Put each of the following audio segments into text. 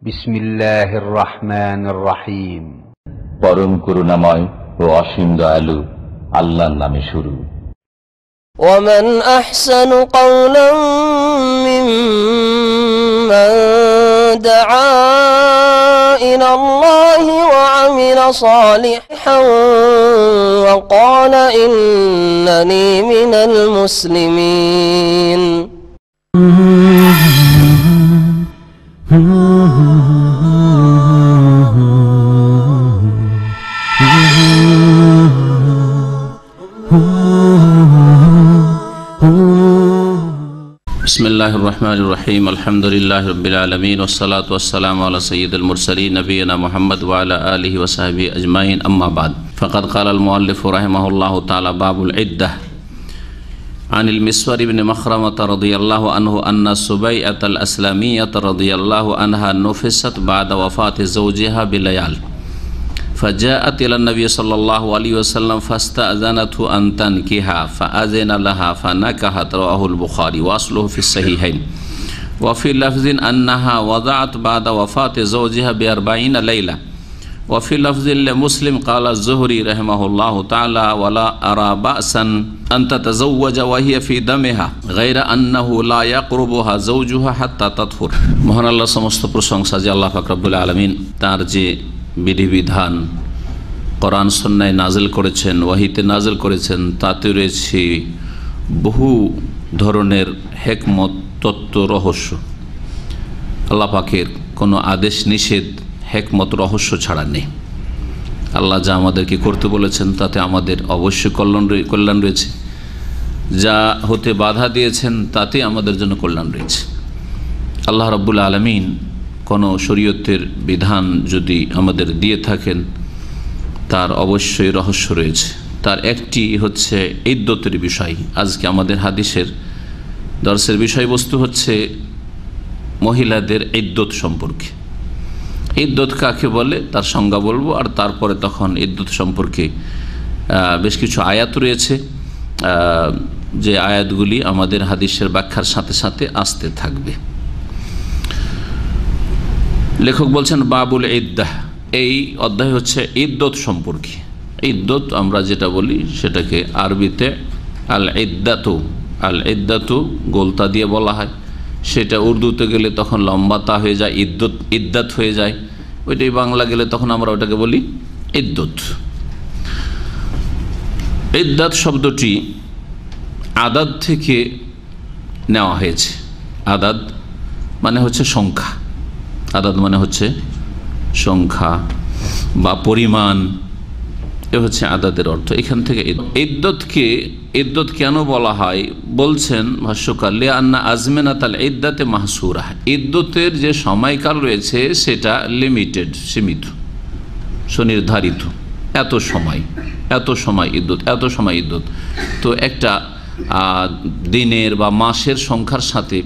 বিসমিল্লাহির রহমানির রহিম। পরম করুণাময় ও অসীম দয়ালু আল্লাহর নামে শুরু। ومن أحسن قولا ممن دعا إلى الله وعمل صالحا وقال إنني من المسلمين. बिस्मिल्लाहिर रहमानिर रहीम अल्हम्दुलिल्लाहि रब्बिल आलमीन वस्सलातु वस्सलामु अला सय्यिदिल मुरसलीन नबियिना मुहम्मद व अला आलिहि व सहबिहि अजमाइन अम्मा बाद फ़क़द क़ाला अल मुअल्लिफ़ रहिमहुल्लाहु तआला बाबुल इद्दह अनिल मिस्वर इब्न मखरमह रज़ियल्लाहु अन्हु अन्ना सुबैअतल अस्लमिय्यह रज़ियल्लाहु अन्हा नुफ़िसत बाद वफ़ाति ज़ौजिहा बिलयाल फ़जाअत इला नबी सल्लल्लाहु अलैहि वसल्लम फ़स्तअज़नतहु अन तनकिहा फ़अज़िन लहा फ़नकहत रवाहुल बुखारी वअस्लुहु फ़िस्सहीहैन व फ़ी लफ़्ज़िन अन्नहा वज़अत बाद वफ़ाति ज़ौजिहा बिअरबईन लैला व फ़ी लफ़्ज़िन लिमुस्लिम क़ाला ज़ुहरी रहमहुल्लाहु तआला वला अरा बअसन अन ततज़व्वज व हिय फ़ी दमिहा गैर अन्नहु ला यक़रुबुहा ज़ौजुहा हत्ता तत्हुर। মহান আল্লাহর সমস্ত প্রশংসা যে আল্লাহ পাক রব্বুল আলামিন তার যে বিধিবিধান কোরআন সুন্নাহয় নাজিল করেছেন, ওয়াহিতে নাজিল করেছেন, তাতে রয়েছে বহু ধরনের হিকমত, তত্ত্ব, রহস্য। আল্লাহ পাকের কোনো আদেশ নিষেধ হিকমত রহস্য ছাড়া নেই। আল্লাহ যা আমাদেরকে করতে বলেছেন তাতে আমাদের অবশ্যই কল্যাণ রয়েছে, যা হতে বাধা দিয়েছেন তাতে আমাদের জন্য কল্যাণ রয়েছে। আল্লাহ রাব্বুল আলামিন কোনো শরীয়তের বিধান যদি আমাদের দিয়ে থাকেন তার অবশ্যই রহস্য রয়েছে। তার একটি হচ্ছে ইদ্দতের বিষয়। আজকে আমাদের হাদিসের দর্শের বিষয়বস্তু হচ্ছে মহিলাদের ইদ্দত সম্পর্কে। ইদ্দত কাকে বলে তার সংজ্ঞা বলবো, আর তারপরে তখন ইদ্দত সম্পর্কে বেশ কিছু আয়াত রয়েছে, যে আয়াতগুলি আমাদের হাদিসের ব্যাখ্যার সাথে সাথে আসতে থাকবে। লেখক বলছেন বাবুল ইদ্দাহ, এই অধ্যায় হচ্ছে ইদ্দত সম্পর্কে। ইদ্দত আমরা যেটা বলি সেটাকে আরবিতে আল ইদ্দাতু গোলতা দিয়ে বলা হয়, সেটা উর্দুতে গেলে তখন লম্বাতা হয়ে যায়, ইদ্দাত হয়ে যায়। ওইটাই বাংলা গেলে তখন আমরা ওটাকে বলি ইদ্দত। ইদ্দাত শব্দটি আদাদ থেকে নেওয়া হয়েছে। আদাদ মানে হচ্ছে সংখ্যা, আদাদ মানে হচ্ছে সংখ্যা বা পরিমাণ, এ হচ্ছে আদাদের অর্থ। এখান থেকে ইদ্দত কেন বলা হয় বলছেন ভাষ্যকার, লিআন্না আজমিনাতাল ইদ্দাতে মাহসুরা, ইদ্দতের যে সময়কাল রয়েছে সেটা লিমিটেড, সীমিত, সুনির্ধারিত। এত সময় ইদ্দত। তো একটা দিনের বা মাসের সংখ্যার সাথে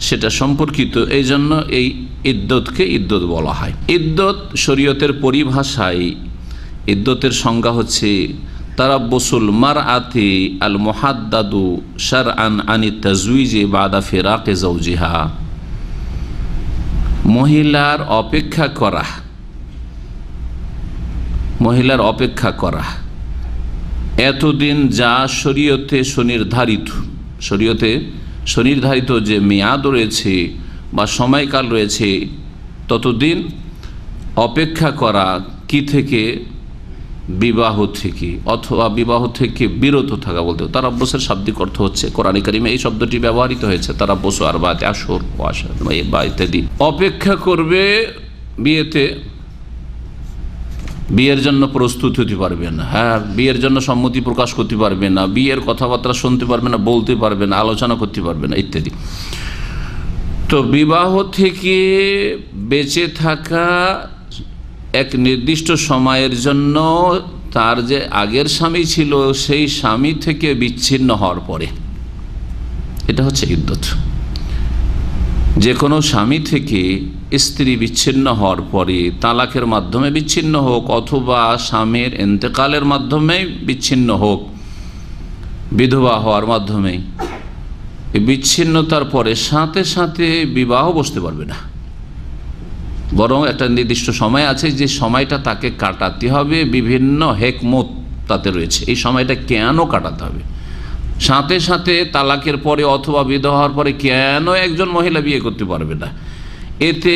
সেটা সম্পর্কিত, এই জন্য এই ইদ্দতকে ইদ্দত বলা হয়। ইদ্দত শরীয়তের পরিভাষায় ইদ্দতের সংজ্ঞা হচ্ছে তারাব্বুসুল মারআতি আল মুহাদ্দাদু শারআন আনি তাজউইজি বাদা ফিরাকি যাওজিহা, মহিলার অপেক্ষা করা এতদিন যা শরীয়তে সুনির্ধারিত যে মেয়াদ রয়েছে বা সময়কাল রয়েছে, ততদিন অপেক্ষা করা কি থেকে? বিবাহ থেকে, অথবা বিবাহ থেকে বিরত থাকা বলতে। তারাব্বুসের শাব্দিক অর্থ হচ্ছে, কোরআনে কারিমে এই শব্দটি ব্যবহৃত হয়েছে, তারাব্বুসু আরবাআতি আশহুর ওয়া আশরা বা ইত্যাদি। অপেক্ষা করবে বিয়ের জন্য প্রস্তুত হতে পারবে না, বিয়ের জন্য সম্মতি প্রকাশ করতে পারবে না, বিয়ের কথাবার্তা শুনতে পারবে না, বলতে পারবে না, আলোচনা করতে পারবে না ইত্যাদি। তো বিবাহ থেকে বেঁচে থাকা এক নির্দিষ্ট সময়ের জন্য তার যে আগের স্বামী ছিল সেই স্বামী থেকে বিচ্ছিন্ন হওয়ার পরে, এটা হচ্ছে ইদ্দত। যে কোনো স্বামী থেকে স্ত্রী বিচ্ছিন্ন হওয়ার পরে, তালাকের মাধ্যমে বিচ্ছিন্ন হোক অথবা স্বামীর ইন্তেকালের মাধ্যমে বিচ্ছিন্ন হোক, বিধবা হওয়ার মাধ্যমে, বিচ্ছিন্নতার পরে সাথে সাথে বিবাহ বসতে পারবে না। বরং একটা নির্দিষ্ট সময় আছে যে সময়টা তাকে কাটাতে হবে, বিভিন্ন হেকমত তাতে রয়েছে। এই সময়টা কেন কাটাতে হবে, সাথে সাথে তালাকের পরে অথবা বিধবা হওয়ার পরে কেন একজন মহিলা বিয়ে করতে পারবে না, এতে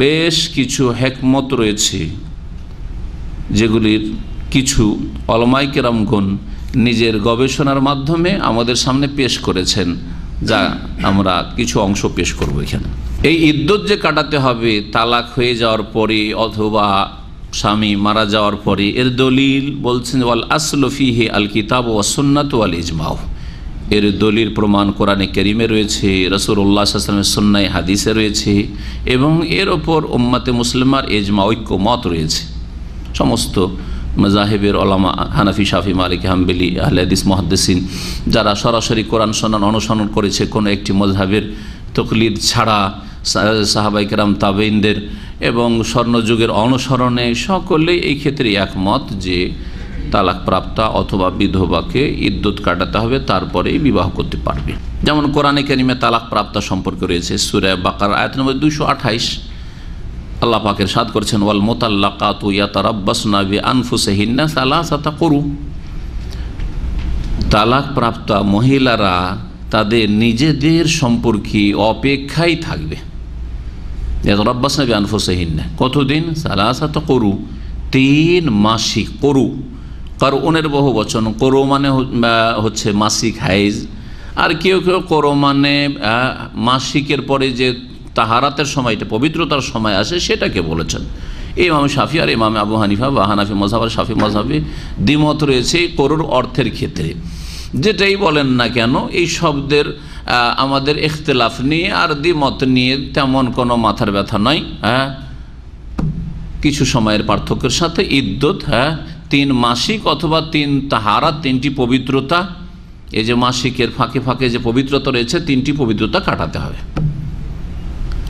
বেশ কিছু হেকমত রয়েছে, যেগুলির কিছু উলামায়ে কেরামগণ নিজের গবেষণার মাধ্যমে আমাদের সামনে পেশ করেছেন, যা আমরা কিছু অংশ পেশ করব এখানে। এই ইদ্যত যে কাটাতে হবে তালাক হয়ে যাওয়ার পরে অথবা স্বামী মারা যাওয়ার পরে, এর দলিল বলছেন ওয়াল আসলু ফিহি আল কিতাব ওয়াস সুন্নাত ওয়াল ইজমাউ। এর দলিল প্রমাণ কোরআনে কারীমে রয়েছে, রাসূলুল্লাহ সাল্লাল্লাহু আলাইহি ওয়াসাল্লামের সুন্নাহ হাদিসে রয়েছে, এবং এর ওপর উম্মতে মুসলিমার ইজমা ঐক্যমত রয়েছে। সমস্ত মাযহাবের উলামা, হানাফি, শাফি, মালিকি, হাম্বলি, আহলে হাদিস, মুহাদ্দিসিন যারা সরাসরি কোরআন সুন্নাহ অনুসরণ করেছে কোনো একটি মাযহাবের তাকলিদ ছাড়া, সাহাবায়ে কেরাম, তাবেঈনদের এবং স্বর্ণযুগের অনুসরণে, সকলেই এই ক্ষেত্রে একমত যে তালাক প্রাপ্তা অথবা বিধবাকে ইদ্যত কাটাতে হবে, তারপরেই বিবাহ করতে পারবে। যেমন কোরআনে কারীমে তালাক প্রাপ্তা সম্পর্কে রয়েছে সূরা বাকারা আয়াত নম্বর 228, আল্লাহ পাক ইরশাদ করেছেন ওয়াল মুতাল্লাকাতু ইয়াতারাব্বাসনা বিআনফুসিহিন্না সালাসাতা কুরু। তালাক প্রাপ্তা মহিলারা তাদের নিজেদের সম্পর্কে অপেক্ষায় থাকবে। ইয়াতারাব্বাসনা বিআনফুসিহিন্না কতদিন? সালাসাতা কুরু, 3 মাসিক। করু, কারুনের বহু বচন। করু মানে হচ্ছে মাসিক হাইজ, আর কেউ কেউ করু মানে মাসিকের পরে যে তাহারাতের সময়টা, পবিত্রতার সময় আসে, সেটাকে বলেছেন। ইমাম শাফি আর ইমাম আবু হানিফা বা হানাফি মযহাব আর শাফি মযহাবে দ্বিমত রয়েছে করুর অর্থের ক্ষেত্রে। যেটাই বলেন না কেন, এই শব্দের আমাদের ইখতিলাফ নিয়ে আর দ্বিমত নিয়ে তেমন কোনো মাথার ব্যথা নয়। কিছু সময়ের পার্থক্যের সাথে ইদ্যত 3 মাসিক অথবা 3 তাহারাত, 3টি পবিত্রতা। এই যে মাসিকের ফাঁকে ফাঁকে যে পবিত্রতা রয়েছে, 3টি পবিত্রতা কাটাতে হবে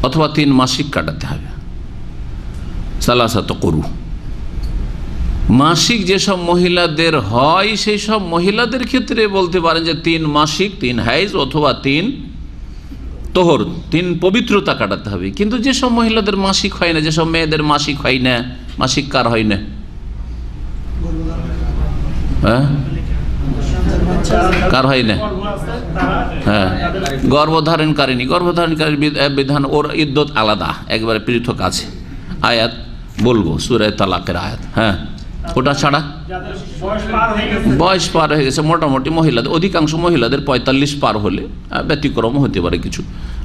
অথবা 3 মাসিক কাটাতে হবে। সালাসাত করু। মাসিক যেসব মহিলাদের হয় সেই সব মহিলাদের ক্ষেত্রে বলতে পারেন যে 3 মাসিক, 3 হাইজ অথবা 3 তোহর, 3 পবিত্রতা কাটাতে হবে। কিন্তু যেসব মহিলাদের মাসিক হয় না, যেসব মেয়েদের মাসিক হয় না, মাসিক কার হয় না? কার হয় না? গর্ভধারণকারিণী, গর্ভধারণকারী বিধান, ওর ইদ্যত আলাদা, একবারে পৃথক আছে। আয়াত বলবো সূরা তালাকের আয়াত। ওটা ছাড়া বয়স পার হয়ে গেছে মোটামুটি মহিলাদের, অধিকাংশ মহিলাদের 45 পার হলে, ব্যতিক্রম হতে পারে কিছু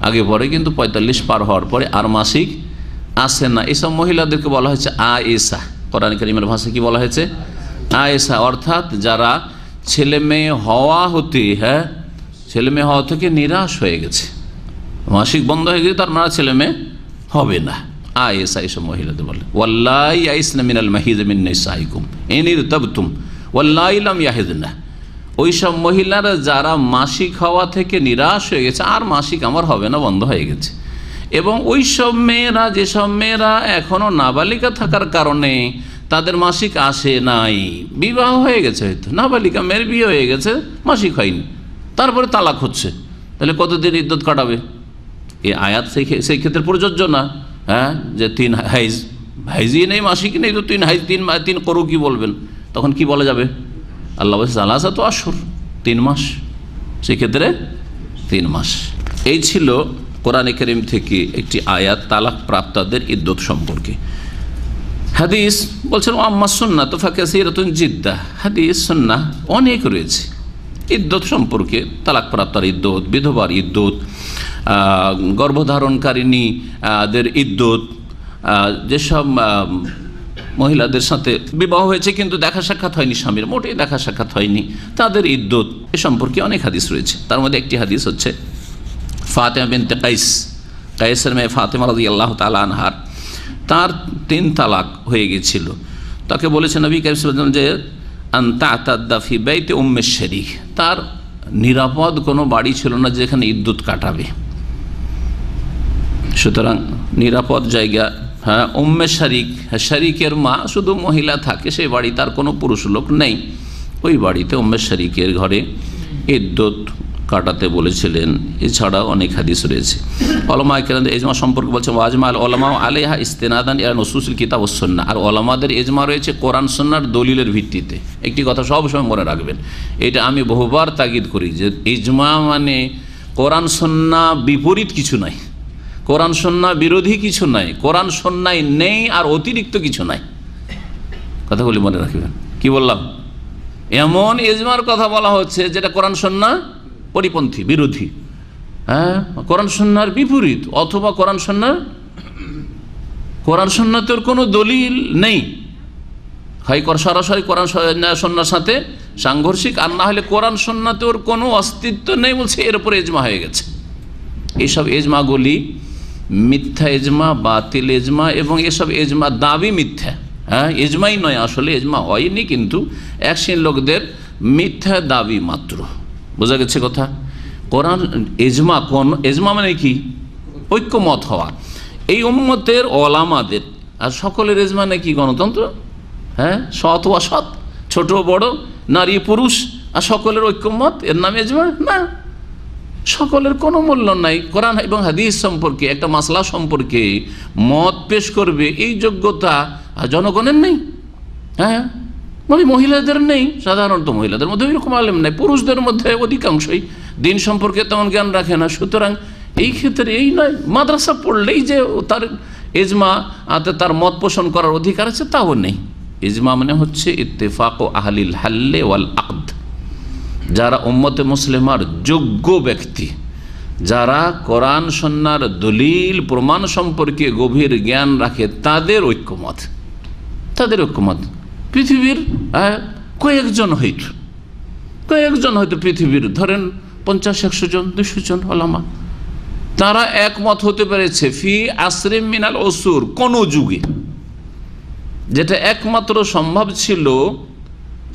আগে পরে, কিন্তু 45 পার হওয়ার পরে আর মাসিক আসে না। এসব মহিলাদেরকে বলা হয়েছে আয়েশা। কোরআন কারীমের ভাষায় কি বলা হয়েছে? আয়েশা, অর্থাৎ যারা ছেলে মেয়ে হওয়া হতে ছেলে মেয়ে হওয়া থেকে নিরাশ হয়ে গেছে, মাসিক বন্ধ হয়ে গেছে, তার মানে ছেলে মেয়ে হবে না। আয়েশা এসব মহিলাদের বলে ওয়াল্লাহি ইয়াইসনা মিনাল মাহিদ মিন নিসাইকুম ইন ইরতাবতুম ওয়াল্লাহি লাম ইয়াহিদনা। ওই সব মহিলারা যারা মাসিক হওয়া থেকে নিরাশ হয়ে গেছে, আর মাসিক আমার হবে না, বন্ধ হয়ে গেছে। এবং ওই সব মেয়েরা, যেসব মেয়েরা এখনও নাবালিকা থাকার কারণে তাদের মাসিক আসে নাই, বিবাহ হয়ে গেছে, হয়তো নাবালিকা মেয়ের বিয়ে হয়ে গেছে, মাসিক হয়নি, তারপরে তালাক হচ্ছে, তাহলে কতদিন ইদ্যত কাটাবে? এই আয়াত সেই ক্ষেত্রে প্রযোজ্য না। যে 3 হাইজ, হাইজই নেই, মাসিক নেই, তো 3 হাইজ, 3 করু কি বলবেন? তখন কি বলা যাবে? আল্লাহ বলছে সালাসাতু আশহুর, 3 মাস, সেক্ষেত্রে 3 মাস। এই ছিল কোরআনে কারীম থেকে একটি আয়াত তালাক প্রাপ্তদের ইদ্যত সম্পর্কে। হাদিস বলছেন আম্মা সুন্নাতু ফাকাসীরাতুন জিদ্দা। হাদিস সুন্নাহ অনেক রয়েছে ইদ্যত সম্পর্কে, তালাক প্রাপ্তার ইদ্যত, বিধবার ইদ্যত, গর্ভধারণকারিণীদের ইদ্যত, যেসব মহিলাদের সাথে বিবাহ হয়েছে কিন্তু দেখা সাক্ষাৎ হয়নি, স্বামীর মোটেই দেখা সাক্ষাৎ হয়নি, তাদের ইদ্যত, এ সম্পর্কে অনেক হাদিস রয়েছে। তার মধ্যে একটি হাদিস হচ্ছে ফাতেমা বিনতে কাইস, কাইসের মেয়ে ফাতেমা রাদিয়াল্লাহু তাআলা আনহার, তার 3 তালাক হয়ে গিয়েছিল। তাকে বলেছে নবী কারীম সাল্লাল্লাহু আলাইহি ওয়াসাল্লাম যে আনতা তা'তাদ্দা ফি বাইতি উম্মে শরীক, তার নিরাপদ কোনো বাড়ি ছিল না যেখানে ইদ্যত কাটাবে। সুতরাং নিরাপদ জায়গা, উম্মে শরীক, শরীকের মা শুধু মহিলা থাকে, সেই বাড়ি, তার কোনো পুরুষ লোক নেই, ওই বাড়িতে উম্মে শরীকের ঘরে ইদ্যত কাটাতে বলেছিলেন। এছাড়াও অনেক হাদিস রয়েছে। ওলামায়ে কেরামদের ইজমা সম্পর্কে বলছেন ওয়াজমা আল ওলামা আলাইহা ইস্তিনাদান ইলা নুসুসিল কিতাব ওয়াস সুন্নাহ। আর ওলামাদের ইজমা রয়েছে কোরআন সুন্নাহর দলিলের ভিত্তিতে। একটি কথা সবসময় মনে রাখবেন, এটা আমি বহুবার তাগিদ করি যে ইজমা মানে কোরআন সুন্নাহ বিপরীত কিছু নাই, কোরআন সুন্নাহ বিরোধী কিছু নাই, কোরআন সুন্নাহ নেই আর অতিরিক্ত কিছু নাই। কথাগুলি মনে রাখবেন। কি বললাম? এমন ইজমার কথা বলা হচ্ছে যেটা কোরআন সুন্নাহ পরিপন্থী, বিরোধী, হ্যাঁ, কোরআন সুন্নাহর বিপরীত, অথবা কোরআন সুন্নাহর কোনো দলিল নেই, হয় সরাসরি কোরআন সুন্নাহর সাথে সাংঘর্ষিক, আর না হলে কোরআন সুন্নাহর কোনো অস্তিত্ব নেই, বলছে এর উপরে ইজমা হয়ে গেছে। এইসব ইজমাগুলি মিথ্যা ইজমা, বাতিল ইজমা, এবং এসব ইজমা দাবি মিথ্যা। হ্যাঁ, ইজমাই নয়, আসলে ইজমা হয়নি, কিন্তু এক শ্রেণীর লোকদের মিথ্যা দাবি মাত্র। বোঝা গেছে কথা? কোরআন ইজমা, কোন ইজমা মানে কি? ঐক্যমত হওয়া। এই উম্মতের ওলামাদের আর সকলের ইজমা নাকি গণতন্ত্র, হ্যাঁ, সৎ অসৎ, ছোট বড়, নারী পুরুষ, আর সকলের ঐক্যমত, এর নামে ইজমা? না, সকলের কোনো মূল্য নাই। কোরআন এবং হাদিস সম্পর্কে একটা মাসলা সম্পর্কে মত পেশ করবে এই যোগ্যতা জনগণের নেই। হ্যাঁ, মানে মহিলাদের নেই, সাধারণত মহিলাদের মধ্যে এরকম আলেম নেই, পুরুষদের মধ্যে অধিকাংশই দিন সম্পর্কে তেমন জ্ঞান রাখে না। সুতরাং এই ক্ষেত্রে এই নয়, মাদ্রাসা পড়লেই যে তার ইজমা তার মত পোষণ করার অধিকার আছে তাও নেই। ইজমা মানে হচ্ছে ইত্তেফাক ও আহলিল হাল্লে ওয়াল আকদ, যারা উম্মতে মুসলিমার যোগ্য ব্যক্তি, যারা কোরআন সুন্নাহর দলিল প্রমাণ সম্পর্কে গভীর জ্ঞান রাখে, তাদের ঐক্যমত, তাদের ঐক্যমত। পৃথিবীর কয়েকজন হয়তো পৃথিবীর ধরেন 50-100 জন 200 জন ওলামা, তারা একমত হতে পেরেছে ফি আসরিম মিনাল উসুর, কোন যুগে, যেটা একমাত্র সম্ভব ছিল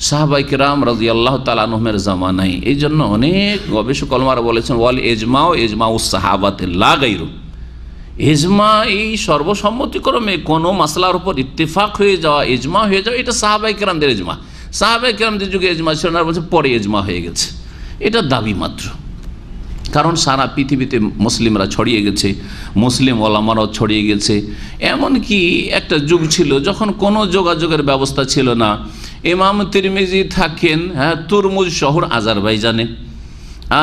সাহাবায়ে কেরাম রাদিয়াল্লাহু তাআলা আনহুমের জামানায়। এই জন্য অনেক গবেষক ওলামারা বলেছেন ওয়াল ইজমাউস সাহাবাতে লা গায়রু। ইজমা এই সর্বসম্মতিক্রমে কোনো মাসলার উপর ইত্তেফাক হয়ে যাওয়া, ইজমা হয়ে যাওয়া, এটা সাহাবায়ে কেরামদের ইজমা। সাহাবায়ে কেরামদের যুগে ইজমা ছিল না, বলছে পরে ইজমা হয়ে গেছে, এটা দাবি মাত্র। কারণ সারা পৃথিবীতে মুসলিমরা ছড়িয়ে গেছে, মুসলিম ওলামারাও ছড়িয়ে গেছে। এমনকি একটা যুগ ছিল যখন কোনো যোগাযোগের ব্যবস্থা ছিল না। ইমাম তিরমিজি থাকেন, হ্যাঁ, তুরমুজ শহর আজারবাইজানে,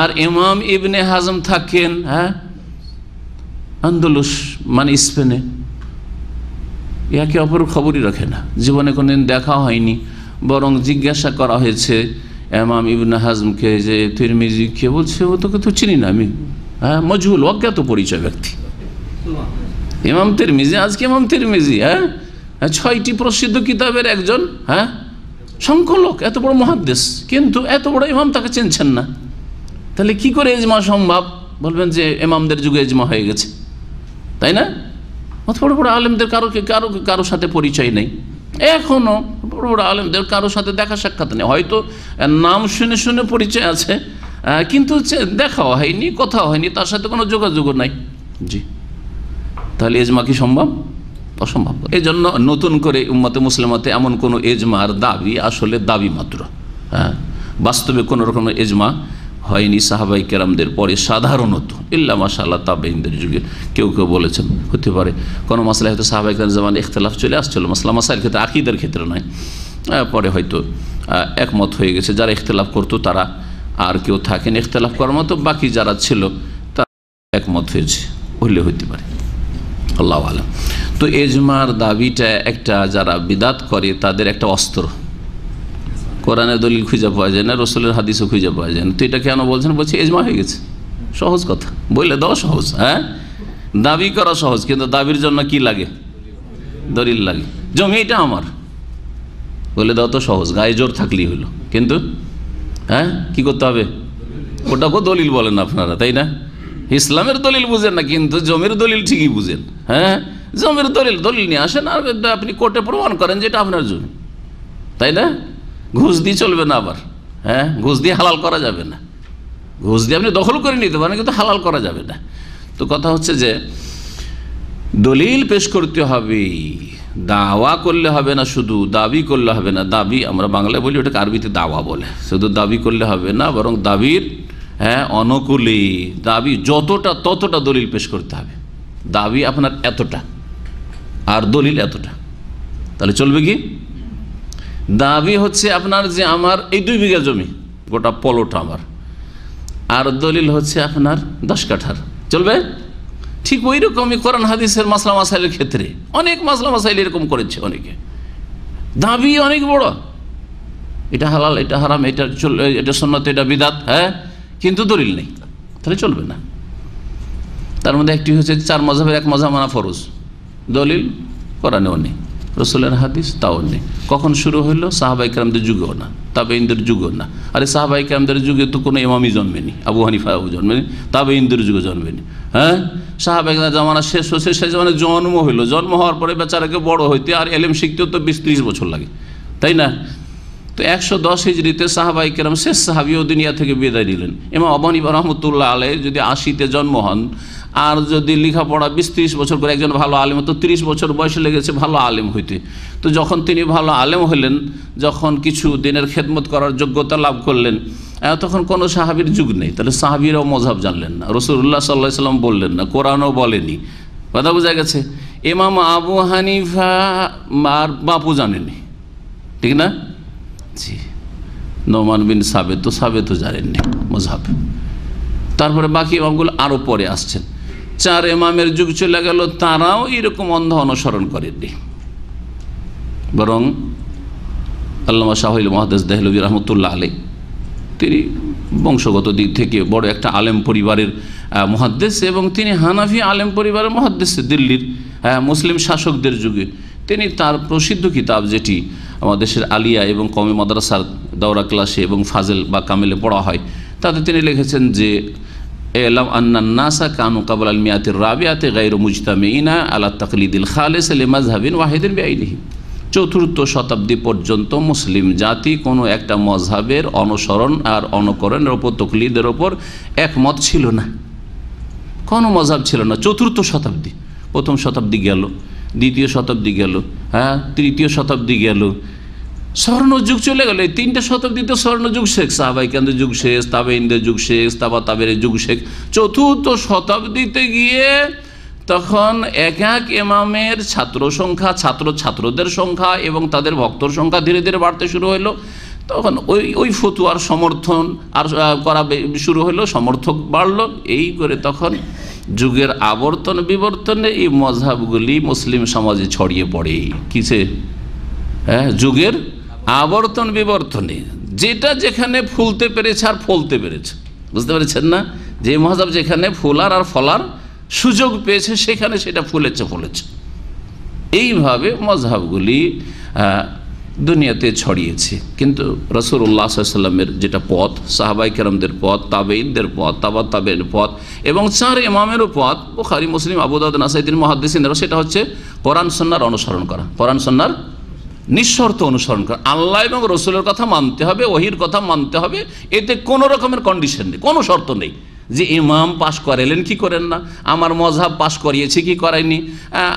আর ইমাম ইবনে হাজম থাকেন, হ্যাঁ, আন্দোলুস মানে স্পেনে। একে অপর খবরই রাখে না, জীবনে কোনোদিন দেখা হয়নি। বরং জিজ্ঞাসা করা হয়েছে ইমাম ইবনে হাজমকে যে তিরমিজি কে, বলছে ও তোকে তো চিনি না আমি, হ্যাঁ, মজহুল, অজ্ঞাত পরিচয় ব্যক্তি। ইমাম তিরমিজি, আজকে ইমাম তিরমিজি, হ্যাঁ, 6টি প্রসিদ্ধ কিতাবের একজন, হ্যাঁ, সংকলক, এত বড় মুহাদ্দিস, কিন্তু এত বড় ইমাম তাকে চিনছেন না। তাহলে কি করে ইজমা সম্ভব? বলবেন যে ইমামদের যুগে ইজমা হয়ে গেছে, তাই না? অত বড় বড় আলেমদের কারো সাথে পরিচয় নেই, এখনো বড় বড় আলেমদের কারোর সাথে দেখা সাক্ষাৎ নেই। হয়তো নাম শুনে শুনে পরিচয় আছে, কিন্তু দেখাও হয়নি, কথাও হয়নি, তার সাথে কোনো যোগাযোগও নাই। জি, তাহলে ইজমা কি সম্ভব? অসম্ভব। এই জন্য নতুন করে উম্মতে মুসলিমাতে এমন কোনো ইজমার দাবি আসলে দাবি মাত্র। হ্যাঁ, বাস্তবে কোনো রকমের ইজমা হয়নি সাহাবায়ে কেরামদের পরে, সাধারণত ইল্লা মাশাআল্লাহ তাবেঈনদের যুগে কেউ কেউ বলেছেন হতে পারে কোনো মাসলায় হয়তো সাহাবায়ে কেরাম জামানে ইখতিলাফ চলে আসছিল, মাসাইল ক্ষেত্রে, আকীদার ক্ষেত্রে নয়, পরে হয়তো একমত হয়ে গেছে। যারা ইখতিলাফ করতো তারা আর কেউ থাকেন ইখতিলাফ করার মতো, বাকি যারা ছিল তারা একমত হয়েছে, হলে হইতে পারে, আল্লাহু আলাম। তো ইজমার দাবিটা একটা যারা বিদাত করে তাদের একটা অস্ত্র। কোরআনের দলিল খুঁজে পাওয়া যায় না, রসুলের হাদিসও খুঁজে পাওয়া যায় না, তো এটা কেন বলছেন? বলছে ইজমা হয়ে গেছে। সহজ কথা, বললে দাও সহজ, হ্যাঁ, দাবি করা সহজ, কিন্তু দাবির জন্য কি লাগে? দলিল লাগে। জমি এটা আমার, বলে দাও তো সহজ, গায়ে জোর থাকলেই হলো, কিন্তু হ্যাঁ কি করতে হবে? ওটাকেও দলিল বলেন আপনারা, তাই না? ইসলামের দলিল বুঝেন না, কিন্তু জমির দলিল ঠিকই বুঝেন। হ্যাঁ, জমির দলিল নিয়ে আসেন, আর আপনি কোর্টে প্রমাণ করেন যে এটা আপনার জমি, তাই না? ঘুষ দিয়ে চলবে না আবার, হ্যাঁ, ঘুষ দিয়ে হালাল করা যাবে না। ঘুষ দিয়ে আপনি দখল করে নিতে পারেন, কিন্তু হালাল করা যাবে না। তো কথা হচ্ছে যে দলিল পেশ করতে হবে, দাওয়া করলে হবে না, শুধু দাবি করলে হবে না। দাবি আমরা বাংলায় বলি, ওটাকে আরবিতে দাওয়া বলে। শুধু দাবি করলে হবে না, বরং দাবির হ্যাঁ, অনুকূলে দাবি যতটা ততটা দলিল পেশ করতে হবে। দাবি আপনার এতটা আর দলিল এতটা, তাহলে চলবে কি? দাবি হচ্ছে আপনার যে আমার এই 2 বিঘা জমি, গোটা পলটা আমার, আর দলিল হচ্ছে আপনার 10 কাঠার, চলবে? ঠিক ওই রকমই কোরআন হাদিসের মাসলা মাসাইলের ক্ষেত্রে অনেক মাসলা মাসাইল এরকম করেছে অনেকে। দাবি অনেক বড়, এটা হালাল, এটা হারাম, এটা সুন্নাত, এটা বিদআত, হ্যাঁ, কিন্তু দলিল নেই, তাহলে চলবে না। তার মধ্যে একটি হচ্ছে 4 মাযহাবের এক মাযহাব মানা ফরজ, দলিল কোরআনেও নেই, রাসূলের হাদিস তাও নেই। কখন শুরু হলো? সাহাবায়ে কেরামদের যুগেও না, তাবেঈনদের যুগেও না। আরে সাহাবায়ে কেরামদের যুগে তো কোনো ইমামই জন্মেনি, আবু হানিফা জন্মেনি, তাবেঈনদের যুগে জন্মেনি। হ্যাঁ, সাহাবায়ে কেরামের জামানা শেষ হচ্ছে, সেই জামানায় জন্ম হইলো, জন্ম হওয়ার পরে বেচারাকে বড় হইতে আর এলেম শিখতেও তো 20-30 বছর লাগে, তাই না? তো 110 হিজরিতে সাহাবায়ে কেরাম শেষ সাহাবীও দুনিয়া থেকে বিদায় নিলেন। ইমাম আবু হানিফা রাহমাতুল্লাহ আলাইহি যদি 80-তে জন্ম হন, আর যদি লেখাপড়া 20-30 বছর করে একজন ভালো আলেম, তো 30 বছর বয়সে লেগেছে ভালো আলেম হইতে। তো যখন তিনি ভালো আলেম হলেন, যখন কিছু দিনের খেদমত করার যোগ্যতা লাভ করলেন, তখন কোনো সাহাবীর যুগ নেই, তাহলে সাহাবীরাও মযহাব জানলেন না, রাসূলুল্লাহ সাল্লাল্লাহু আলাইহি ওয়াসাল্লাম বললেন না, কোরআনও বলেনি। কথা বোঝা গেছে? ইমাম আবু হানিফা আর বাপু জানেনি, ঠিক না? জি। নোমান বিন সাবেত তো জানেননি মযহাব। তারপরে বাকি ইমামগুলো আরও পরে আসছেন। 4 ইমামের যুগ চলে গেল, তারাও এরকম অন্ধ অনুসরণ করেননি, বরং আল্লামা শাহুল মুহাদ্দিস দেহলভী রহমতুল্লাহ আলাইহি, তিনি বংশগত দিক থেকে বড় একটা আলেম পরিবারের মুহাদ্দিস, এবং তিনি হানাফি আলেম পরিবারের মুহাদ্দিস। দিল্লির মুসলিম শাসকদের যুগে তিনি তার প্রসিদ্ধ কিতাব, যেটি আমাদের দেশের আলিয়া এবং কওমি মাদ্রাসার দাওরা ক্লাসে এবং ফাজেল বা কামেলে পড়া হয়, তাতে তিনি লিখেছেন যে এলাম আন্নান নাসা কানু ক্বাবলা আল মিয়াতির রাবিআতি গায়রু মুজতামিইনা আলা তাকলিদিল খালিস লিমাযহাবিন ওয়াহিদিন বিআইনিহি। 4র্থ শতাব্দী পর্যন্ত মুসলিম জাতি কোনো একটা মযহাবের অনুসরণ আর অনুকরণের ওপর, তকলিদের ওপর একমত ছিল না, কোনো মযহাব ছিল না। 4র্থ শতাব্দী, 1ম শতাব্দী গেল, 2য় শতাব্দী গেল, হ্যাঁ, 3য় শতাব্দী গেল, স্বর্ণযুগ চলে গেল। এই 3টে শতাব্দীতে স্বর্ণযুগ শেষ, সাহাবায়ে কেরামদের যুগ শেষ, তাবেঈনদের যুগ শেষ, তাবেঈনের যুগ শেষ। 4র্থ শতাব্দীতে গিয়ে তখন এক ইমামের ছাত্র সংখ্যা, ছাত্রদের সংখ্যা এবং তাদের ভক্তর সংখ্যা ধীরে ধীরে বাড়তে শুরু হলো। তখন ওই ফতুয়ার সমর্থন আর করা শুরু হলো, সমর্থক বাড়লো, এই করে তখন যুগের আবর্তন বিবর্তনে এই মযহাবগুলি মুসলিম সমাজে ছড়িয়ে পড়ে। কিসে? হ্যাঁ, যুগের আবর্তন বিবর্তনে, যেটা যেখানে ফুলতে পেরেছে আর ফলতে পেরেছে, বুঝতে পেরেছেন না? যে মযহাব যেখানে ফুলার আর ফলার সুযোগ পেয়েছে, সেখানে সেটা ফুলেছে। এইভাবে মযহাবগুলি দুনিয়াতে ছড়িয়েছে। কিন্তু রাসূলুল্লাহ সাল্লাল্লাহু আলাইহি ওয়াসাল্লামের যেটা পথ, সাহাবায়ে কেরামদের পথ, তাবেঈনদের পথ, তাবেঈনের পথ এবং 4 ইমামেরও পথ, বুখারী, মুসলিম, আবু দাউদ, নাসাঈ, মুহাদ্দিসিনরা, সেটা হচ্ছে কোরআন সুন্নাহর অনুসরণ করা, কোরআন সুন্নাহর নিঃশর্ত অনুসরণ করা। আল্লাহ এবং রাসূলের কথা মানতে হবে, ওহীর কথা মানতে হবে, এতে কোনো রকমের কন্ডিশন নেই, কোনো শর্ত নেই যে ইমাম পাশ করাইলেন কি করেন না, আমার মযহাব পাশ করিয়েছে কি করায়নি,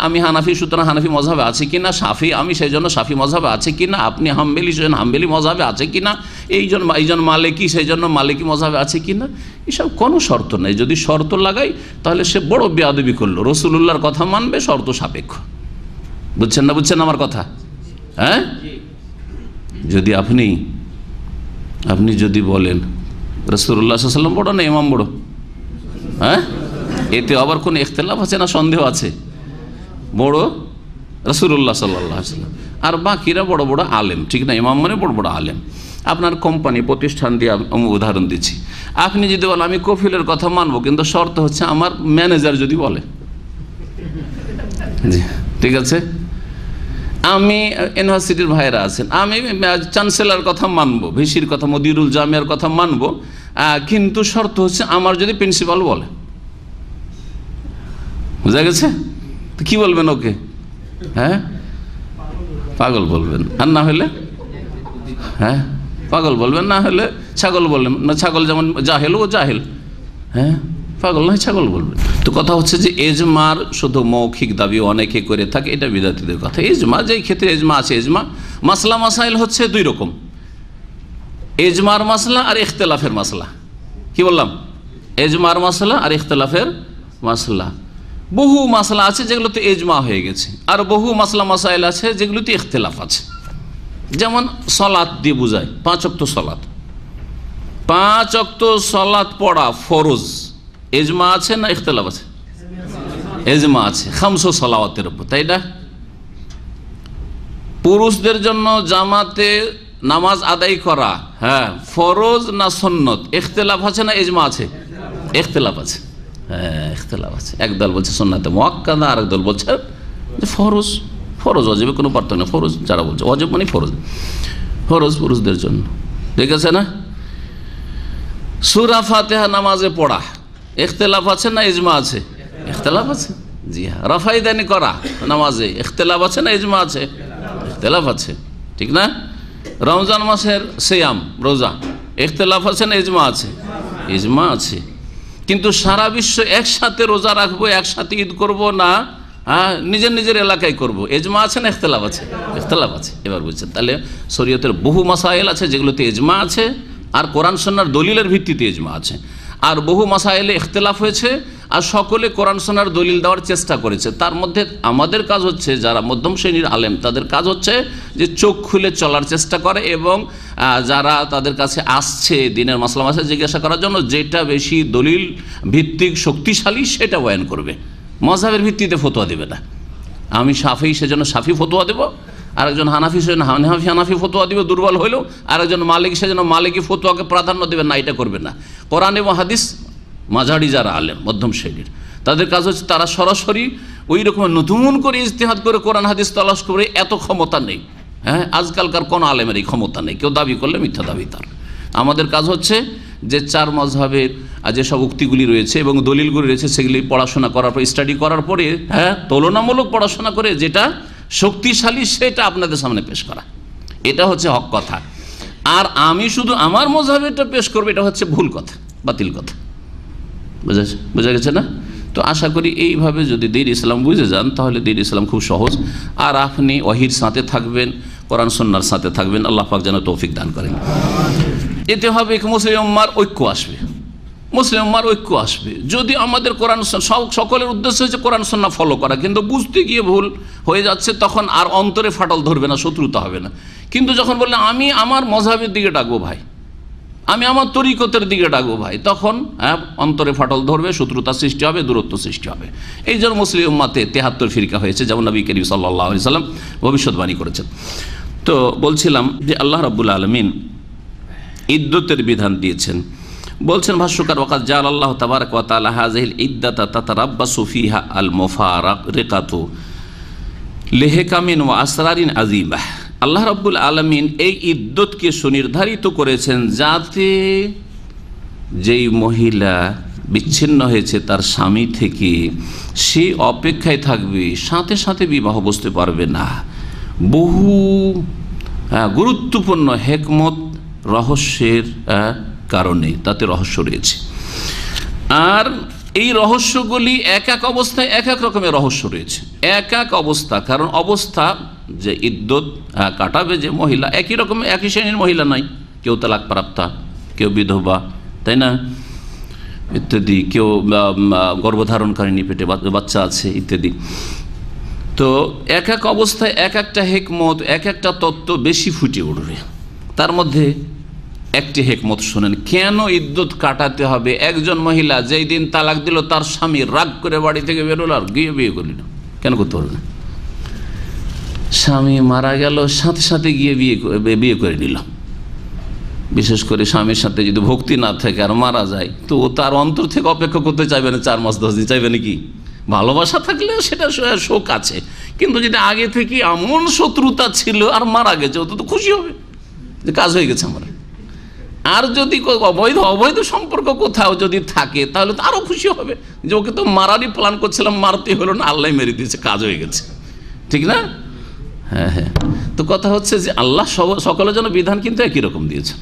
আমি হানাফি সুতরাং হানাফি মযহাবে আছে কিনা, শাফি আমি সেই জন্য শাফি মযহাবে আছে কিনা, আপনি হাম্বলি সেজন্য হাম্বলি মযহাবে আছে কিনা, এইজন মালিকি সেই জন্য মালিকি মযহাবে আছে কিনা, এসব কোনো শর্ত নেই। যদি শর্ত লাগাই তাহলে সে বড় বেয়াদবি করলো। রাসূলুল্লাহর কথা মানবে শর্ত সাপেক্ষ। বুঝছেন না আমার কথা? হ্যাঁ, যদি আপনি যদি বলেন রাসূলুল্লাহ সাল্লাল্লাহু আলাইহি ওয়াসাল্লাম বড় না ইমাম বড়, হ্যাঁ, এতে আবার কোনো ইখতিলাফ আছে না সন্দেহ আছে? বড় রাসূলুল্লাহ সাল্লাল্লাহু আলাইহি ওয়াসাল্লাম, আর বাকিরা বড় বড় আলেম, ঠিক না? ইমাম মানে বড় বড় আলেম। আপনার কোম্পানি প্রতিষ্ঠান দিয়ে আমি উদাহরণ দিচ্ছি। আপনি যদি বলেন আমি কফিলের কথা মানবো, কিন্তু শর্ত হচ্ছে আমার ম্যানেজার যদি বলে, জি ঠিক আছে। আমি ইউনিভার্সিটির ভাইরা আছেন, আমি চ্যান্সেলর কথা মানবো, ভিসির কথা, মদিরুল জামিয়ার কথা মানবো, কিন্তু শর্ত হচ্ছে আমার যদি প্রিন্সিপাল বলে। বুঝা গেছে? তো কি বলবেন ওকে? হ্যাঁ, পাগল বলবেন, আর না হলে হ্যাঁ পাগল বলবেন, না হলে ছাগল বলবেন। না, ছাগল যেমন জাহেল, ও জাহেল, হ্যাঁ, পাগল নয় ছাগল বলবেন। তো কথা হচ্ছে যে এজমার শুধু মৌখিক দাবি অনেকে করে থাকে, এটা বিদাতীদের কথা। এজমা যেই ক্ষেত্রে এজমা আছে, এজমা মাসলা মাসাইল হচ্ছে 2 রকম, এজমার মাসলা আর ইখতিলাফের মাসলা। কি বললাম? এজমার মাসলা আর ইখতিলাফের মাসলা। বহু মাসলা আছে যেগুলোতে এজমা হয়ে গেছে, আর বহু মাসলা মাসাইল আছে যেগুলোতে ইখতিলাফ আছে। যেমন সলাত দিয়ে বুঝায়, 5 ওয়াক্ত সলাত। 5 ওয়াক্ত সলাত পড়া ফরজ, এজমা আছে না ইখতিলাফ আছে? এজমা আছে খামসু সালাওয়াতের উপর, তাই না? পুরুষদের জন্য জামাতে নামাজ আদায় করা হ্যাঁ ফরজ না সুন্নত, ইখতিলাফ আছে না এজমা আছে? ইখতিলাফ আছে, হ্যাঁ ইখতিলাফ আছে। একদল বলছে সুন্নাতে মুআক্কাদা, আরেক দল বলছে যে ফরজ। ফরজ ওয়াজিবে কোনো পার্থক্য নেই, ফরজ যারা বলছে ওয়াজিব মানে ফরজ, ফরজ পুরুষদের জন্য, ঠিক আছে না? সূরা ফাতিহা নামাজে পড়া ইখতিলাফ আছে না এজমা আছে? ইখতিলাফ আছে, জি হ্যাঁ। রাফাইদানি করা নামাজে ইখতিলাফ আছে না এজমা আছে? ইখতিলাফ আছে, ঠিক না? রমজান মাসের সিয়াম রোজা ইখতিলাফ আছে না এজমা আছে? ইজমা আছে। কিন্তু সারা বিশ্ব একসাথে রোজা রাখবো, একসাথে ঈদ করব না নিজের নিজের এলাকায় করব, এজমা আছে না ইখতিলাফ আছে? ইখতিলাফ আছে। এবার বুঝছেন, তাহলে শরীয়তের বহু মাসাইল আছে যেগুলোতে এজমা আছে, আর কোরআন সুন্নাহর দলিলের ভিত্তিতে এজমা আছে। আর বহু মাসাইলে ইখতিলাফ হয়েছে, আর সকলে কোরআন সুন্নাহর দলিল দেওয়ার চেষ্টা করেছে। তার মধ্যে আমাদের কাজ হচ্ছে, যারা মধ্যম শ্রেণীর আলেম তাদের কাজ হচ্ছে যে চোখ খুলে চলার চেষ্টা করে, এবং যারা তাদের কাছে আসছে দিনের মাসলা মাসাইল জিজ্ঞাসা করার জন্য, যেটা বেশি দলিল ভিত্তিক শক্তিশালী সেটা বয়ান করবে, মযহাবের ভিত্তিতে ফতোয়া দেবে না। আমি শাফি, সেজন্য শাফি ফতোয়া দেবো, আরেকজন হানাফি সেজন্য হানাফি ফতোয়া দিবে দুর্বল হইলেও, আরেকজন মালিক সেজন্য মালিকি ফতোয়াকে প্রাধান্য দেবে না, এটা করবে না। কোরআন এবং হাদিস মাঝারি যারা আলেম মধ্যম শ্রেণীর, তাদের কাজ হচ্ছে তারা সরাসরি ওই রকম নতুন করে ইজতিহাদ করে কোরআন হাদিস তালাশ করে, এত ক্ষমতা নেই। হ্যাঁ, আজকালকার কোন আলেমের এই ক্ষমতা নেই, কেউ দাবি করলে মিথ্যা দাবি তার। আমাদের কাজ হচ্ছে যে 4 মাযহাবের যেসব উক্তিগুলি রয়েছে এবং দলিলগুলি রয়েছে সেগুলি পড়াশোনা করার পর, স্টাডি করার পরে, হ্যাঁ তুলনামূলক পড়াশোনা করে যেটা শক্তিশালী সেটা আপনাদের সামনে পেশ করা, এটা হচ্ছে হক কথা। আর আমি শুধু আমার মযহাবেরটা পেশ করবো, এটা হচ্ছে ভুল কথা, বাতিল কথা। বোঝা গেছে না? তো আশা করি এইভাবে যদি দ্বীন ইসলাম বুঝে যান, তাহলে দ্বীন ইসলাম খুব সহজ। আর আপনি ওহীর সাথে থাকবেন, কোরআন সুন্নাহর সাথে থাকবেন, আল্লাহ পাক যেন তৌফিক দান করেন। এতে হবে মুসলিম উম্মার ঐক্য আসবে, মুসলিম উম্মার ঐক্য আসবে যদি আমাদের কোরআন, সকলের উদ্দেশ্য হচ্ছে কোরআন সুন্নাহ ফলো করা, কিন্তু বুঝতে গিয়ে ভুল হয়ে যাচ্ছে, তখন আর অন্তরে ফাটল ধরবে না, শত্রুতা হবে না। কিন্তু যখন বললে আমি আমার মযহাবের দিকে ডাকবো ভাই, আমি আমার তরিকতের দিকে ডাকবো ভাই, তখন অন্তরে ফাটল ধরবে, শত্রুতা সৃষ্টি হবে, দূরত্ব সৃষ্টি হবে। এই জন্য মুসলিম উম্মাতে 73 ফিরকা হয়েছে, যেমন নবী করিম সাল্লাল্লাহু আলাইহি সাল্লাম ভবিষ্যৎবাণী করেছেন। তো বলছিলাম যে আল্লাহ রাব্বুল আলামিন ইদ্দতের বিধান দিয়েছেন। বলছেন ভাষ্যকার, ওয়াকাদ জাআলাল্লাহু তাবারাকা ওয়া তাআলা হাযিহিল ইদ্দাতা তাতারাব্বাসু ফিহা আল মুফারাকাতু লিহিকামিন ওয়া আসরারিন আযীমাহ। আল্লাহ রাব্বুল আলামিন এই ইদ্দতকে সুনির্ধারিত করেছেন, যাতে যেই মহিলা বিচ্ছিন্ন হয়েছে তার স্বামী থেকে, সে অপেক্ষায় থাকবে, সাথে সাথে বিবাহ বসতে পারবে না। বহু গুরুত্বপূর্ণ হিকমত রহস্যের কারণে, তাতে রহস্য রয়েছে। আর এই রহস্যগুলি এক এক অবস্থায় এক এক রকমের রহস্য রয়েছে, এক এক অবস্থা। কারণ অবস্থা যে ইদ্দত কাটাবে যে মহিলা, একই রকমের একই শ্রেণীর মহিলা নাই, কেউ তালাক প্রাপ্তা, কেউ বিধবা, তাই না, ইত্যাদি, কেউ গর্ভধারণকারিণী, পেটে বাচ্চা আছে ইত্যাদি। তো এক এক অবস্থায় এক একটা হিকমত, এক একটা তত্ত্ব বেশি ফুটে উঠবে। তার মধ্যে একটি হিকমত শোনেন, কেন ইদ্দত কাটাতে হবে। একজন মহিলা যেই দিন তালাক দিল, তার স্বামী রাগ করে বাড়ি থেকে বেরোলো আর গিয়ে বিয়ে করল, কেন করতে পারবে না? স্বামী মারা গেল, সাথে সাথে গিয়ে বিয়ে করে নিল। বিশেষ করে স্বামীর সাথে যদি ভক্তি না থাকে আর মারা যায়, তো ও তার অন্তর থেকে অপেক্ষা করতে চাইবে না 4 মাস 10 দিন, চাইবে নাকি? ভালোবাসা থাকলেও সেটা শোক আছে, কিন্তু যদি আগে থেকে এমন শত্রুতা ছিল আর মারা গেছে, ও তো খুশি হবে যে কাজ হয়ে গেছে আমার। আর যদি অবৈধ সম্পর্ক কোথাও যদি থাকে, তাহলে তো আরো খুশি হবে যে ওকে তো মারারই প্ল্যান করছিলাম, মারতে হলো না, আল্লাহ মেরে দিয়েছে, কাজ হয়ে গেছে, ঠিক না? হ্যাঁ হ্যাঁ। তো কথা হচ্ছে যে আল্লাহ সকলের জন্য বিধান কিন্তু একই রকম দিয়েছে।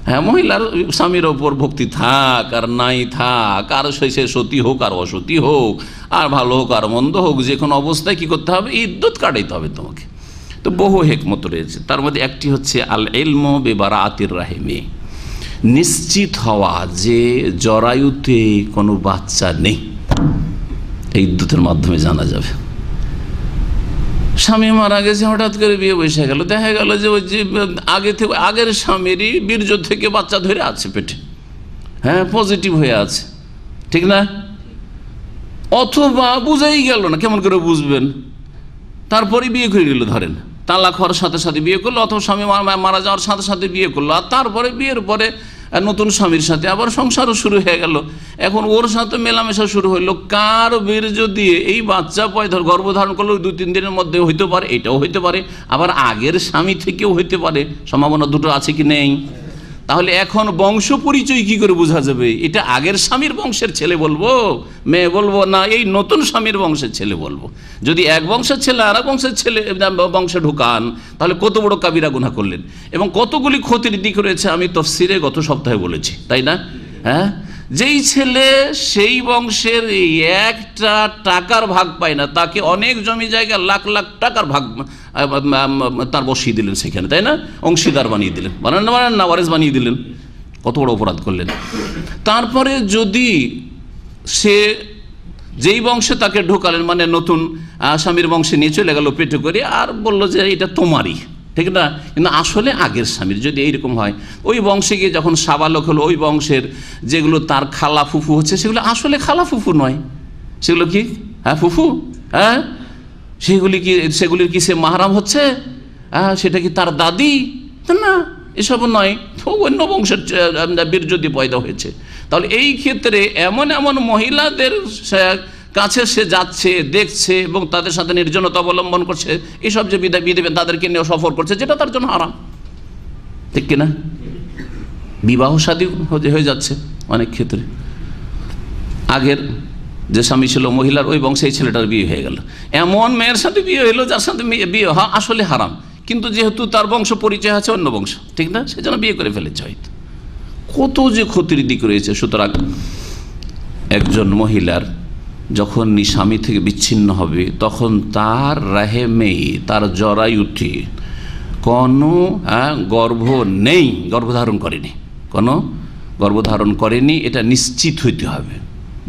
হ্যাঁ, মহিলার স্বামীর ওপর ভক্তি থাক আর নাই থাক, আর সে সতী হোক আর অসতী হোক, আর ভালো হোক আর মন্দ হোক, যে কোনো অবস্থায় কী করতে হবে? ইদ্দত কাটাইতে হবে তোমাকে। তো বহু হিকমত রয়েছে, তার মধ্যে একটি হচ্ছে আল ইলমু বিবারাতির রাহিমি, নিশ্চিত হওয়া যে জরায়ুতে কোনো বাচ্চা নেই, এই ইদ্যতের মাধ্যমে জানা যাবে। স্বামী মারা গেছে, হঠাৎ করে বিয়ে বসে গেল, দেখা গেল যে ওই যে আগে থেকে আগের স্বামীরই বীর্য থেকে বাচ্চা ধরে আছে পেটে, হ্যাঁ পজিটিভ হয়ে আছে, ঠিক না? অথবা বুঝাই গেল না, কেমন করে বুঝবেন? তারপরে বিয়ে করে গেল, ধরেন তালাক হওয়ার সাথে সাথে বিয়ে করলো, অথবা স্বামী মারা যাওয়ার সাথে সাথে বিয়ে করলো, আর তারপরে বিয়ের পরে নতুন স্বামীর সাথে আবার সংসারও শুরু হয়ে গেল। এখন ওর সাথে মেলামেশা শুরু হইলো, কার বীর্য দিয়ে এই বাচ্চা গর্ভধারণ করলো 2-3 দিনের মধ্যে হইতে পারে, এটাও হইতে পারে, আবার আগের স্বামী থেকেও হইতে পারে, সম্ভাবনা দুটো আছে কি নেই? তাহলে এখন বংশ পরিচয় কি করে বোঝা যাবে? এটা আগের স্বামীর বংশের ছেলে বলবো, মেয়ে বলবো, না এই নতুন স্বামীর বংশের ছেলে বলবো? যদি এক বংশের ছেলে আর এক বংশের ছেলে বংশে ঢুকান, তাহলে কত বড় কাবিরা গুনাহ করলেন, এবং কতগুলি ক্ষতির দিক রয়েছে আমি তফসিরে গত সপ্তাহে বলেছি, তাই না? হ্যাঁ, যেই ছেলে সেই বংশের একটা টাকার ভাগ পায় না, তাকে অনেক জমি জায়গা লাখ লাখ টাকার ভাগ তার বসিয়ে দিলেন সেখানে, তাই না? অংশীদার বানিয়ে দিলেন, বানান না ওয়ারেস বানিয়ে দিলেন, কত বড় অপরাধ করলেন। তারপরে যদি সে যেই বংশে তাকে ঢোকালেন, মানে নতুন স্বামীর বংশে নিয়ে চলে গেল পেটে করে, আর বললো যে এটা তোমারই, ঠিক না? কিন্তু আসলে আগের স্বামীর, যদি এইরকম হয়, ওই বংশে গিয়ে যখন সাবালক হলো, ওই বংশের যেগুলো তার খালা ফুফু হচ্ছে, সেগুলো আসলে খালা ফুফু নয়, সেগুলো কি হ্যাঁ ফুফু, হ্যাঁ সেগুলির কি সে মাহারাম হচ্ছে? সেটা কি তার দাদি? না, এসব নয়, তো অন্য বংশের বীর যদি পয়দা হয়েছে। তাহলে এই ক্ষেত্রে এমন এমন মহিলাদের কাছে সে যাচ্ছে, দেখছে, এবং তাদের সাথে নির্জনতা অবলম্বন করছে, এইসব যে বিধবেন তাদেরকে নিয়ে সফর করছে, যেটা তার জন্য হারাম, ঠিক কিনা? বিবাহ শাদী হয়ে যাচ্ছে অনেক ক্ষেত্রে, আগের যে স্বামী ছিল মহিলার, ওই বংশে এই ছেলেটার বিয়ে হয়ে গেল, এমন মেয়ের সাথে বিয়ে হলো যার সাথে বিয়ে আসলে হারাম, কিন্তু যেহেতু তার বংশ পরিচয় আছে অন্য বংশ, ঠিক না, সেজন্য বিয়ে করে ফেলেছে। হয়তো কত যে ক্ষতির দিক রয়েছে। সুতরাং একজন মহিলার যখন স্বামী থেকে বিচ্ছিন্ন হবে, তখন তার রাহেমে, তার জরায়ুতে কোনো গর্ভ নেই, গর্ভধারণ করেনি, কোনো গর্ভধারণ করেনি, এটা নিশ্চিত হইতে হবে,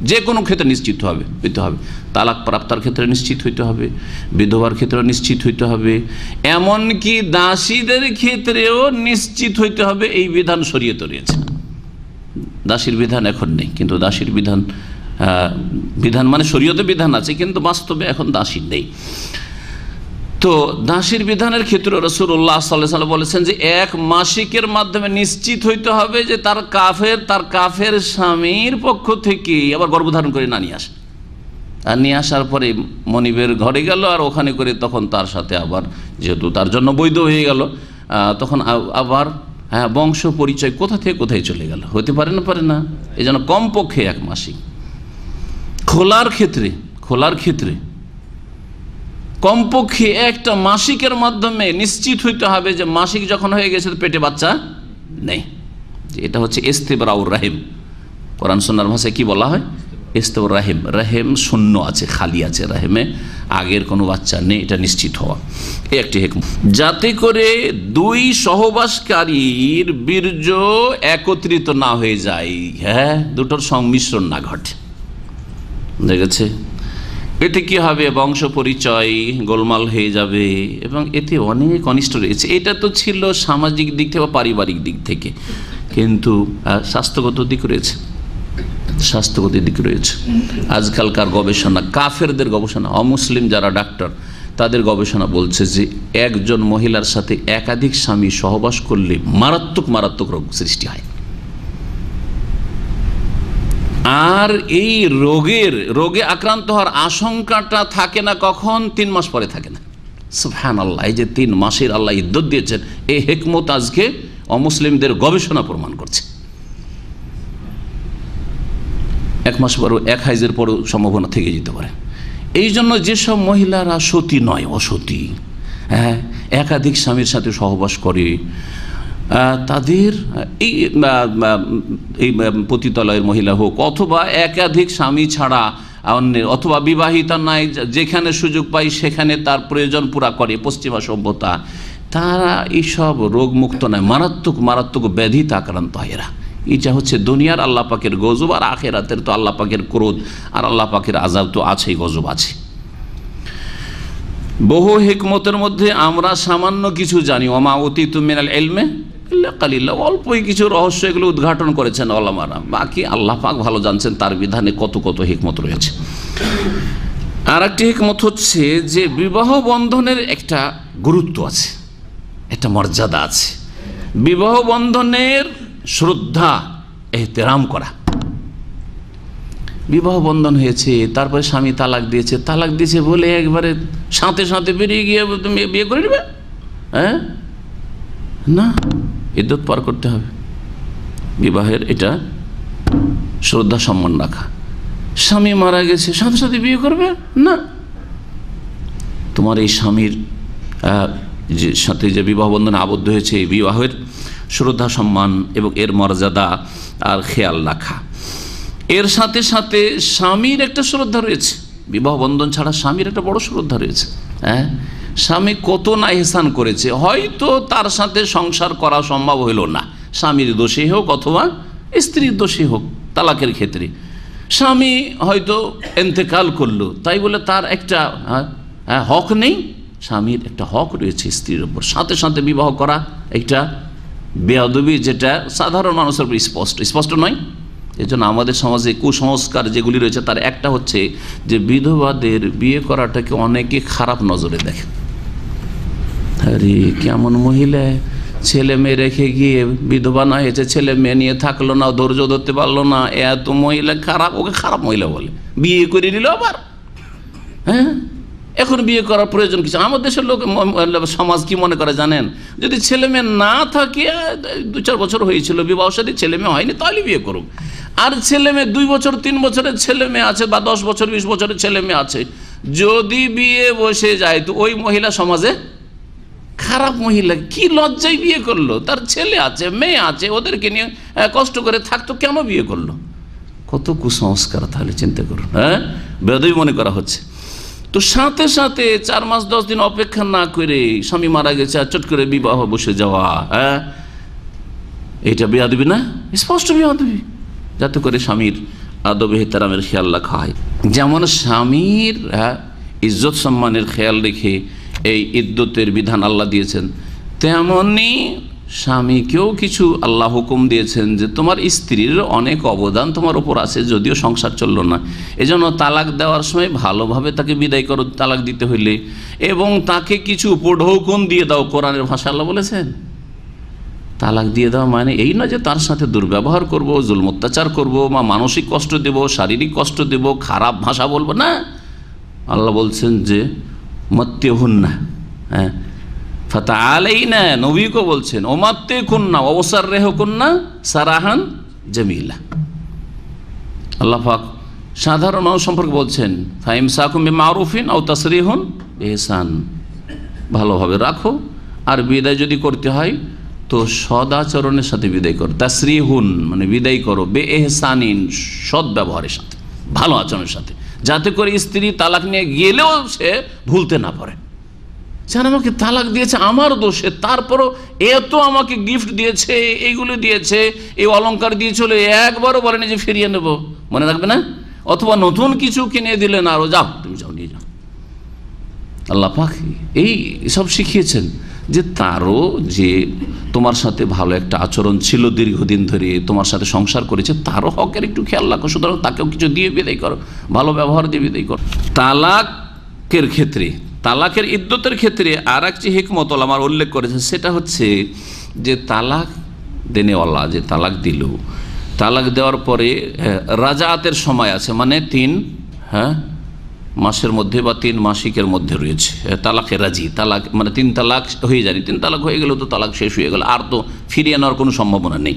যে কোনো ক্ষেত্রে নিশ্চিত হইতে হবে। তালাক প্রাপ্তার ক্ষেত্রে নিশ্চিত হইতে হবে, বিধবার ক্ষেত্রে নিশ্চিত হইতে হবে, এমনকি দাসীদের ক্ষেত্রেও নিশ্চিত হইতে হবে। এই বিধান শরীয়তে রয়েছে, দাসীর বিধান এখন নেই, কিন্তু দাসীর বিধান মানে শরীয়তে বিধান আছে, কিন্তু বাস্তবে এখন দাসী নেই। তো দাসীর বিধানের ক্ষেত্রে রাসূলুল্লাহ সাল্লাল্লাহু আলাইহি ওয়াসাল্লাম বলেছেন যে এক মাসিকের মাধ্যমে নিশ্চিত হইতে হবে যে তার কাফের স্বামীর পক্ষ থেকে আবার গর্ভধারণ করে না নিয়ে আসে, আর নিয়ে আসার পরে মনিবের ঘরে গেল, আর ওখানে করে তখন তার সাথে আবার, যেহেতু তার জন্য বৈধ হয়ে গেল, তখন আবার বংশ পরিচয় কোথা থেকে কোথায় চলে গেল, হতে পারে না। এই জন্য কমপক্ষে এক মাসিক। খোলার ক্ষেত্রে কমপক্ষে একটা মাসিকের মাধ্যমে নিশ্চিত হইতে হবে যে মাসিক যখন হয়ে গেছে পেটে বাচ্চা নেই। এটা হচ্ছে ইস্তিবরাউর রাহিম, কোরআন সুন্নাহর ভাষায় কি বলা হয়? ইস্তিবরাউর রাহিম, রাহিম শূন্য আছে, খালি আছে, রাহিমে আগের কোনো বাচ্চা নেই, এটা নিশ্চিত হওয়া। এই একটি হিকমত, যাতে করে দুই সহবাসকারীর বীর্য একত্রিত না হয়ে যায়, হ্যাঁ, দুটোর সংমিশ্রণ না ঘটে। দেখেছে, এতে কি হবে? বংশ পরিচয় গোলমাল হয়ে যাবে, এবং এতে অনেক অনিষ্ট রয়েছে। এটা তো ছিল সামাজিক দিক থেকে বা পারিবারিক দিক থেকে, কিন্তু স্বাস্থ্যগত দিক রয়েছে, আজকালকার গবেষণা, কাফেরদের গবেষণা, অমুসলিম যারা ডাক্তার তাদের গবেষণা বলছে যে একজন মহিলার সাথে একাধিক স্বামী সহবাস করলে মারাত্মক রোগ সৃষ্টি হয়, আর এই রোগে আক্রান্ত হওয়ার আশঙ্কাটা থাকে না কখন? 3 মাস পরে থাকে না। সুবহানাল্লাহ, এই যে 3 মাসের আল্লাহ ইদ্যত দিয়েছেন, এই হিকমত আজকে অমুসলিমদের গবেষণা প্রমাণ করছে। 1 মাস পরও, 1 হাইজের পরও সম্ভাবনা থেকে যেতে পারে। এই জন্য যেসব মহিলারা সতী নয়, অসতী, হ্যাঁ, একাধিক স্বামীর সাথে সহবাস করে, তাদের এই পতিতালয়ের মহিলা হোক, অথবা একাধিক স্বামী ছাড়া অন্যের, অথবা বিবাহিতা নয়, যেখানে সুযোগ পাই সেখানে তার প্রয়োজন পুরা করে পশ্চিমা সভ্যতা, তারা এইসব রোগমুক্ত নয়, মারাত্মক ব্যাধিতে আক্রান্ত হয়। এরা এটা হচ্ছে দুনিয়ার আল্লাহ পাকের গজব, আর আখিরাতের তো আল্লাহ পাকের ক্রোধ আর আল্লাহ পাকের আযাব তো আছেই, গজব আছে। বহু হিকমতের মধ্যে আমরা সামান্য কিছু জানি, ওমা উতিতু মিনাল ইলমি ইল্লা কালিলা, অল্পই কিছু রহস্য এগুলো উদ্ঘাটন করেছেন ওলামারা, বাকি আল্লাহ পাক ভালো জানছেন তার বিধানে কত কত হিকমত রয়েছে। আর একটি হিকমত হচ্ছে যে বিবাহ বন্ধনের একটা গুরুত্ব আছে, একটা মর্যাদা আছে। বিবাহ বন্ধনের শ্রদ্ধা এহতেরাম করা। বিবাহ বন্ধন হয়েছে, তারপরে স্বামী তালাক দিয়েছে বলে একবারে সাথে সাথে বেরিয়ে গিয়ে তুমি বিয়ে করে নেবে, হ্যাঁ? না, ইদ্যত পার করতে হবে। বিবাহের এটা শ্রদ্ধা সম্মান রাখা। স্বামী মারা গেছে সাথে সাথে বিয়ে করবে না, তোমার এই স্বামীর যে সাথে যে বিবাহ বন্ধনে আবদ্ধ হয়েছে এই বিবাহের শ্রদ্ধা সম্মান এবং এর মর্যাদা আর খেয়াল রাখা। এর সাথে সাথে স্বামীর একটা শ্রদ্ধা রয়েছে, বিবাহ বন্ধন ছাড়া স্বামীর একটা বড় শ্রদ্ধা রয়েছে। হ্যাঁ, স্বামী কত না ইহসান করেছে, হয়তো তার সাথে সংসার করা সম্ভব হইল না, স্বামীর দোষে হোক অথবা স্ত্রীর দোষে হোক। তালাকের ক্ষেত্রে স্বামী হয়তো ইন্তেকাল করলো, তাই বলে তার একটা হক নেই, স্বামীর একটা হক রয়েছে স্ত্রীর উপর। সাথে সাথে বিবাহ করা একটা বেয়াদবি, যেটা সাধারণ মানুষের উপর স্পষ্ট নয়। এই জন্য আমাদের সমাজে কুসংস্কার যেগুলি রয়েছে তার একটা হচ্ছে যে বিধবাদের বিয়ে করাটাকে অনেকে খারাপ নজরে দেখে। আরে কেমন মহিলা, ছেলে মেয়ে রেখে গিয়ে বিধবা না হয়েছে, ছেলে মেয়ে নিয়ে থাকলো না, ধৈর্য ধরতে পারলো না, এত মহিলা খারাপ, ওকে খারাপ মহিলা বলে। বিয়ে করে নিল আবার, হ্যাঁ? এখন বিয়ে করার প্রয়োজন কিছু? আমার দেশের লোক সমাজ কি মনে করে জানেন? যদি ছেলে মেয়ে না থাকে, 2-4 বছর হয়েছিল বিবাহ সাথে, ছেলে মেয়ে হয়নি, তাহলে বিয়ে করুক। আর ছেলে মেয়ে 2 বছর 3 বছরের ছেলে মেয়ে আছে, বা 10 বছর 20 বছরের ছেলে মেয়ে আছে, যদি বিয়ে বসে যায় তো ওই মহিলা সমাজে খারাপ মহিলা। কি লজ্জায় বিয়ে করলো? তার ছেলে আছে, মেয়ে আছে, ওদেরকে নিয়ে কষ্ট করে থাকতো, কেন বিয়ে করলো? কত কুসংস্কার, তাহলে চিন্তা করুন। হ্যাঁ, বেয়াদবি মনে করা হচ্ছে। তো সাথে সাথে 4 মাস 10 দিন অপেক্ষা না করে স্বামী মারা গেছে আর চট করে বিবাহ বসে যাওয়া, হ্যাঁ, এটা বেয়াদবি না? স্পষ্ট বেয়াদবি। যাতে করে স্বামীর আদব এহতেরামের খেয়াল রাখা হয়। যেমন স্বামীর ইজ্জত সম্মানের খেয়াল রেখে এই ইদ্যতের বিধান আল্লাহ দিয়েছেন, তেমনি স্বামীকেও কিছু আল্লাহ হুকুম দিয়েছেন যে তোমার স্ত্রীর অনেক অবদান তোমার উপর আছে, যদিও সংসার চললো না। এজন্য তালাক দেওয়ার সময় ভালোভাবে তাকে বিদায় করো তালাক দিতে হইলে, এবং তাকে কিছু উপঢৌকন দিয়ে দাও। কোরআনের ভাষা আল্লাহ বলেছেন তালাক দিয়ে দেওয়া মানে এই না যে তার সাথে দুর্ব্যবহার করব, জুলম অত্যাচার করবো, বা মানসিক কষ্ট দেব, শারীরিক কষ্ট দেব, খারাপ ভাষা বলবো না। আল্লাহ বলছেন যে মত্তেহুন্না, হ্যাঁ, ফাতাআলাইনা, নবীকে বলছেন ওমাত্তেকুন্না ওয়াসাররিহুকুন্না সারাহান জামিলা। আল্লাহ পাক সাধারণ মানুষ সম্পর্কে বলছেন ফাইমসাকুম বিমারুফিন আও তাসরিহুন বিইহসান, ভালোভাবে রাখো, আর বিদায় যদি করতে হয় তো সদাচরণের সাথে বিদায় করো। তাসরিহুন মানে বিদায় করো, বেইহসানিন সৎ ব্যবহারের সাথে, ভালো আচরণের সাথে, যাতে করে স্ত্রী তালাক নিয়ে গেলেও সে ভুলতে না পারে। যেন আমাকে তালাক দিয়েছে আমার দোষে, তারপরও এত আমাকে গিফট দিয়েছে, এইগুলো দিয়েছে, এই অলংকার দিয়ে চলে, একবারও বলেনি যে ফিরিয়ে নেব, মনে রাখবে না? অথবা নতুন কিছু কিনে দিলেন, আরও যাও, তুমি যাও, নিয়ে যাও। আল্লাহ পাক এই সব শিখিয়েছেন যে তারও যে তোমার সাথে ভালো একটা আচরণ ছিল, দীর্ঘদিন ধরে তোমার সাথে সংসার করেছে, তারও হকের একটু খেয়াল রাখো, সুতরাং তাকেও কিছু দিয়ে বিদায় করো, ভালো ব্যবহার দিয়ে বিদায় করো। তালাকের ক্ষেত্রে, তালাকের ইদ্যতের ক্ষেত্রে আর একটি হিকমত আমার উল্লেখ করেছে, সেটা হচ্ছে যে তালাক দেনেওয়ালা যে তালাক দিল, তালাক দেওয়ার পরে রাজাতের সময় আছে, মানে 3 মাসের মধ্যে বা 3 মাসিকের মধ্যে রয়েছে তালাকে রাজি। তালাক মানে 3 তালাক হয়ে যায়নি, 3 তালাক হয়ে গেল তো তালাক শেষ হয়ে গেল, আর তো ফিরিয়ে নেওয়ার কোনো সম্ভাবনা নেই।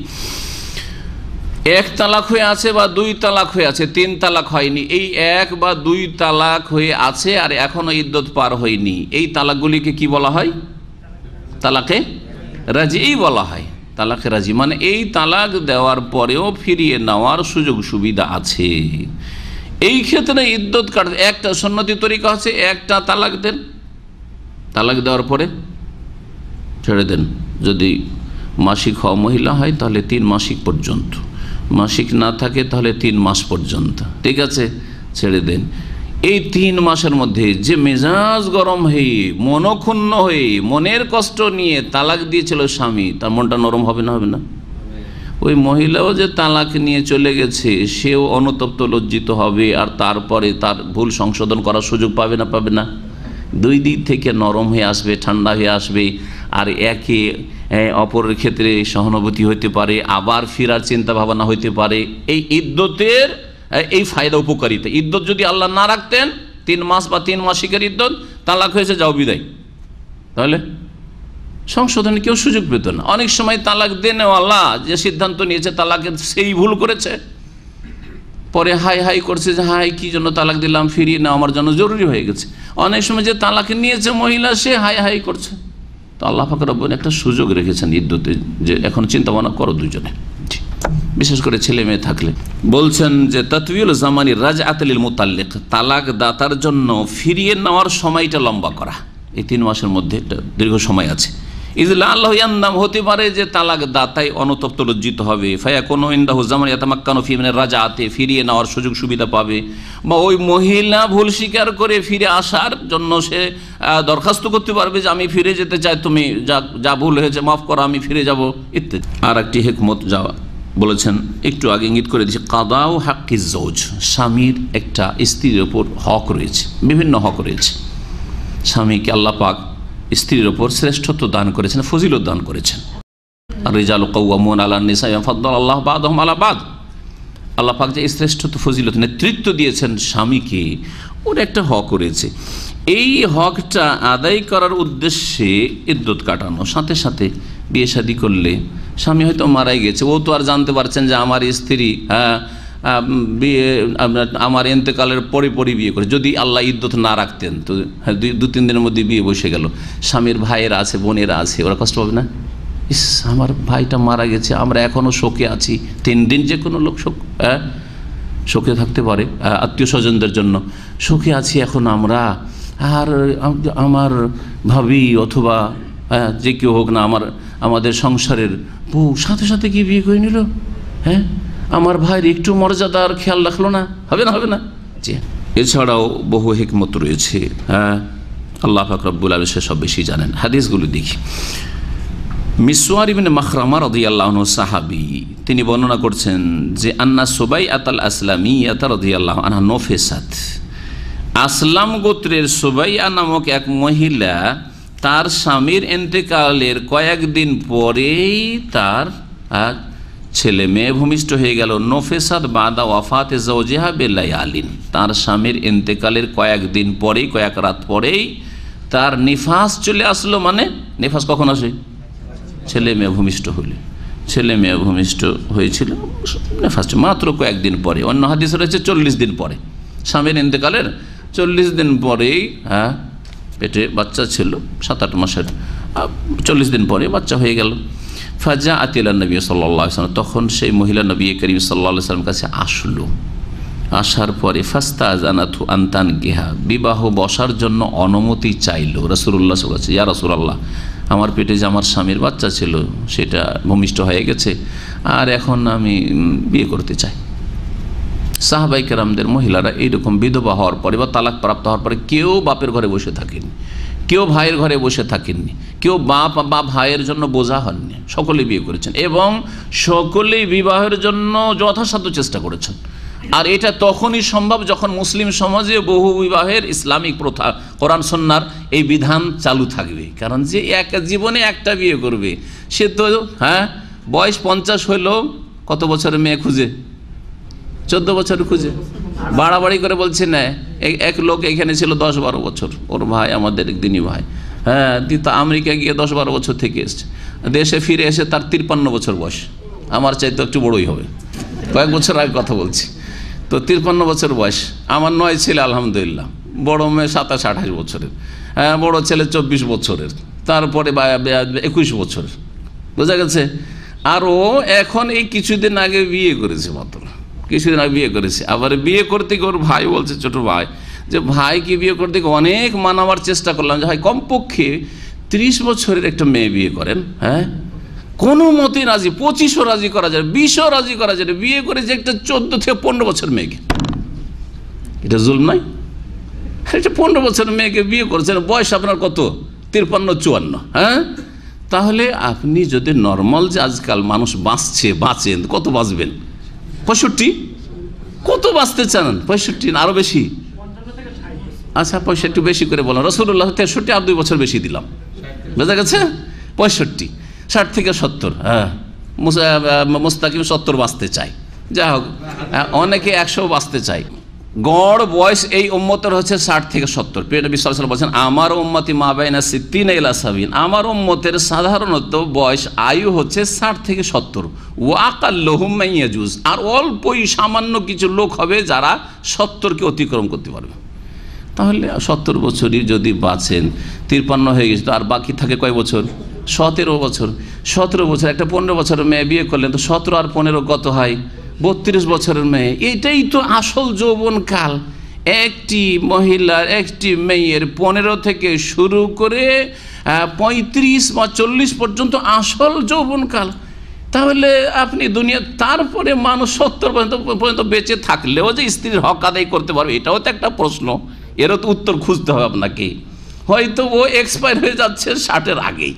1 তালাক হয়ে আছে বা 2 তালাক হয়ে আছে, 3 তালাক হয়নি, এই 1 বা 2 তালাক হয়ে আছে আর এখনো ইদ্যত পার হয়নি, এই তালাকগুলিকে কি বলা হয়? তালাকে রাজি এই বলা হয়। তালাকে রাজি মানে এই তালাক দেওয়ার পরেও ফিরিয়ে নেওয়ার সুযোগ সুবিধা আছে। এই ক্ষেত্রে ইদ্যত কাটতে একটা সুন্নতি তরিকা আছে, একটা তালাক দেন, তালাক দেওয়ার পরে ছেড়ে দেন, যদি মাসিক হওয়া মহিলা হয় তাহলে 3 মাসিক পর্যন্ত, মাসিক না থাকে তাহলে 3 মাস পর্যন্ত, ঠিক আছে, ছেড়ে দেন। এই 3 মাসের মধ্যে যে মেজাজ গরম হয়ে, মনক্ষুণ্ণ হয়ে, মনের কষ্ট নিয়ে তালাক দিয়েছিল স্বামী, তার মনটা নরম হবে না? হবে না? ওই মহিলাও যে তালাক নিয়ে চলে গেছে সেও অনুতপ্ত, লজ্জিত হবে, আর তারপরে তার ভুল সংশোধন করার সুযোগ পাবে না? পাবে না? 2 দিক থেকে নরম হয়ে আসবে, ঠান্ডা হয়ে আসবে, আর একে অপরের ক্ষেত্রে সহানুভূতি হইতে পারে, আবার ফেরার চিন্তা ভাবনা হইতে পারে। এই ইদ্যতের এই ফায়দা, উপকারিতা। ইদ্যত যদি আল্লাহ না রাখতেন, 3 মাস বা 3 মাসিকের ইদ্যত, তালাক হয়েছে, যাও বিদায়, তাহলে সংশোধনে কেউ সুযোগ পেত না। অনেক সময় তালাক দেনেওয়ালা যে সিদ্ধান্ত নিয়েছে তালাকের, সেই ভুল করেছে, পরে হাই হাই করছে যে হাই কি জন্য তালাক দিলাম, ফিরিয়ে নেওয়া আমার জন্য জরুরি হয়ে গেছে। অনেক সময় যে তালাক নিয়েছে মহিলা, সে হাই হাই করছে। তো আল্লাহ পাক রব্বুল একটা সুযোগ রেখেছেন ইদ্যতে, যে এখন চিন্তা ভাবনা করো দুজনে, বিশেষ করে ছেলে মেয়ে থাকলে। বলছেন যে তাতওয়িল জামানি রাজআতুল মুতাল্লিক, তালাক দাতার জন্য ফিরিয়ে নেওয়ার সময়টা লম্বা করা। এই 3 মাসের মধ্যে একটা দীর্ঘ সময় আছে। ইজলা আল্লাহ ইয়ান্দাম, হতে পারে যে তালাক দাতাই অনুতপ্ত, লজ্জিত হবে। ফায়াকুনু ইনদাহু জামান ইয়াতামাক্কানু ফি মিনার রাজআতি, ফিরিয়ে নেওয়ার সুযোগ সুবিধা পাবে। বা ওই মহিলা ভুল স্বীকার করে ফিরে আসার জন্য সে দরখাস্ত করতে পারবে যে আমি ফিরে যেতে চাই, তুমি যা ভুল হয়েছে মাফ করো, আমি ফিরে যাব, ইত্যাদি। আর একটি হিকমত যাওয়া বলেছেন, একটু আগে ইঙ্গিত করে দিয়েছি, কাদাউ হাক্কিজ জৌজ, স্বামীর একটা স্ত্রীর ওপর হক রয়েছে, বিভিন্ন হক রয়েছে। স্বামীকে আল্লাহ পাক স্ত্রীর ওপর শ্রেষ্ঠত্ব দান করেছেন, ফজিলত দান করেছেন। আর রিজালু কাওয়ামুন আলান নিসা বিমা ফাদ্দালাল্লাহু বা'দাহুম আলা বা'দ, আল্লাহ পাক যে শ্রেষ্ঠত্ব, ফজিলত, নেতৃত্ব দিয়েছেন স্বামীকে, ওর একটা হক রয়েছে। এই হকটা আদায় করার উদ্দেশ্যে ইদ্যত কাটানো, সাথে সাথে বিয়ে শাদী করলে, স্বামী হয়তো মারাই গেছে, ও তো আর জানতে পারছেন যে আমার স্ত্রী বিয়ে আমার ইন্তেকালের পরে বিয়ে করে। যদি আল্লাহ ইদ্যত না রাখতেন তো 2-3 দিনের মধ্যে বিয়ে বসে গেল, স্বামীর ভাইয়েরা আছে, বোনেরা আছে, ওরা কষ্ট পাবে না? ইস, আমার ভাইটা মারা গেছে, আমরা এখনও শোকে আছি। 3 দিন যে কোনো লোক শোকে থাকতে পারে, আত্মীয় স্বজনদের জন্য শোকে আছি এখন আমরা, আর আমার ভাবি অথবা যে কেউ হোক না, আমাদের সংসারের বউ সাথে সাথে কি বিয়ে করে নিল, হ্যাঁ, আমার ভাইয়ের একটু মর্যাদার খেয়াল রাখলো না, হবে না? হবে না? জি। এছাড়াও বহু হিকমত রয়েছে, হ্যাঁ, আল্লাহ পাক রব্বুল আলামিন সেসব বেশি জানেন। হাদিসগুলো দেখি। মিসওয়ার ইবনে মাখরামা রাদিয়াল্লাহু আনহু সাহাবী, তিনি বর্ণনা করছেন যে আন্না সুবাইয়াতুল আসলামিয়াত রাদিয়াল্লাহু আনহা নফেসাত, আসলাম গোত্রের সুবাইয়া নামক এক মহিলা তার স্বামীর ইন্তেকালের কয়েকদিন পরেই তার ছেলে মেয়ে ভূমিষ্ঠ হয়ে গেল। নফেসাত বাদা ওয়াফাতে জাওজিহা বিলায়ালিন, তার স্বামীর ইন্তেকালের কয়েকদিন পরেই, কয়েক রাত পরেই তার নিফাস চলে আসলো। মানে নিফাস কখন আসে? ছেলে মেয়ে ভূমিষ্ঠ হলে। ছেলে মেয়ে ভূমিষ্ঠ হয়েছিল নিফাস মাত্র কয়েকদিন পরে। অন্য হাদিস রয়েছে 40 দিন পরে, স্বামীর ইন্তেকালের 40 দিন পরেই, হ্যাঁ, পেটে বাচ্চা ছিল 7-8 মাসের, 40 দিন পরে বাচ্চা হয়ে গেল। ফাজা আতিলা নবী সাল্লাল্লাহু আলাইহি ওয়াসাল্লাম, তখন সেই মহিলা নবী করিম সাল্লাল্লাহু আলাইহি ওয়াসাল্লামের কাছে আসলো। আসার পরে ফাস্তাজানাতু আনতান গিহা, বিবাহ বসার জন্য অনুমতি চাইল রাসূলুল্লাহ সাল্লাল্লাহু আলাইহি ওয়াসাল্লাম। ইয়া রাসূলুল্লাহ, আমার পেটে যে আমার স্বামীর বাচ্চা ছিল সেটা ভূমিষ্ঠ হয়ে গেছে, আর এখন আমি বিয়ে করতে চাই। সাহাবায়ে কেরামদের মহিলারা এইরকম বিধবা হওয়ার পরে বা তালাক প্রাপ্ত হওয়ার পরে কেউ বাপের ঘরে বসে থাকেনি, কেউ ভাইয়ের ঘরে বসে থাকেননি, কেউ বাপ বা ভাইয়ের জন্য বোঝা হননি, সকলেই বিয়ে করেছেন এবং সকলেই বিবাহের জন্য যথাসাধ্য চেষ্টা করেছেন। আর এটা তখনই সম্ভব যখন মুসলিম সমাজে বহু বিবাহের ইসলামিক প্রথা, কোরআন সুন্নাহর এই বিধান চালু থাকবে। কারণ যে এক জীবনে একটা বিয়ে করবে, সে তো, হ্যাঁ, বয়স 50 হইলেও কত বছরের মেয়ে খুঁজে? 14 বছর খুঁজে। বাড়াবাড়ি করে বলছে না, এক লোক এখানে ছিল 10-12 বছর, ওর ভাই আমাদের একদিনই ভাই, হ্যাঁ, তা আমেরিকা গিয়ে 10-12 বছর থেকে এসছে, দেশে ফিরে এসে তার 53 বছর বয়স, আমার চাইতে একটু বড়ই হবে, কয়েক বছর আগে কথা বলছি। তো 53 বছর বয়স। আমার 9 ছেলে আলহামদুলিল্লাহ, বড় মেয়ে 27-28 বছরের, হ্যাঁ, বড় ছেলে 24 বছরের, তারপরে 21 বছরের, বোঝা গেছে। আর ও এখন এই কিছুদিন আগে বিয়ে করেছে, মাত্র কিছুদিন আগে বিয়ে করেছে। আবার বিয়ে করতে গিয়ে ওর ভাই বলছে, ছোটো ভাই, যে ভাইকে বিয়ে করতে গিয়ে অনেক মানাবার চেষ্টা করলাম যে ভাই কমপক্ষে 30 বছরের একটা মেয়ে বিয়ে করেন, হ্যাঁ, কোনো মতে রাজি, 25ও রাজি করা যায়, 20ও রাজি করা যায়, বিয়ে করে যে একটা 14 থেকে 15 বছর মেয়েকে, এটা জুলম নয়? এটা 15 বছর মেয়েকে বিয়ে করেছেন, বয়স আপনার কত? 53-54। হ্যাঁ, তাহলে আপনি যদি নর্মাল যে আজকাল মানুষ বাঁচেন, কত বাঁচবেন? 65? কত বাঁচতে চান? 65 না আরো বেশি? আচ্ছা 65 একটু বেশি করে বলেন। রাসূলুল্লাহ 63, আর 2 বছর বেশি দিলাম, বোঝা গেছে? 65, 60 থেকে 70। হ্যাঁ, মুস্তাকিম 70 বাঁচতে চাই, যাই হোক অনেকে 100 বাঁচতে চাই। গড় বয়স এই উম্মতের হচ্ছে 60 থেকে 70। প্রিয় নবী সাল্লাল্লাহু আলাইহি ওয়াসাল্লাম বলেন, আমার উম্মতি মা বাইনা 60 ইলা 70, আমার উম্মতের সাধারণত বয়স আয়ু হচ্ছে 60 থেকে 70। ওয়া আকাল্লুহুম মান ইয়াজুজ, আর অল্পই সামান্য কিছু লোক হবে যারা 70কে অতিক্রম করতে পারবে। তাহলে 70 বছরই যদি বাঁচেন, 53 হয়ে গেছে, তো আর বাকি থাকে কয় বছর? 17 বছর। 17 বছর, একটা 15 বছরের মেয়ে বিয়ে করলেন, তো 17 আর 15 কত হয়? 32 বছরের মেয়ে। এটাই তো আসল যৌবনকাল। একটি মহিলার, একটি মেয়ের 15 থেকে শুরু করে 35 বা 40 পর্যন্ত আসল যৌবনকাল। তাহলে আপনি দুনিয়া, তারপরে মানুষ 70 পর্যন্ত বেঁচে থাকলেও যে স্ত্রীর হক আদায় করতে পারবে, এটাও তো একটা প্রশ্ন। এরও তো উত্তর খুঁজতে হবে আপনাকে। হয়তো ও এক্সপায়ার হয়ে যাচ্ছে 60-এর আগেই,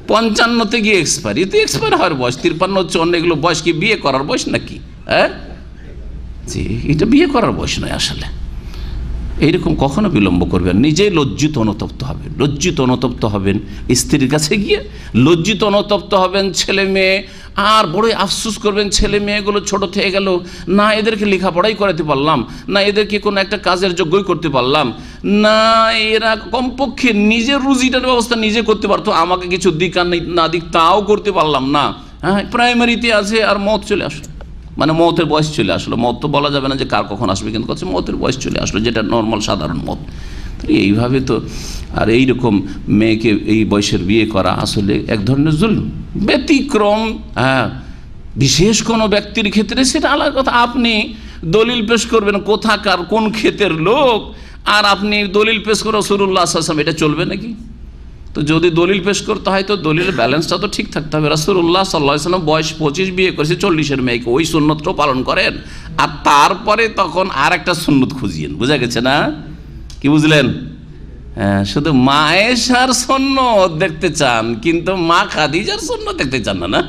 55-তে গিয়ে এক্সপায়ার। এ তো এক্সপায়ার হওয়ার বয়স। 53-54 এগুলো বয়স কি বিয়ে করার বয়স নাকি? হ্যাঁ জি, এটা বিয়ে করার বয়স নয় আসলে। এইরকম কখনো বিলম্ব করবেন, নিজেই লজ্জিত অনুতপ্ত হবেন। লজ্জিত অনুতপ্ত হবেন স্ত্রীর কাছে গিয়ে, লজ্জিত অনুতপ্ত হবেন ছেলে মেয়ে, আর বড়ই আফসোস করবেন ছেলে মেয়েগুলো ছোট থেকে গেল, না এদেরকে লেখাপড়াই করাতে পারলাম, না এদেরকে কোনো একটা কাজের যোগ্যই করতে পারলাম না, এরা কমপক্ষে নিজের রুজিটার ব্যবস্থা নিজে করতে পারতো, আমাকে কিছু দিক আর না দিক তাও করতে পারলাম না। হ্যাঁ, প্রাইমারিতে আছে আর মত চলে আসলো, মানে মতের বয়স চলে আসলো। মত তো বলা যাবে না যে কার কখন আসবে, কিন্তু কথা মতের বয়স চলে আসলো, যেটা নর্মাল সাধারণ মত। এইভাবে তো, আর এইরকম মেয়েকে এই বয়সের বিয়ে করা আসলে এক ধরনের জুলম। ব্যতিক্রম হ্যাঁ, বিশেষ কোনো ব্যক্তির ক্ষেত্রে সেটা আলাদা কথা। আপনি দলিল পেশ করবেন কোথাকার কোন ক্ষেতের লোক, আর আপনি দলিল পেশ করে রাসূলুল্লাহ সাল্লাল্লাহু আলাইহি ওয়াসাল্লাম, এটা চলবে নাকি? তো যদি দলিল পেশ করতে হয় তো দলিলের ব্যালেন্সটা তো ঠিক থাকতে হবে। রাসূলুল্লাহ সাল্লাল্লাহু আলাইহি ওয়াসাল্লাম বয়স 25 বিয়ে করেছে 40-এর মেয়েকে, ওই সুন্নতটাও পালন করেন, আর তারপরে তখন আর একটা সুন্নত খুঁজিয়েন। বুঝা গেছে না? কি বুঝলেন? হ্যাঁ, শুধু মা আয়েশার সুন্নত দেখতে চান, কিন্তু মা খাদিজার সুন্নত দেখতে চান না। না,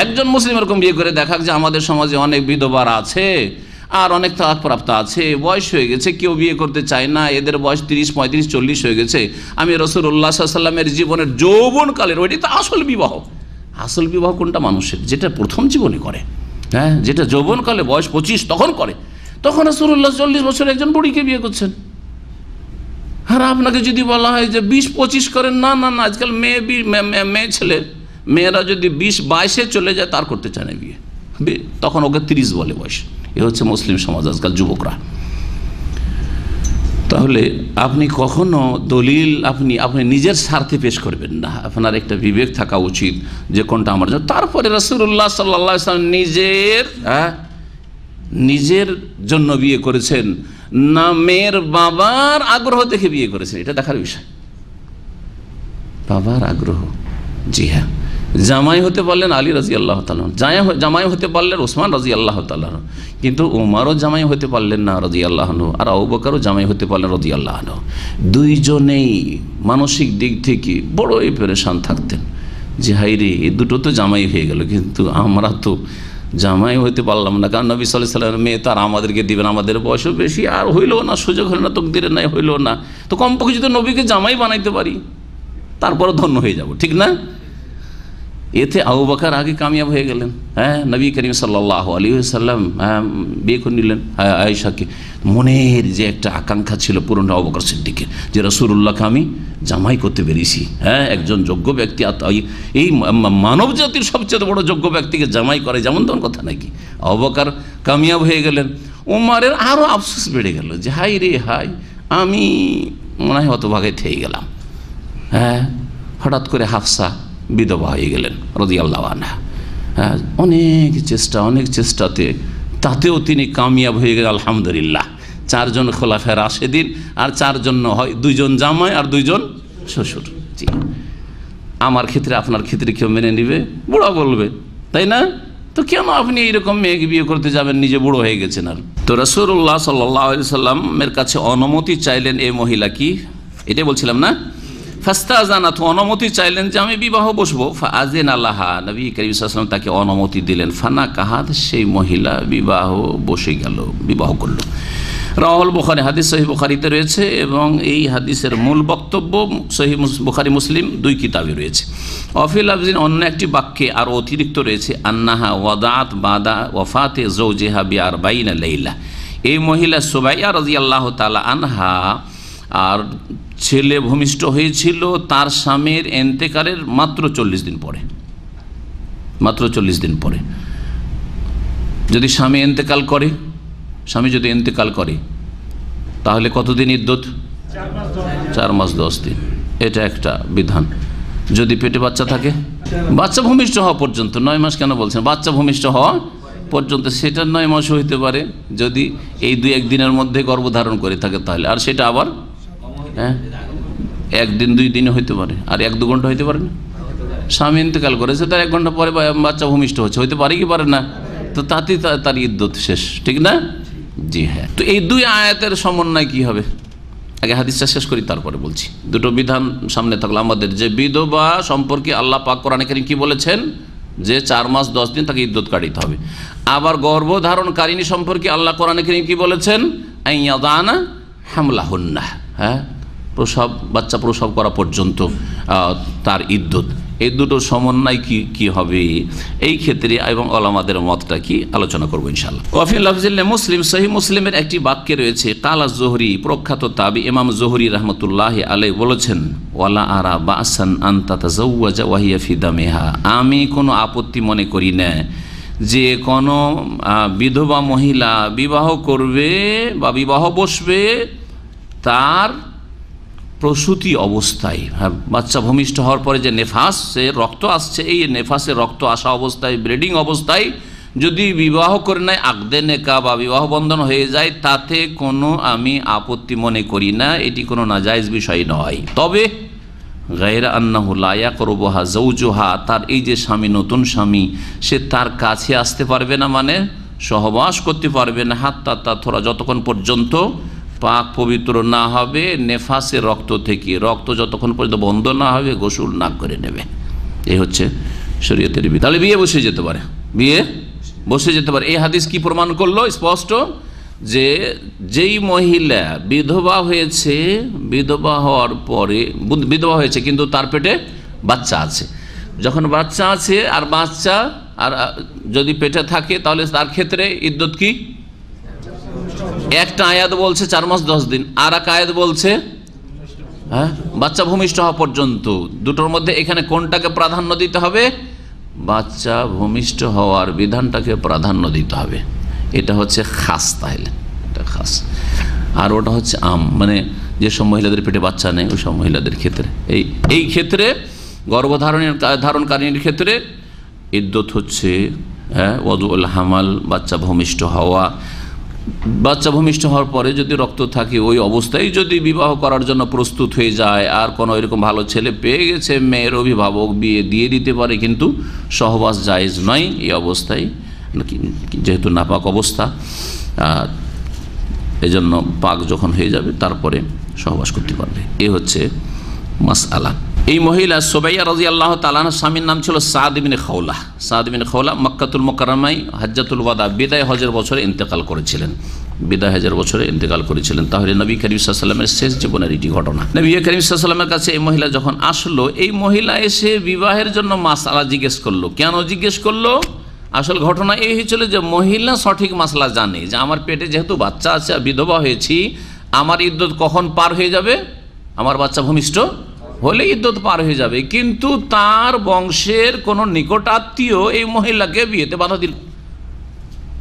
একজন মুসলিম এরকম বিয়ে করে দেখাক যে আমাদের সমাজে অনেক বিধবার আছে, আর অনেক তালাকপ্রাপ্ত আছে, বয়স হয়ে গেছে, কেউ বিয়ে করতে চায় না, এদের বয়স 30, 35, 40 হয়ে গেছে। আমি রাসূলুল্লাহ সাল্লাল্লাহু আলাইহি ওয়াসাল্লামের জীবনের যৌবনকালের, ওইটাই তো আসল বিবাহ। আসল বিবাহ কোনটা? মানুষের যেটা প্রথম জীবনে করে, হ্যাঁ, যেটা যৌবনকালে বয়স 25 তখন করে। তখন রাসূলুল্লাহ 40 বছর একজন বুড়িকে বিয়ে করছেন। আর আপনাকে যদি বলা হয় যে 20-25 করেন, না না না, আজকাল মেয়ে ছেলে মেয়েরা যদি 20-22-এ চলে যায় তার করতে চায় না বিয়ে, তখন ওকে 30 বলে বয়স। এ হচ্ছে মুসলিম সমাজ আজকাল যুবকরা। তাহলে আপনি কখনো দলিল আপনি নিজের স্বার্থে পেশ করবেন না, আপনার একটা বিবেক থাকা উচিত যে কোনটা আমার জন্য। তারপরে রাসূলুল্লাহ সাল্লাল্লাহু আলাইহি ওয়াসাল্লাম নিজের জন্য বিয়ে করেছেন না মেয়ের বাবার আগ্রহ দেখে বিয়ে করেছেন, এটা দেখার বিষয়। বাবার আগ্রহ, জি হ্যাঁ, জামাই হতে পারলেন আলী রাদিয়াল্লাহু তাআলা, জামাই হতে পারলেন ওসমান রাদিয়াল্লাহু তাআলা, কিন্তু উমরও জামাই হতে পারলেন না রাদিয়াল্লাহু আনহু, আর আবু বকরও জামাই হতে পারলেন রাদিয়াল্লাহু আনহু। দুইজনেই মানসিক দিক থেকে বড়ই পেরেশান থাকতেন যে হাইরে, এই দুটো তো জামাই হয়ে গেল, কিন্তু আমরা তো জামাই হইতে পারলাম না। কারণ নবী সাল্লাল্লাহু আলাইহি ওয়াসাল্লামের মেয়ে তার আমাদেরকে দিবেন, আমাদের বয়সও বেশি, আর হইল না, সুযোগ হইল না, তকদিরে নাই, হইল না। তো কমপক্ষে যদি নবীকে জামাই বানাইতে পারি তারপরে ধন্য হয়ে যাব, ঠিক না? এতে আবু বকর আগে কামিয়াব হয়ে গেলেন। হ্যাঁ, নবী করিম সাল্লাল্লাহু আলাইহি ওয়াসাল্লাম বিয়ে করে নিলেন আয়েশাকে। মনের যে একটা আকাঙ্ক্ষা ছিল পূরণ আবু বকর সিদ্দিকের, যে রাসূলুল্লাহকে আমি জামাই করতে পেরেছি। হ্যাঁ, একজন যোগ্য ব্যক্তি, এই মানব জাতির সবচেয়ে বড় যোগ্য ব্যক্তিকে জামাই করে, যেমন তেমন কথা নাকি। আবু বকর কামিয়াব হয়ে গেলেন। উমরের আরও আফসোস বেড়ে গেল যে হাই রে হাই, আমি মনে হয় হতভাগায় থেকে গেলাম। হ্যাঁ, হঠাৎ করে হাফসা বিধবা হয়ে গেলেন রাদিয়াল্লাহু আনহা। হ্যাঁ, অনেক চেষ্টাতে তাতেও তিনি কামিয়াব হয়ে গেলেন আলহামদুলিল্লাহ। 4 জন খোলাফায়ে রাশেদিন, আর 4 জন হয়, 2 জন জামাই আর 2 জন শ্বশুর। জি, আমার ক্ষেত্রে আপনার ক্ষেত্রে কেউ মেনে নিবে? বুড়া বলবে, তাই না? তো কেন আপনি এইরকম মেয়েকে বিয়ে করতে যাবেন, নিজে বুড়ো হয়ে গেছেন? আর তো রাসূলুল্লাহ সাল্লাল্লাহু আলাইহি সাল্লামের কাছে অনুমতি চাইলেন এই মহিলা, কি এটাই বলছিলাম না, ফাস্তাযানাত, অনুমতি চাইলেন যে আমি বিবাহ বসবো। ফাআযিনা লাহা, নবী করিম সাল্লাল্লাহু আলাইহি ওয়াসাল্লাম তাকে অনুমতি দিলেন। ফানাকাহাত, সেই মহিলা বিবাহ বসে গেল, বিবাহ করলো। রাওয়াহুল বুখারী, হাদিস সহিহ বুখারীতে রয়েছে এবং এই হাদিসের মূল বক্তব্য সহিহ বুখারী মুসলিম দুই কিতাবে রয়েছে। অফি লাফজিন, অন্য একটি বাক্যে আর অতিরিক্ত রয়েছে, আন্নাহা ওয়াদাত বাদা ওয়াফাতে যাওজিহা বিআরবাইনা লাইলা, এই মহিলা সুবাইয়া রাদিয়াল্লাহু তাআলা আনহা আর ছেলে ভূমিষ্ঠ হয়েছিল তার স্বামীর ইন্তেকালের মাত্র 40 দিন পরে। মাত্র 40 দিন পরে যদি স্বামী ইন্তেকাল করে, স্বামী যদি ইন্তেকাল করে তাহলে কতদিন ইদ্যত? 4 মাস 10 দিন। এটা একটা বিধান। যদি পেটে বাচ্চা থাকে, বাচ্চা ভূমিষ্ঠ হওয়া পর্যন্ত, 9 মাস কেন বলছেন, বাচ্চা ভূমিষ্ঠ হওয়া পর্যন্ত, সেটা 9 মাস হইতে পারে যদি এই 2-1 দিনের মধ্যে গর্ভধারণ করে থাকে তাহলে, আর সেটা আবার 1 দিন 2 দিনে হইতে পারে, আর 1-2 ঘন্টা হইতে পারে না। স্বামী ইন্তেকাল করেছে, তার 1 ঘন্টা পরে বাচ্চা ভূমিষ্ঠ হচ্ছে, হইতে পারে কি পারে না? তো তাতেই তার ইদ্যত শেষ, ঠিক না? জি হ্যাঁ। তো এই 2 আয়াতের সমন্বয় কি হবে? আগে হাদিসটা শেষ করি, তারপরে বলছি। দুটো বিধান সামনে থাকলো আমাদের, যে বিধবা সম্পর্কে আল্লাহ পাক কোরআনে কারীম কি বলেছেন, যে 4 মাস 10 দিন তাকে ইদ্যত কাটিতে হবে। আবার গর্ভধারণকারিণী সম্পর্কে আল্লাহ কোরআনে কারীম কি বলেছেন, আইয়াদানা হামলাহুন্নাহ, হ্যাঁ, বাচ্চা প্রসব করা পর্যন্ত তার ইদ্যত। এই দুটো সমন্বয় কি হবে এই ক্ষেত্রে এবং ওলামাদের মতটা কি আলোচনা করবো ইনশাআল্লাহ। ওয়াফি লাফজিল্লে মুসলিম, সহিহ মুসলিমের একটি বাক্যে রয়েছে, কালা জোহরি, প্রখ্যাত তাবি ইমাম জোহরি রাহমাতুল্লাহি আলাইহি বলেছেন, ওয়ালা আরা বাসান আন তাতাযাওয়াজা ওয়া হিয়া ফি দামিহা, আমি কোনো আপত্তি মনে করি না যে কোনো বিধবা মহিলা বিবাহ করবে বা বিবাহ বসবে তার প্রসূতি অবস্থায়, বাচ্চা ভূমিষ্ঠ হওয়ার পরে যে নেফাসের রক্ত আসছে, এই নেফাসের রক্ত আসা অবস্থায়, ব্লিডিং অবস্থায় যদি বিবাহ করে নেয়, আকদে নেকা বা বিবাহ বন্ধন হয়ে যায়, তাতে কোনো আমি আপত্তি মনে করি না, এটি কোনো নাজায়েজ বিষয় নয়। তবে গায়রা আন্নাহু লা ইয়াকরুবুহা যাওজুহা, তার এই যে স্বামী, নতুন স্বামী, সে তার কাছে আসতে পারবে না, মানে সহবাস করতে পারবে না, হাত্তা তাথরা, যতক্ষণ পর্যন্ত পাক পবিত্র না হবে নেফাসের রক্ত থেকে, রক্ত যতক্ষণ পর্যন্ত বন্ধ না হবে গোসল না করে নেবে। এই হচ্ছে শরীয়তের বিধান। তাহলে বিয়ে বসে যেতে পারে, বিয়ে বসে যেতে পারে। এই হাদিস কি প্রমাণ করলো? স্পষ্ট যে যেই মহিলা বিধবা হয়েছে, বিধবা হওয়ার পরে, বিধবা হয়েছে কিন্তু তার পেটে বাচ্চা আছে, যখন বাচ্চা আছে আর বাচ্চা আর যদি পেটে থাকে তাহলে তার ক্ষেত্রে ইদ্যত কি? একটা আয়াত বলছে 4 মাস 10 দিন, আর এক আয়াত বলছে বাচ্চা ভূমিষ্ঠ হওয়া পর্যন্ত। দুটোর মধ্যে এখানে কোনটাকে প্রাধান্য দিতে হবে? বাচ্চা ভূমিষ্ঠ হওয়ার বিধানটাকে প্রাধান্য দিতে হবে। এটা হচ্ছে খাস, তাহলে এটা খাস। আর ওটা হচ্ছে আম, মানে যেসব মহিলাদের পেটে বাচ্চা নেই ওই সব মহিলাদের ক্ষেত্রে, এই ক্ষেত্রে ধারণকারীর ক্ষেত্রে ইদ্যত হচ্ছে ওয়াদুল হামাল, বাচ্চা ভূমিষ্ঠ হওয়া। বাচ্চা ভূমিষ্ঠ হওয়ার পরে যদি রক্ত থাকে, ওই অবস্থায় যদি বিবাহ করার জন্য প্রস্তুত হয়ে যায়, আর কোনো এরকম ভালো ছেলে পেয়ে গেছে, মেয়ের অভিভাবক বিয়ে দিয়ে দিতে পারে, কিন্তু সহবাস জায়েজ নয় এই অবস্থায়, যেহেতু নাপাক অবস্থা, এজন্য পাক যখন হয়ে যাবে তারপরে সহবাস করতে পারবে। এ হচ্ছে মাসআলা। এই মহিলা সুবাইয়া রাদিয়াল্লাহু তাআলা আনহা স্বামীর নাম ছিল সাদ ইবনে খাওলা। সাদ ইবনে খাওলা মক্কাতুল মুকাররমায় হজ্জাতুল ওয়াদা, বিদায় হজের বছরে ইন্তেকাল করেছিলেন, বিদায় হজের বছরে ইন্তেকাল করেছিলেন। তাহলে নবী করিম সাল্লাল্লাহু আলাইহি ওয়াসাল্লামের শেষ জীবনের এটি ঘটনা। নবী করিম সাল্লাল্লাহু আলাইহি ওয়াসাল্লামের কাছে এই মহিলা যখন আসলো, এই মহিলা এসে বিবাহের জন্য মাসআলা জিজ্ঞেস করলো। কেন জিজ্ঞেস করলো? আসল ঘটনা এই হয়েছিল যে মহিলা সঠিক মাসলা জানে যে আমার পেটে যেহেতু বাচ্চা আছে, বিধবা হয়েছি, আমার ইদ্যত কখন পার হয়ে যাবে? আমার বাচ্চা ভূমিষ্ঠ হলে ইদ্যত পার হয়ে যাবে। কিন্তু তার বংশের কোনো নিকট আত্মীয় এই মহিলাকে বিয়েতে বাধা দিল।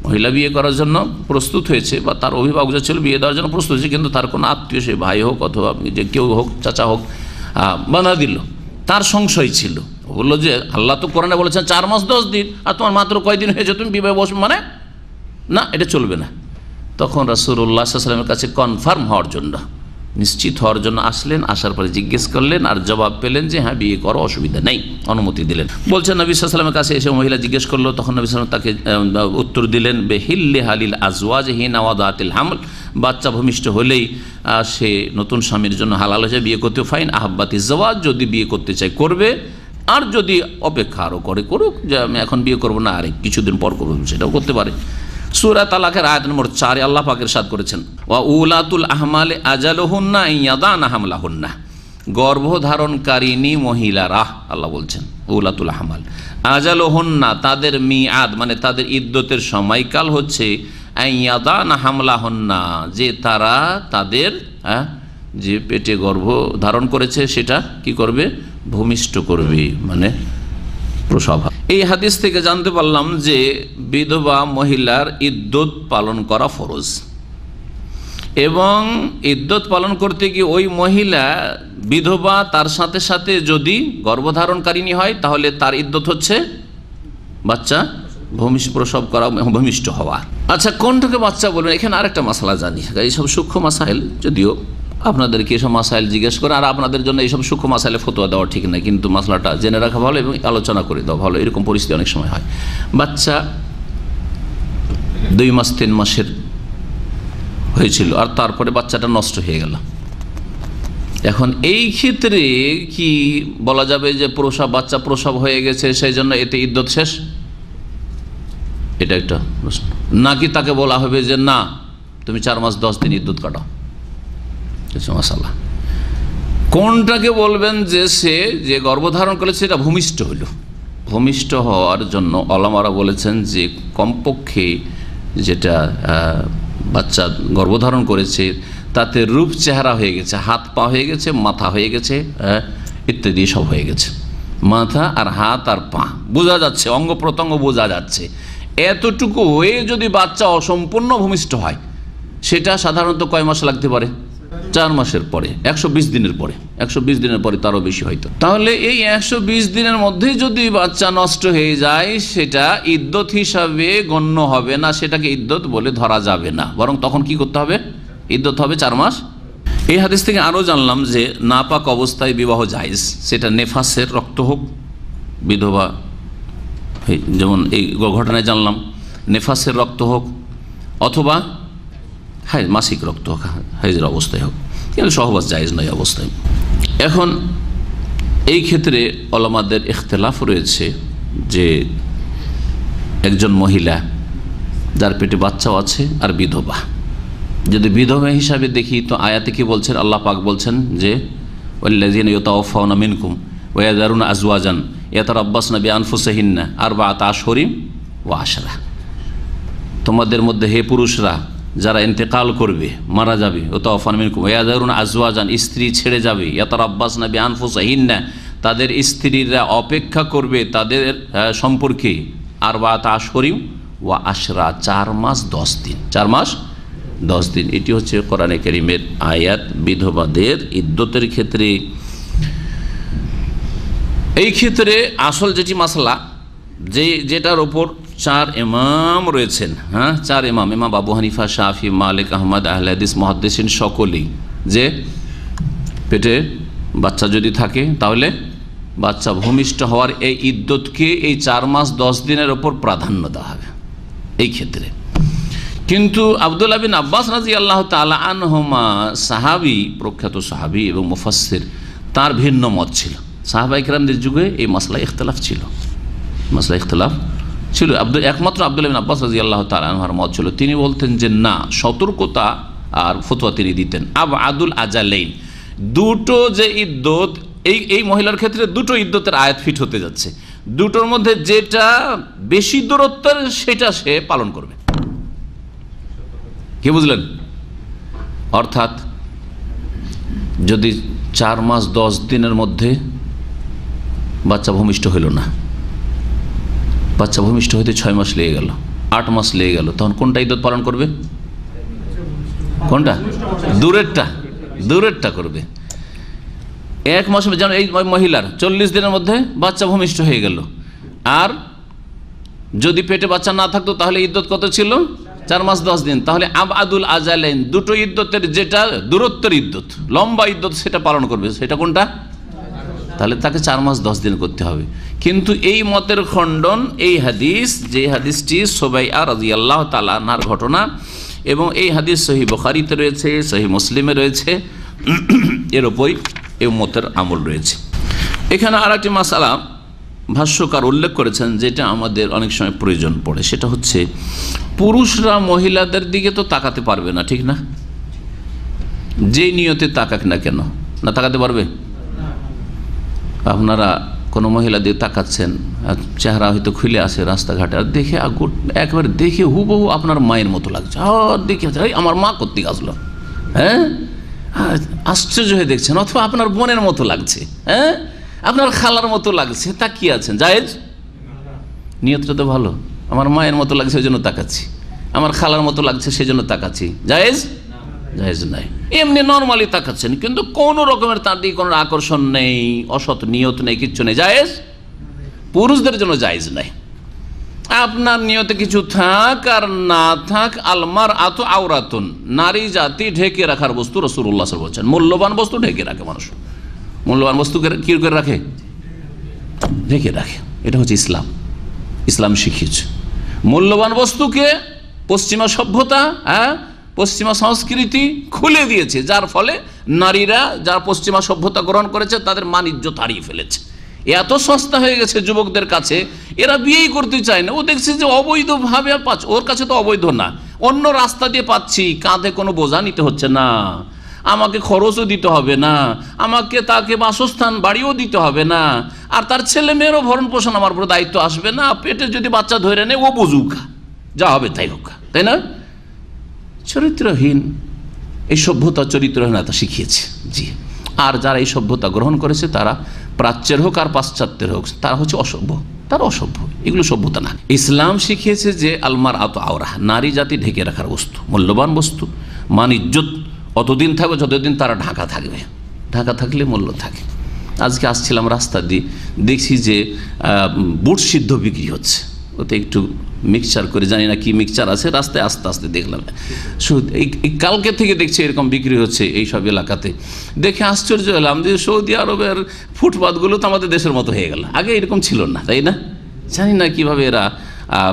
মহিলা বিয়ে করার জন্য প্রস্তুত হয়েছে, বা তার অভিভাবক যে ছিল বিয়ে দেওয়ার জন্য প্রস্তুত হয়েছে, কিন্তু তার কোনো আত্মীয়, সে ভাই হোক অথবা যে কেউ হোক, চাচা হোক, বাধা দিল। তার সংশয় ছিল, বললো যে আল্লাহ তো কোরআনে বলেছেন 4 মাস 10 দিন, আর তোমার মাত্র কয়দিন হয়েছে, তুমি বিবাহে বসবে, মানে না, এটা চলবে না। তখন রাসূলুল্লাহ সাল্লাল্লাহু আলাইহি ওয়াসাল্লামের কাছে কনফার্ম হওয়ার জন্য নিশ্চিত হওয়ার জন্য আসলেন, আসার পরে জিজ্ঞেস করলেন আর জবাব পেলেন যে হ্যাঁ বিয়ে করো, অসুবিধা নেই, অনুমতি দিলেন। বলছেন নবী সাল্লাল্লাহু আলাইহি ওয়াসাল্লামের কাছে এসে মহিলা জিজ্ঞেস করলো, তখন নবী সাল্লাল্লাহু আলাইহি ওয়াসাল্লাম তাকে উত্তর দিলেন বেহিল্লি হালিল আজওয়াজ হিনা ওয়াদাতিল হামল, বাচ্চা ভূমিষ্ঠ হলেই সে নতুন স্বামীর জন্য হালাল হয়ে বিয়ে করতে, ফাইন আহাব্বাতি জাওয়াজ, যদি বিয়ে করতে চাই করবে, আর যদি অপেক্ষা আরও করে করুক, যে আমি এখন বিয়ে করবো না, আর কিছুদিন পর করবো, সেটাও করতে পারে। সূরা তালাকের আয়াত নম্বর 4 আল্লাহ পাক ইরশাদ করেছেন, ওয়া উলাতুল আহমালে আজালুহুন্না ইয়াদানা হামলাহুন্না, গর্ভধারণকারিণী মহিলারা, আল্লাহ বলছেন উলাতুল আহমাল, আজালুহুন্না তাদের মিআদ মানে তাদের ইদ্দতের সময়কাল হচ্ছে ইয়াদানা হামলাহুন্না, যে তারা তাদের যে পেটে গর্ভ ধারণ করেছে সেটা কি করবে, ভূমিষ্ঠ করবে, মানে প্রসব। এই হাদিস থেকে জানতে পারলাম যে বিধবা মহিলার ইদ্দত পালন করা ফরজ, এবং ইদ্দত পালন করতে গিয়ে ওই মহিলা বিধবা তার সাথে সাথে যদি গর্ভধারণকারিণী হয় তাহলে তার ইদ্দত হচ্ছে বাচ্চা প্রসব করা, ভূমিষ্ঠ হওয়া। আচ্ছা, কোনটাকে বাচ্চা বলবেন, এখানে আরেকটা মাসালা জানি, এইসব সূক্ষ্ম মাসাইল, যদিও আপনাদেরকে এইসব মাসাইল জিজ্ঞেস করে আর আপনাদের জন্য এইসব সূক্ষ্ম মাসাইলে ফতোয়া দেওয়া ঠিক না, কিন্তু মাসলাটা জেনে রাখা ভালো এবং আলোচনা করে দেওয়া ভালো। এরকম পরিস্থিতি অনেক সময় হয়, বাচ্চা 2 মাস 3 মাসের হয়েছিল আর তারপরে বাচ্চাটা নষ্ট হয়ে গেল। এখন এই ক্ষেত্রে কি বলা যাবে যে বাচ্চা প্রসব হয়ে গেছে সেই জন্য এতে ইদ্দত শেষ? এটা একটা প্রশ্ন। নাকি তাকে বলা হবে যে না, তুমি 4 মাস 10 দিন ইদ্দত কাটাও? মাসালা কোনটাকে বলবেন যে সে যে গর্ভধারণ করেছে সেটা ভূমিষ্ঠ হইল? ভূমিষ্ঠ হওয়ার জন্য ওলামারা বলেছেন যে কমপক্ষে যেটা বাচ্চা গর্ভধারণ করেছে তাতে রূপ চেহারা হয়ে গেছে, হাত পা হয়ে গেছে, মাথা হয়ে গেছে, ইত্যাদি সব হয়ে গেছে। মাথা আর হাত আর পা বোঝা যাচ্ছে, অঙ্গ প্রত্যঙ্গ বোঝা যাচ্ছে। এতটুকু হয়ে যদি বাচ্চা অসম্পূর্ণ ভূমিষ্ঠ হয় সেটা সাধারণত কয় মাস লাগতে পারে? 4 মাসের পরে, 120 দিনের পরে, 120 দিনের পরে তারও বেশি হয়তো। তাহলে এই 120 দিনের মধ্যে যদি বাচ্চা নষ্ট হয়ে যায় সেটা ইদ্দত হিসাবে গণ্য হবে না, সেটাকে ইদ্দত বলে ধরা যাবে না, বরং তখন কি করতে হবে? ইদ্দত হবে 4 মাস। এই হাদিস থেকে আরও জানলাম যে নাপাক অবস্থায় বিবাহ জায়েজ, সেটা নেফাসের রক্ত হোক, বিধবা যেমন এই ঘটনায় জানলাম নেফাসের রক্ত হোক, অথবা মাসিক রক্ত হোক, হাইজের অবস্থায় হোক, কিন্তু সহবাস জায়েজ নয় অবস্থায়। এখন এই ক্ষেত্রে ওলামাদের ইখতিলাফ রয়েছে যে একজন মহিলা যার পেটে বাচ্চাও আছে আর বিধবা, যদি বিধবা হিসাবে দেখি তো আয়াতে কি বলছেন? আল্লাহ পাক বলছেন যে ওয়াল্লাযীনা ইউতাওয়াফাউনা মিনকুম ওয়া ইয়াযারুনা আজওয়াজান ইয়াতারাব্বাসনা বিআনফুসিহিন্না আরবাআতা আশহুরিন ওয়া আশরা, তোমাদের মধ্যে হে পুরুষরা যারা ইন্তেকাল করবে, মারা যাবে, ইউতাওয়াফাউনা মিনকুম ওয়া ইয়াযারুনা আজওয়াজান, স্ত্রী ছেড়ে যাবে, ইয়াতারাব্বাসনা বিআনফুসিহিন্না, তাদের স্ত্রীরা অপেক্ষা করবে তাদের সম্পর্কে, আরবাআতা আশহুরিন ওয়া আশরা, 4 মাস 10 দিন, 4 মাস 10 দিন। এটি হচ্ছে কোরআনে কারীমের আয়াত বিধবাদের ইদ্দতের ক্ষেত্রে। এই ক্ষেত্রে আসল যেটি মাসলা, যেটার ওপর 4 ইমাম রয়েছেন, 4 ইমাম, ইমাম আবু হানিফা, শাফি, মালিক, আহমদ, আহলে হাদিস, মুহাদ্দিসিন সকলেই, যে পেটে বাচ্চা যদি থাকে তাহলে বাচ্চা ভূমিষ্ঠ হওয়ার এই ইদ্দতকে এই 4 মাস 10 দিনের ওপর প্রাধান্য দেওয়া হবে এই ক্ষেত্রে। কিন্তু আব্দুল্লাহ বিন আব্বাস রাদিয়াল্লাহু তাআলা আনহুমা সাহাবী, প্রখ্যাত সাহাবী এবং মুফাসসির, তার ভিন্ন মত ছিল। সাহাবায়ে কেরামদের যুগে এই মাসলায় ইখতিলাফ ছিল, একমাত্র আব্দুল্লাহ বিন আব্বাস রাদিয়াল্লাহু তাআলা আনহুর মত ছিল, তিনি বলতেন যে না, সতর্কতা আর ফতোয়া তিনি দিতেন আবআদুল আজালাইন, দুটো যে ইদ্দত, এই মহিলার ক্ষেত্রে দুটো ইদ্দতের আয়াত ফিট হতে যাচ্ছে, দুটোর মধ্যে যেটা বেশি দূরত্বের সেটা সে পালন করবে। কি বুঝলেন? অর্থাৎ যদি 4 মাস 10 দিনের মধ্যে বাচ্চা ভূমিষ্ঠ হইল না, বাচ্চা ভূমিষ্ঠ হইতে 6 মাস লেগে গেল, 8 মাস লেগে গেল, তখন কোনটা ইদ্দত পালন করবে? কোনটা? দূরেরটা করবে। 1 মাস, যেন এই মহিলার 40 দিনের মধ্যে বাচ্চা ভূমিষ্ঠ হয়ে গেল, আর যদি পেটে বাচ্চা না থাকতো তাহলে ইদ্দত কত ছিল? 4 মাস 10 দিন, তাহলে আবাদুল আজালাইন, দুটো ইদ্যতের যেটা দূরত্বের ইদ্যত, লম্বা ইদ্যত, সেটা পালন করবে। সেটা কোনটা? তাহলে তাকে 4 মাস 10 দিন করতে হবে। কিন্তু এই মতের খণ্ডন এই হাদিস, যে হাদিসটি সুবাইয়া রাদিয়াল্লাহু তাআলা আনহার ঘটনা, এবং এই হাদিস সহিহ বুখারীতে রয়েছে, সহিহ মুসলিমে রয়েছে, এর উপরই এই মতের আমল রয়েছে। এখানে আর একটি মাসালা ভাষ্যকার উল্লেখ করেছেন, যেটা আমাদের অনেক সময় প্রয়োজন পড়ে। সেটা হচ্ছে, পুরুষরা মহিলাদের দিকে তো তাকাতে পারবে না, ঠিক না? যেই নিয়তে তাকাক না কেন, না তাকাতে পারবে? আপনারা কোনো মহিলা দিয়ে তাকাচ্ছেন, চেহারা হয়তো খুলে আসে রাস্তাঘাটে, আর দেখে একবার দেখে হুবহু আপনার মায়ের মতো লাগছে, দেখে আমার মা কোত্থেকে আসলো, হ্যাঁ, আশ্চর্য হয়ে দেখছেন। অথবা আপনার বোনের মতো লাগছে, হ্যাঁ, আপনার খালার মতো লাগছে, তাকিয়ে আছেন, জায়েজ? নিয়তটা তো ভালো, আমার মায়ের মতো লাগছে ওই জন্য তাকাচ্ছি, আমার খালার মতো লাগছে সেই জন্য তাকাচ্ছি, জায়েজ? জায়েজ নাই। এমনি নর্মালি তাকাচ্ছেন, কিন্তু কোনো রকমের তার দিকে কোনো আকর্ষণ নেই, অসৎ নিয়ত নেই, কিচ্ছু নেই, জায়েজ? পুরুষদের জন্য জায়েজ নাই। আপনার নিয়তে কিছু থাক আর না থাক, আলমার আত আওরাতুন, নারী জাতি ঢেকে রাখার বস্তু। রাসূলুল্লাহ সাল্লাল্লাহু আলাইহি ওয়াসাল্লাম বলছেন, মূল্যবান বস্তু ঢেকে রাখে মানুষ। মূল্যবান বস্তু কি করে রাখে? ঢেকে রাখে। এটা হচ্ছে ইসলাম। ইসলাম শিখিয়েছে মূল্যবান বস্তুকে পশ্চিমা সভ্যতা, পশ্চিমা সংস্কৃতি খুলে দিয়েছে, যার ফলে নারীরা যারা পশ্চিমা সভ্যতা গ্রহণ করেছে তাদের মান ইজ্জত হারিয়ে ফেলেছে। এত সস্তা হয়ে গেছে যুবকদের কাছে, এরা বিয়েই করতে চায় না। ও দেখছে যে অবৈধভাবে পাচ্ছে, ওর কাছে তো অবৈধ না, অন্য রাস্তা দিয়ে পাচ্ছি, কাঁধে কোনো বোঝা নিতে হচ্ছে না, আমাকে খরচও দিতে হবে না, আমাকে তাকে বাসস্থান বাড়িও দিতে হবে না, আর তার ছেলে মেয়েরও ভরণ পোষণ আমার উপর দায়িত্ব আসবে না। পেটে যদি বাচ্চা ধরে নেয় ও বুঝুক, যা হবে তাই হোক, তাই না? চরিত্রহীন এই সভ্যতা, চরিত্রহীনতা শিখিয়েছে। জি, আর যারা এই সভ্যতা গ্রহণ করেছে তারা প্রাচ্যের হোক আর পাশ্চাত্যের হোক, তারা হচ্ছে অসভ্য, তারা অসভ্য, এগুলো সভ্যতা না। ইসলাম শিখিয়েছে যে আলমার আত আওরা, নারী জাতি ঢেকে রাখার বস্তু, মূল্যবান বস্তু, মান ইজ্জত অতদিন থাকবে যতদিন তারা ঢাকা থাকবে, ঢাকা থাকলে মূল্য থাকে। আজকে আসছিলাম রাস্তা দিয়ে, দেখছি যে বুট সিদ্ধ বিক্রি হচ্ছে, ওতে একটু মিক্সচার করে, জানি না কি মিক্সচার আছে, রাস্তায় আস্তে আস্তে দেখলাম, এই কালকে থেকে দেখছি এরকম বিক্রি হচ্ছে এই সব এলাকাতে। দেখে আশ্চর্য হলাম যে সৌদি আরবের ফুটপাথগুলো তো আমাদের দেশের মতো হয়ে গেল, আগে এরকম ছিল না, তাই না? জানি না কিভাবে এরা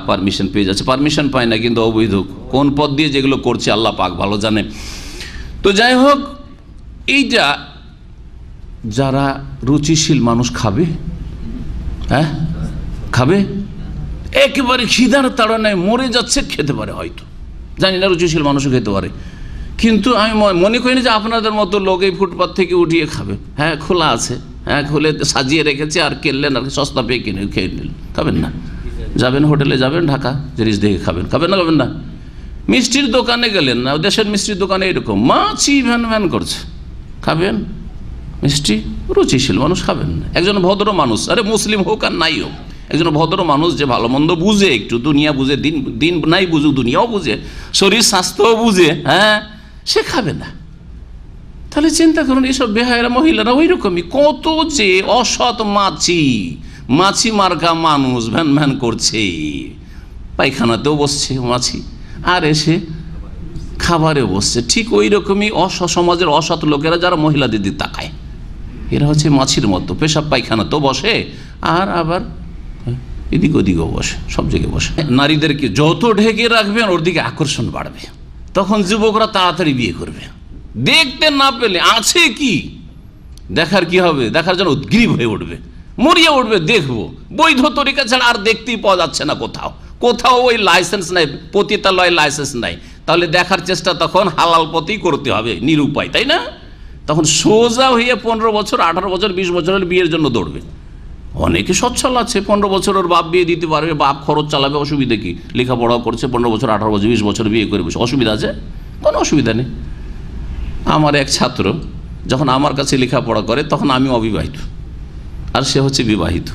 পারমিশন পেয়ে যাচ্ছে, পারমিশন পায় না কিন্তু অবৈধ কোন পথ দিয়ে যেগুলো করছে আল্লাহ পাক ভালো জানে। তো যাই হোক, এইটা যারা রুচিশীল মানুষ খাবে, হ্যাঁ খাবে, একেবারে খিদার তাড়নায় মরে যাচ্ছে, খেতে পারে, হয়তো জানি না রুচিশীল মানুষও খেতে পারে, কিন্তু আমি মনে করি না যে আপনাদের মতো লোক এই ফুটপাথ থেকে উঠিয়ে খাবে। হ্যাঁ খোলা আছে, হ্যাঁ খুলে সাজিয়ে রেখেছে, আর কিনলেন আর সস্তা পেয়ে কিনে খেয়ে নিলেন, খাবেন না? যাবেন হোটেলে, যাবেন ঢাকা, জিনিস দেখে খাবেন, খাবেন না? খাবেন না? মিষ্টির দোকানে গেলেন না, দেশের মিষ্টির দোকানে এরকম মাছি ভ্যান ভ্যান করছে, খাবেন মিষ্টি? রুচিশীল মানুষ খাবেন না। একজন ভদ্র মানুষ, আরে মুসলিম হোক আর নাই হোক, একজন ভদ্র মানুষ যে ভালো মন্দ বুঝে, একটু দুনিয়া বুঝে, দিন নাই বুঝুক, দুনিয়াও বুঝে, শরীর স্বাস্থ্যও বুঝে, হ্যাঁ, সে খাবে না। তাহলে চিন্তা করুন, এইসব বেহায়েরা মহিলারা ওই রকমই, কত যে অসৎ মাছি মার্কা মানুষ ভ্যান ভ্যান করছে, পায়খানাতেও বসছে মাছি, আর এসে খাবারে বসছে। ঠিক ওই রকমই সমাজের অসৎ লোকেরা যারা মহিলাদের দিকে তাকায়, এরা হচ্ছে মাছির মতো, পেশাব পায়খানাতেও বসে আর আবার এদিক ওদিকেও বসে, সব জায়গায় বসে। নারীদেরকে যত ঢেকে রাখবেন ওর দিকে আকর্ষণ বাড়বে, তখন যুবকরা তাড়াতাড়ি বিয়ে করবে। দেখতে না পেলে আছে কি দেখার কি হবে, দেখার জন্য উদ্গ্রীব হয়ে উঠবে, মরিয়া উঠবে, দেখবো। বৈধ তরিকা ছাড়া আর দেখতেই পাওয়া যাচ্ছে না কোথাও, কোথাও ওই লাইসেন্স নাই, পতিতালয় লাইসেন্স নাই, তাহলে দেখার চেষ্টা তখন হালাল পথেই করতে হবে, নিরুপায়, তাই না? তখন সোজা হয়ে 15 বছর 18 বছর 20 বছরের বিয়ের জন্য দৌড়বে। অনেকে সচ্ছল আছে, 15 বছর ওর বাপ বিয়ে দিতে পারবে, বাপ খরচ চালাবে, অসুবিধা কি? লেখাপড়াও করছে, 15 বছর 18 বছর 20 বছর বিয়ে করে বসে, অসুবিধা আছে? কোনো অসুবিধা নেই। আমার এক ছাত্র যখন আমার কাছে লেখাপড়া করে তখন আমি অবিবাহিত আর সে হচ্ছে বিবাহিত,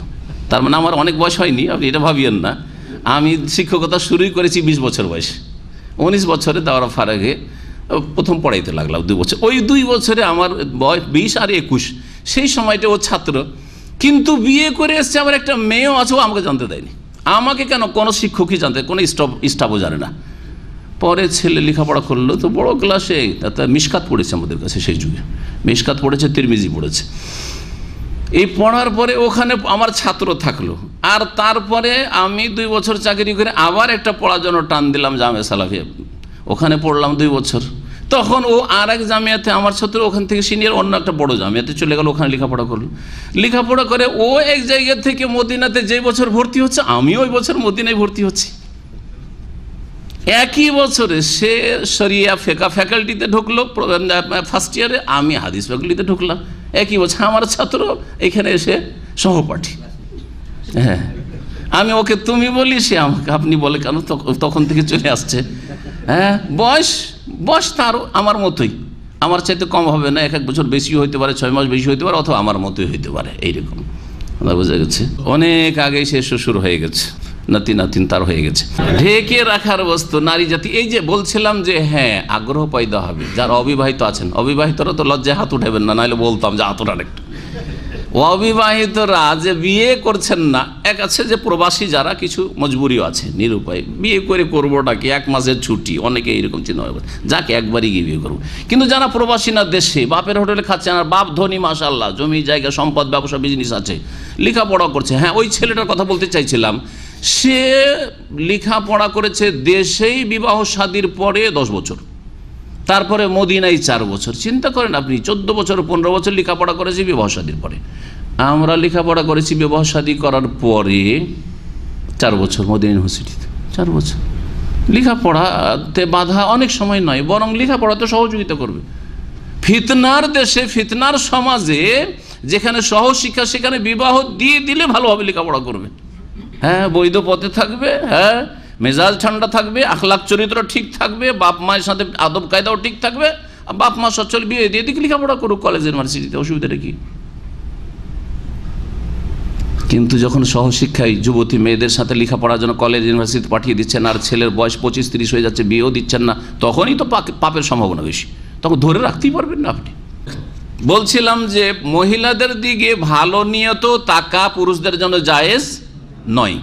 তার মানে আমার অনেক বয়স হয়নি, আপনি এটা ভাবিয়েন না। আমি শিক্ষকতা শুরুই করেছি 20 বছর বয়সে, 19 বছরে দেওয়ার ফারাগে প্রথম পড়াইতে লাগলাম 2 বছর। ওই 2 বছরে আমার বয়স 20 আর 21, সেই সময়টা ও ছাত্র, কিন্তু বিয়ে করে এসছে, আবার একটা মেয়েও আছে, ও আমাকে জানতে দেয়নি। আমাকে কেন, কোনো শিক্ষকই জানতে, কোনো স্টাফও জানে না। পরে ছেলে লেখাপড়া করলো, তো বড় ক্লাসে, তা মিশকাত পড়েছে আমাদের কাছে সেই যুগে, মিশকাত পড়েছে, তিরমিজি পড়েছে। এই পড়ার পরে ওখানে আমার ছাত্র থাকলো, আর তারপরে আমি 2 বছর চাকরি করে আবার একটা পড়ার জন্য টান দিলাম জামিয়া সালাফিয়া, ওখানে পড়লাম 2 বছর। তখন ও আর এক জামিয়াতে, আমার ছাত্র ওখান থেকে সিনিয়র অন্য একটা বড় জামিয়াতে চলে গেল, ওখানে লেখাপড়া করলো। লেখাপড়া করে ও এক জায়গা থেকে মদিনাতে যে বছর ভর্তি হচ্ছে, আমিও ওই বছর মদিনায় ভর্তি হচ্ছি। একই বছরে সে শরিয়া ফেকা ফ্যাকাল্টিতে ঢুকলো ফার্স্ট ইয়ারে, আমি হাদিস ফ্যাকাল্টিতে ঢুকলাম। একই বছর আমার ছাত্র এখানে এসে সহপাঠী। হ্যাঁ, আমি ওকে তুমি বলি, সে আমাকে আপনি বলে, কেন তখন থেকে চলে আসছে। হ্যাঁ, বয়স তার আমার মতোই, আমার চাইতে কম হবে না, 1 বছর বেশি হইতে পারে, 6 মাস বেশি হইতে পারে, অথবা আমার মতোই হইতে পারে, এইরকম। বোঝা গেছে, অনেক আগেই সে শ্বশুর হয়ে গেছে, নাতিন তার হয়ে গেছে। ঢেকে রাখার বস্তু নারী জাতি। এই যে বলছিলাম যে হ্যাঁ, আগ্রহ পয়দা হবে। যারা অবিবাহিত আছেন, অবিবাহিতরা তো লজ্জায় হাত উঠাবেন না, নাহলে বলতাম যে হাত উঠান একটু। অবিবাহিতরা যে বিয়ে করছেন না, এক আছে যে প্রবাসী, যারা কিছু মজবুরিও আছে, নিরুপায়, বিয়ে করে করবোটা কি, 1 মাসের ছুটি, অনেকে এইরকম চিন্তা ভাবনা, যাকে একবারই গিয়ে বিয়ে করবো। কিন্তু যারা প্রবাসী না, দেশে বাপের হোটেলে খাচ্ছেন, আর বাপ ধনী মাশাআল্লাহ, জমি জায়গা সম্পদ, ব্যবসা বিজনেস আছে, লেখাপড়া করছে। হ্যাঁ, ওই ছেলেটার কথা বলতে চাইছিলাম, সে লেখাপড়া করেছে দেশেই, বিবাহ শাদীর পরে 10 বছর, তারপরে মদিনায় 4 বছর। চিন্তা করেন আপনি, 14 বছর 15 বছর লেখাপড়া করেছি বিবাহ শাদীর পরে। আমরা লেখাপড়া করেছি বিবাহ শাদী করার পরে 4 বছর মদিনা ইউনিভার্সিটিতে, 4 বছর। লেখাপড়াতে বাধা অনেক সময় নয়, বরং লেখাপড়াতে সহযোগিতা করবে। ফিতনার দেশে, ফিতনার সমাজে, যেখানে সহশিক্ষা, সেখানে বিবাহ দিয়ে দিলে ভালোভাবে লেখাপড়া করবে। হ্যাঁ, বৈধ পথে থাকবে, হ্যাঁ, মেজাজ ঠান্ডা থাকবে, আখলাক চরিত্র ঠিক থাকবে, বাপ মায়ের সাথে আদব কায়দাও ঠিক থাকবে, বাপ মা সচ্ছল, বিয়ে দিয়ে দিকে লেখাপড়া করুক কলেজ ইউনিভার্সিটিতে, অসুবিধাটা কি? কিন্তু যখন সহশিক্ষায় যুবতী মেয়েদের সাথে লেখাপড়ার জন্য কলেজ ইউনিভার্সিটি পাঠিয়ে দিচ্ছেন, আর ছেলের বয়স 25-30 হয়ে যাচ্ছে, বিয়েও দিচ্ছেন না, তখনই তো পাপের সম্ভাবনা বেশি, তখন ধরে রাখতেই পারবেন না আপনি। বলছিলাম যে মহিলাদের দিকে ভালো নিয়ত তাকা পুরুষদের জন্য জায়েজ নয়,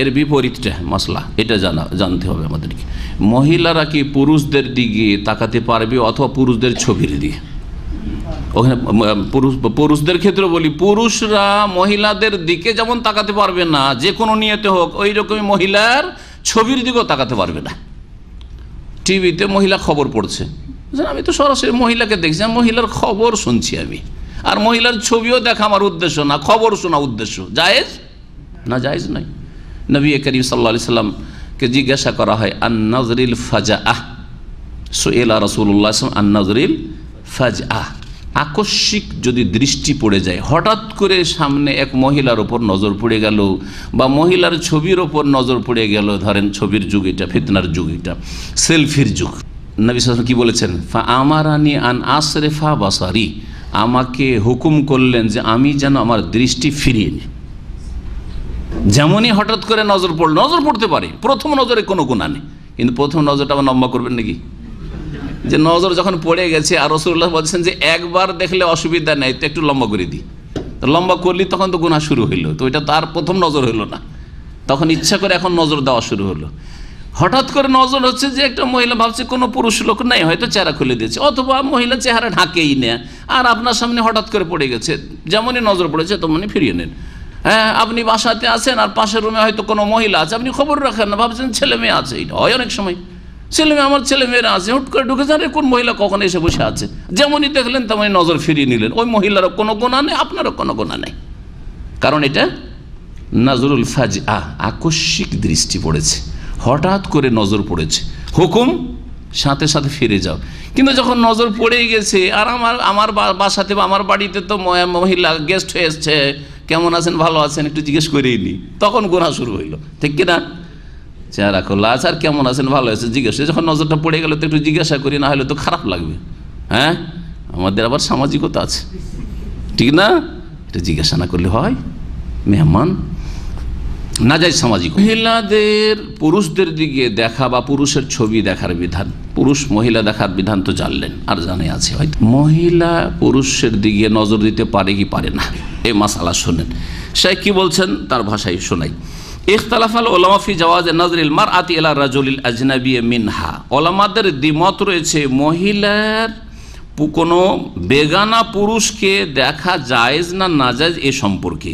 এর বিপরীতটা মাসলা, এটা জানতে হবে আমাদেরকে। মহিলারা কি পুরুষদের দিকে তাকাতে পারবে, অথবা পুরুষদের ছবির দিকে? ওখানে পুরুষদের ক্ষেত্রে বলি, পুরুষরা মহিলাদের দিকে যেমন তাকাতে পারবে না, যে কোনো নিয়তে হোক, ওই রকমই মহিলার ছবির দিকেও তাকাতে পারবে না। টিভিতে মহিলা খবর পড়ছে, আমি তো সরাসরি মহিলাকে দেখছি, মহিলার খবর শুনছি আমি, আর মহিলার ছবিও দেখা আমার উদ্দেশ্য না, খবর শোনা উদ্দেশ্য। জায়েজ না? জায়েজ নয়। নবী করিম সাল্লাল্লাহু আলাইহি সাল্লামকে জিজ্ঞাসা করা হয়, আন-নাজরিল ফাজাআহ, সুইলা রাসূলুল্লাহ আন-নাজরিল ফাজাআহ, আকস্মিক যদি দৃষ্টি পড়ে যায়, হঠাৎ করে সামনে এক মহিলার ওপর নজর পড়ে গেল, বা মহিলার ছবির ওপর নজর পড়ে গেল, ধরেন ছবির যুগ এটা, ফিতনার যুগ এটা, সেলফির যুগ। নবী সাল্লাল্লাহু আলাইহি ওয়াসাল্লাম কি বলেছেন? ফা আমারানি আন আসরিফা বাসারি, আমাকে হুকুম করলেন যে আমি যেন আমার দৃষ্টি ফিরিয়ে নিই। যেমনই হঠাৎ করে নজর পড়ল, নজর পড়তে পারে, প্রথম নজরে কোনো গুনাহ নেই, কিন্তু প্রথম নজরটা আবার লম্বা করবেন নাকি? যে নজর যখন পড়ে গেছে, আর রাসূলুল্লাহ বলছেন যে একবার দেখলে অসুবিধা নেই, তো একটু লম্বা করে দিই, তো লম্বা করলি তখন তো গুনাহ শুরু হইলো, তো এটা তার প্রথম নজর হইলো না, তখন ইচ্ছা করে এখন নজর দেওয়া শুরু হলো। হঠাৎ করে নজর হচ্ছে যে একটা মহিলা ভাবছে কোনো পুরুষ লোক নেই, হয়তো চেহারা খুলে দিয়েছে, অথবা মহিলা চেহারা ঢাকেই না, আর আপনার সামনে হঠাৎ করে পড়ে গেছে, যেমনই নজর পড়েছে তেমনই ফিরিয়ে নেন। হ্যাঁ, আপনি বাসাতে আছেন, আর পাশের রুমে হয়তো কোনো মহিলা আছে, আপনি খবর রাখেন না, ভাবছেন ছেলে মেয়ে আছে, এটা হয় অনেক সময়, ছেলে মেয়ে, আমার ছেলে মেয়েরা আছে, হুট করে ঢুকে যান, কোন মহিলা কখন এসে বসে আছে, যেমনই দেখলেন তেমনই নজর ফিরিয়ে নিলেন। ওই মহিলারও কোনো গুনাহ নেই, আপনারও কোনো গুনাহ নেই, কারণ এটা নাজরুল ফাজআহ, আকস্মিক দৃষ্টি পড়েছে, হঠাৎ করে নজর পড়েছে, হুকুম সাথে সাথে ফিরে যাও। কিন্তু যখন নজর পড়ে গেছে, আর আমার বাসাতে বা আমার বাড়িতে তো মহিলা গেস্ট হয়ে এসছে, কেমন আছেন, ভালো আছেন, একটু জিজ্ঞেস করেই নি, তখন গুনাহ শুরু হইলো, ঠিক কিনা? চেহারা খোলা আছে, আর কেমন আছেন, ভালো আছেন জিজ্ঞাসা, যখন নজরটা পড়ে গেল তো একটু জিজ্ঞাসা করি, না হলে তো খারাপ লাগবে। হ্যাঁ, আমাদের আবার সামাজিকতা আছে, ঠিক না? এটা জিজ্ঞাসা না করলে হয়? মেহমান না যায় সামাজিক। মহিলাদের পুরুষদের দিকে দেখা বা পুরুষের ছবি দেখার বিধান, পুরুষ মহিলা দেখার বিধান তো জানলেন, আর জানে আছে হয়তো। মহিলা পুরুষের দিকে নজর দিতে পারে কি পারে না, এই মাসালা শোনেন। সে কি বলছেন তার ভাষায় শোনাই। ইখতালাফাল উলামা ফি জাওয়াজ নাজরিল মারআতি ইলা রাজুলিল আজনাবী মিনহা, উলামাদের দ্বিমত রয়েছে মহিলার কোনো বেগানা পুরুষকে দেখা জায়েজ না নাজায়েজ এ সম্পর্কে।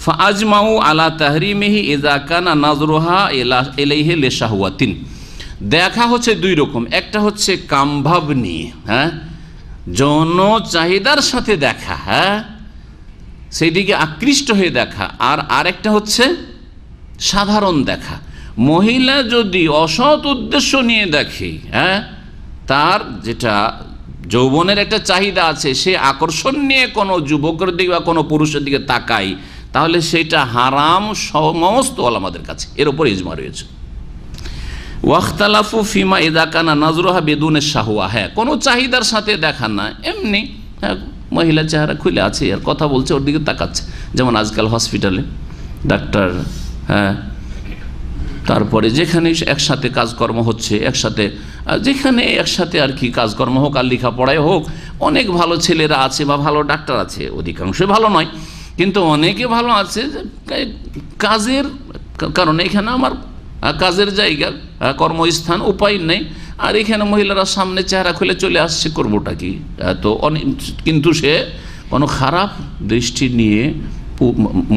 ফাআজমাউ আলা তাহরিমিহি ইযা কানা নাজরুহা ইলাইহি লিশাহওয়াতিন। দেখা হচ্ছে দুই রকম, একটা হচ্ছে কামভাব নিয়ে, যৌন চাহিদার সাথে দেখা, সেই দিকে আকৃষ্ট হয়ে দেখা, আর আরেকটা হচ্ছে সাধারণ দেখা। মহিলা যদি অসৎ উদ্দেশ্য নিয়ে দেখে, তার যেটা যৌবনের একটা চাহিদা আছে, সে আকর্ষণ নিয়ে কোনো যুবকের দিকে বা কোনো পুরুষের দিকে তাকায়, তাহলে সেটা হারাম সমস্ত ওলামাদের কাছে, এর উপর ইজমা রয়েছে। ওয়াখতালাফু ফিমা ইযা কানা নাজরুহা বিদুনে শাহওয়া, কোনো চাহিদার সাথে দেখা না, এমনি মহিলা চেহারা খুলে আছে আর কথা বলছে, ওর দিকে তাকাচ্ছে, যেমন আজকাল হসপিটালে ডাক্তার, তারপরে যেখানে একসাথে কাজকর্ম হচ্ছে, যেখানে একসাথে আর কি কাজকর্ম হোক আর লেখাপড়ায় হোক, অনেক ভালো ছেলেরা আছে বা ভালো ডাক্তার আছে, অধিকাংশই ভালো নয় কিন্তু অনেকে ভালো আছে, কাজের কারণে এখানে আমার কাজের জায়গা, কর্মস্থান, উপায় নেই, আর এখানে মহিলারা সামনে চেহারা খুলে চলে আসছে, করবোটা কি? তো অনেক, কিন্তু সে কোনো খারাপ দৃষ্টি নিয়ে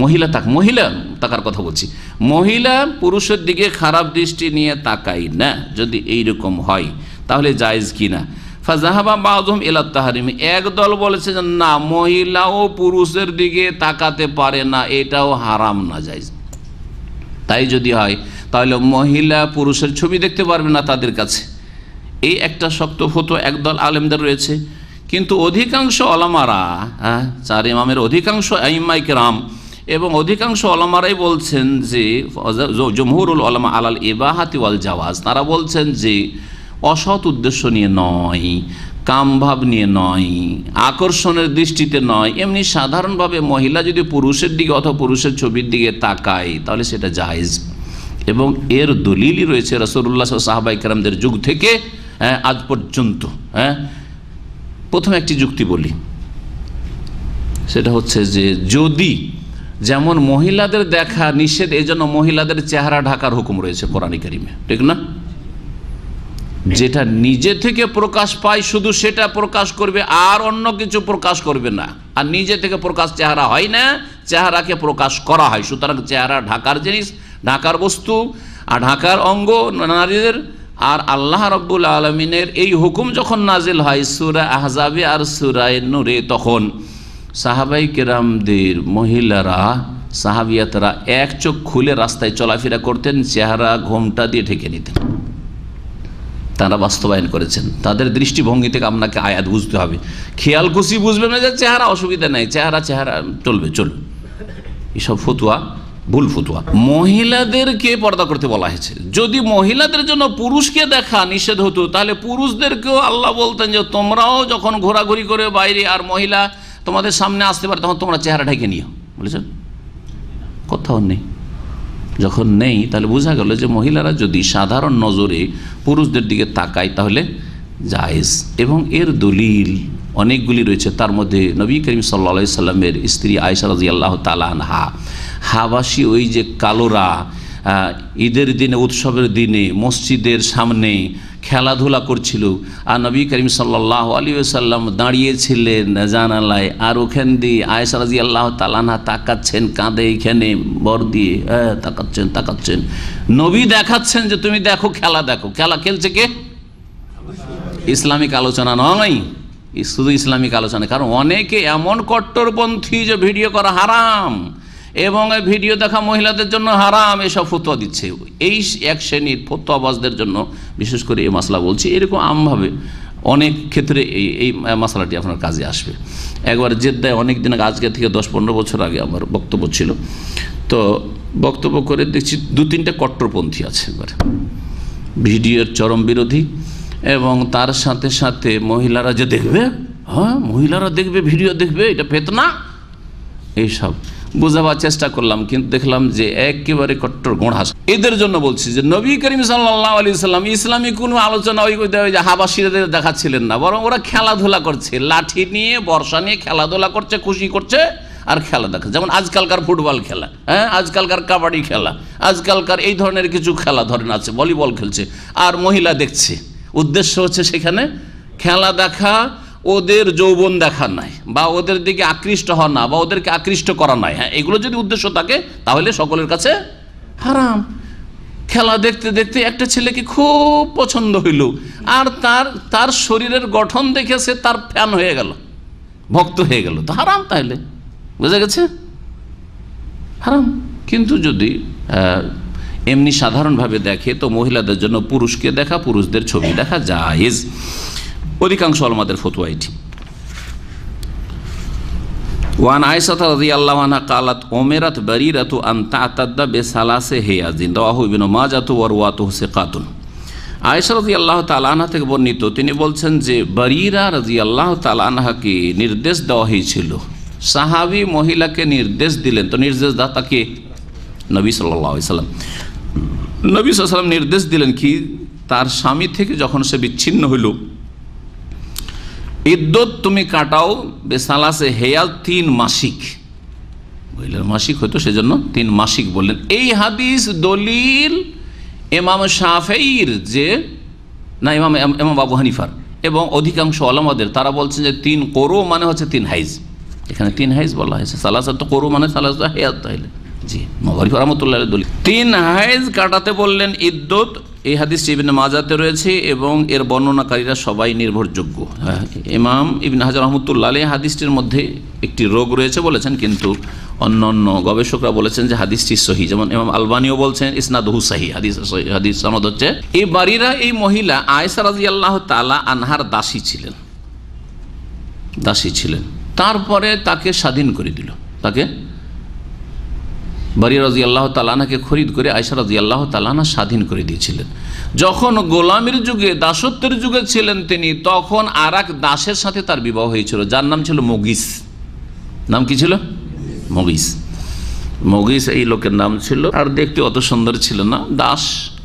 মহিলা তাকার কথা বলছি, মহিলা পুরুষের দিকে খারাপ দৃষ্টি নিয়ে তাকাই না, যদি এইরকম হয় তাহলে জায়েজ কি না? ফাজাহাবা বাযুহুম ইলা তাহরিমি, একদল বলেছে যে না, মহিলাও পুরুষের দিকে তাকাতে পারে না, এটাও হারাম না জায়েজ। তাই যদি হয় তাহলে মহিলা পুরুষের ছবি দেখতে পারবে না তাদের কাছে, এই একটা শক্ত ফতোয়া একদল আলেমদের রয়েছে। কিন্তু অধিকাংশ ওলামারা, চার ইমামের অধিকাংশ আইম্মায়ে কেরাম এবং অধিকাংশ ওলামারাই বলছেন যে, জমহুরুল উলামা আলাল ইবাহাতি ওয়াল জাওয়াজ, তারা বলছেন যে অসৎ উদ্দেশ্য নিয়ে নয়, কামভাব নিয়ে নয়, আকর্ষণের দৃষ্টিতে নয়, এমনি সাধারণভাবে মহিলা যদি পুরুষের দিকে অথবা পুরুষের ছবির দিকে তাকায় তাহলে সেটা জায়েজ। এবং এর দলিলই রয়েছে রাসূলুল্লাহ সাহাবায়ে কেরামদের যুগ থেকে আজ পর্যন্ত। প্রথমে একটি যুক্তি বলি, সেটা হচ্ছে যে যদি যেমন মহিলাদের দেখা নিষেধ, এই জন্য মহিলাদের চেহারা ঢাকার হুকুম রয়েছে কোরআনে কারিমে, ঠিক না? যেটা নিজে থেকে প্রকাশ পায় শুধু সেটা প্রকাশ করবে, আর অন্য কিছু প্রকাশ করবে না। আর নিজে থেকে প্রকাশ চেহারা হয় না, চেহারাকে প্রকাশ করা হয়। সুতরাং চেহারা ঢাকার জিনিস, ঢাকার বস্তু, আর ঢাকার অঙ্গ নারীদের। আর আল্লাহ রাব্বুল আলামিনের এই হুকুম যখন নাজিল হয় সূরা আহজাবে আর সূরা নূরে, তখন সাহাবাই কেরামদের মহিলারা, সাহাবিয়াতরা এক চোখ খুলে রাস্তায় চলাফেরা করতেন, চেহারা ঘোমটা দিয়ে ঢেকে নিতেন। তারা বাস্তবায়ন করেছেন। তাদের দৃষ্টিভঙ্গি থেকে আপনাকে আয়াত বুঝতে হবে, খেয়াল খুশি বুঝবে না যে চেহারা অসুবিধা নেই, চেহারা চলবে। এসব ফতুয়া ভুল ফতুয়া। মহিলাদেরকে পর্দা করতে বলা হয়েছে। যদি মহিলাদের জন্য পুরুষকে দেখা নিষেধ হতো, তাহলে পুরুষদেরকেও আল্লাহ বলতেন যে তোমরাও যখন ঘোরাঘুরি করে বাইরে আর মহিলা তোমাদের সামনে আসতে পারে, তখন তোমরা চেহারা ঢেকে নিও, বলেছেন? কোথাও নেই। যখন নেই, তাহলে বোঝা গেল যে মহিলারা যদি সাধারণ নজরে পুরুষদের দিকে তাকায় তাহলে জায়েজ। এবং এর দলিল অনেকগুলি রয়েছে। তার মধ্যে নবী করিম সাল্লাল্লাহু আলাইহি সাল্লামের স্ত্রী আয়েশা রাদিয়াল্লাহু তাআলা আনহা, হাবাসি ওই যে কালোরা ঈদের দিনে, উৎসবের দিনে মসজিদের সামনে খেলাধুলা করছিল, আর নবী করিম সাল্লাল্লাহু আলাইহি ওয়াসাল্লাম দাঁড়িয়েছিলেন জানালায়, আর ওখান দিয়ে আয়েশা রাদিয়াল্লাহু তাআলা আনহা তাকাচ্ছেন, কাঁধে এইখানে বর দিয়ে তাকাচ্ছেন। নবী দেখাচ্ছেন যে তুমি দেখো, খেলা দেখো। খেলা খেলছে কে? ইসলামিক আলোচনা নয়, শুধু ইসলামিক আলোচনা। কারণ অনেকে এমন কট্টরপন্থী যে ভিডিও করা হারাম এবং ভিডিও দেখা মহিলাদের জন্য হারাম, এসব ফতোয়া দিচ্ছে। এই এক শ্রেণীর ফতোয়াবাজদের জন্য বিশেষ করে এই মাসলা বলছি। এরকম আমভাবে অনেক ক্ষেত্রে এই মশলাটি আপনার কাজে আসবে। একবার জেদ্দায় অনেক দিন আগে, আজকে থেকে 10-15 বছর আগে আমার বক্তব্য ছিল। তো বক্তব্য করে দেখছি 2-3টা কট্টরপন্থী আছে, একবার ভিডিওর চরম বিরোধী, এবং তার সাথে সাথে মহিলারা যে দেখবে, মহিলারা দেখবে, ভিডিও দেখবে, এটা ফিতনা, এইসব বোঝাবার চেষ্টা করলাম, কিন্তু দেখলাম যে একেবারে কট্টর গোঁড়াস। এদের জন্য বলছি যে নবী করিম সাল্লাল্লাহু আলাইহি সাল্লাম ইসলামী কোনো আলোচনা ওই যে হাবাসীদের দেখাচ্ছিলেন না, বরং ওরা খেলাধুলা করছে, লাঠি নিয়ে, বর্ষা নিয়ে খেলাধুলা করছে, খুশি করছে, আর খেলা দেখা, যেমন আজকালকার ফুটবল খেলা, হ্যাঁ, আজকালকার কাবাডি খেলা, আজকালকার এই ধরনের কিছু খেলা ধরেন আছে, ভলিবল খেলছে আর মহিলা দেখছে, উদ্দেশ্য হচ্ছে সেখানে খেলা দেখা, ওদের যৌবন দেখা নাই বা ওদের দিকে আকৃষ্ট হওয়া না বা ওদেরকে আকৃষ্ট করা নাই, হ্যাঁ, এগুলো যদি উদ্দেশ্য থাকে তাহলে সকলের কাছে হারাম। খেলা দেখতে দেখতে একটা ছেলেকে খুব পছন্দ হইল আর তার শরীরের গঠন দেখে সে তার ফ্যান হয়ে গেল, ভক্ত হয়ে গেল, তো হারাম, তাহলে বুঝা গেছে হারাম। কিন্তু যদি এমনি সাধারণভাবে দেখে তো মহিলাদের জন্য পুরুষকে দেখা, পুরুষদের ছবি দেখা জায়েজ, অধিকাংশ ওলামাদের ফতোয়া এটি। ওয়ান আয়েশা রাদিয়াল্লাহু আনহা قالت উমিরাত বারিরাতু আন তা'তাদ্দা বিসালাসে হিয়াজিন রাওয়াহু ইবনে মাজাহ ওয়া রাওয়াতুহু সিকাতুন। আয়েশা রাদিয়াল্লাহু তাআলা আনহা থেকে বর্ণিত, তিনি বলছেন যে বারিরা রাদিয়াল্লাহু তাআলা আনহাকে নির্দেশ দেওয়া হয়েছিল, সাহাবী মহিলাকে নির্দেশ দিলেন, তো নির্দেশদাতা কে? নবী সাল্লাল্লাহু আলাইহি ওয়াসাল্লাম। নবী সাল্লাল্লাহু আলাইহি ওয়াসাল্লাম নির্দেশ দিলেন কি, তার স্বামী থেকে যখন সে বিচ্ছিন্ন হইল, ইদ্যত তুমি কাটাও বেসালাসে হেয়াল 3 মাসিক, মহিলার মাসিক হয়তো সেজন্য 3 মাসিক বললেন। এই হাদিস দলিল ইমাম শাফিঈর যে না, ইমাম আবু হানিফার এবং অধিকাংশ ওলামাদের, তারা বলছেন যে 3 কোরো মানে হচ্ছে 3 হাইজ, এখানে 3 হাইজ বলা হয়েছে, সালাসাত কোরো মানে সালাসা হেয়াল, তাইলে জি মাগরিব রাহমাতুল্লাহ আলাইহি দলিল 3 হাইজ কাটাতে বললেন ইদ্যত। এই হাদিসটি ইবনে মাজাহতে রয়েছে এবং এর বর্ণনাকারীরা সবাই নির্ভরযোগ্য। ইমাম ইবনে হাজার রহমতুল্লাহ আলাইহি হাদিসটির মধ্যে একটি রোগ রয়েছে বলেছেন, কিন্তু অন্যান্য গবেষকরা বলেছেন যে হাদিসটি সহিহ, যেমন ইমাম আলবানিও বলছেন ইসনাদুহু সহিহ, হাদিস সনদ হচ্ছে। এই বারিরা, এই মহিলা আয়েশা রাদিয়াল্লাহু তাআলা আনহার দাসী ছিলেন, তারপরে তাকে স্বাধীন করে দিল, তাকে বারিয়া রাদিয়াল্লাহু তাআলা আনহাকে খরিদ করে আয়েশা রাদিয়াল্লাহু তাআলা আনহা স্বাধীন করে দিয়েছিলেন। যখন গোলামির যুগে, দাসত্বের যুগে ছিলেন তিনি, তখন আরেক দাসের সাথে তার বিবাহ হয়েছিল, যার নাম ছিল মুগিস। নাম কি ছিল? মুগিস এই লোকের নাম ছিল, আর দেখতে অত সুন্দর ছিল না। দাস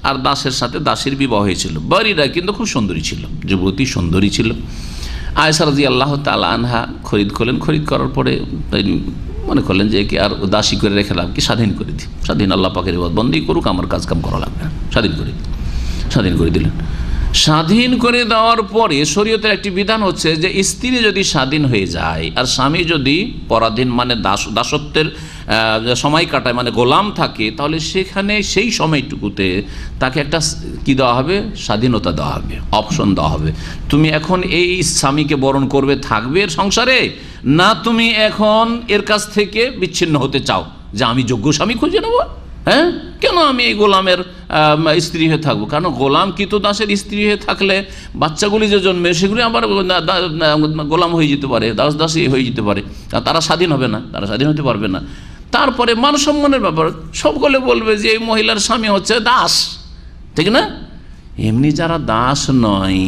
আর দাসের সাথে দাসের বিবাহ হয়েছিল। বারিরা কিন্তু খুব সুন্দরী ছিল, যুবতী সুন্দরী ছিল। আয়েশা রাদিয়াল্লাহু তাআলা আনহা খরিদ করলেন, খরিদ করার পরে মনে করলেন যে একে আর দাসী করে রেখে লাভ কি, স্বাধীন করে দিই, স্বাধীন আল্লাহ পাকের ইবাদত বন্দেগী করুক, আমার কাজ কাম করা লাগবে না, স্বাধীন করে দিলেন। স্বাধীন করে দেওয়ার পরে শরীয়তের একটি বিধান হচ্ছে যে স্ত্রী যদি স্বাধীন হয়ে যায় আর স্বামী যদি পরাধীন মানে দাসত্বের সময় কাটায় মানে গোলাম থাকে, তাহলে সেখানে সেই সময়টুকুতে তাকে একটা কি দেওয়া হবে, স্বাধীনতা দেওয়া হবে, অপশন দেওয়া হবে। তুমি এখন এই স্বামীকে বরণ করবে, থাকবে এর সংসারে, না তুমি এখন এর কাছ থেকে বিচ্ছিন্ন হতে চাও, যে আমি যোগ্য স্বামী খুঁজে নেব, হ্যাঁ, কেন আমি এই গোলামের স্ত্রী হয়ে থাকবো? কারণ গোলাম কৃত দাসের স্ত্রী হয়ে থাকলে বাচ্চাগুলি যে জন্মে সেগুলি আবার গোলাম হয়ে যেতে পারে, দাসী হয়ে যেতে পারে, তারা স্বাধীন হবে না, তারা স্বাধীন হতে পারবে না। তারপরে মান সম্মানের ব্যাপার, সকলে বলবে যে এই মহিলার স্বামী হচ্ছে দাস, ঠিক না? এমনি যারা দাস নয়,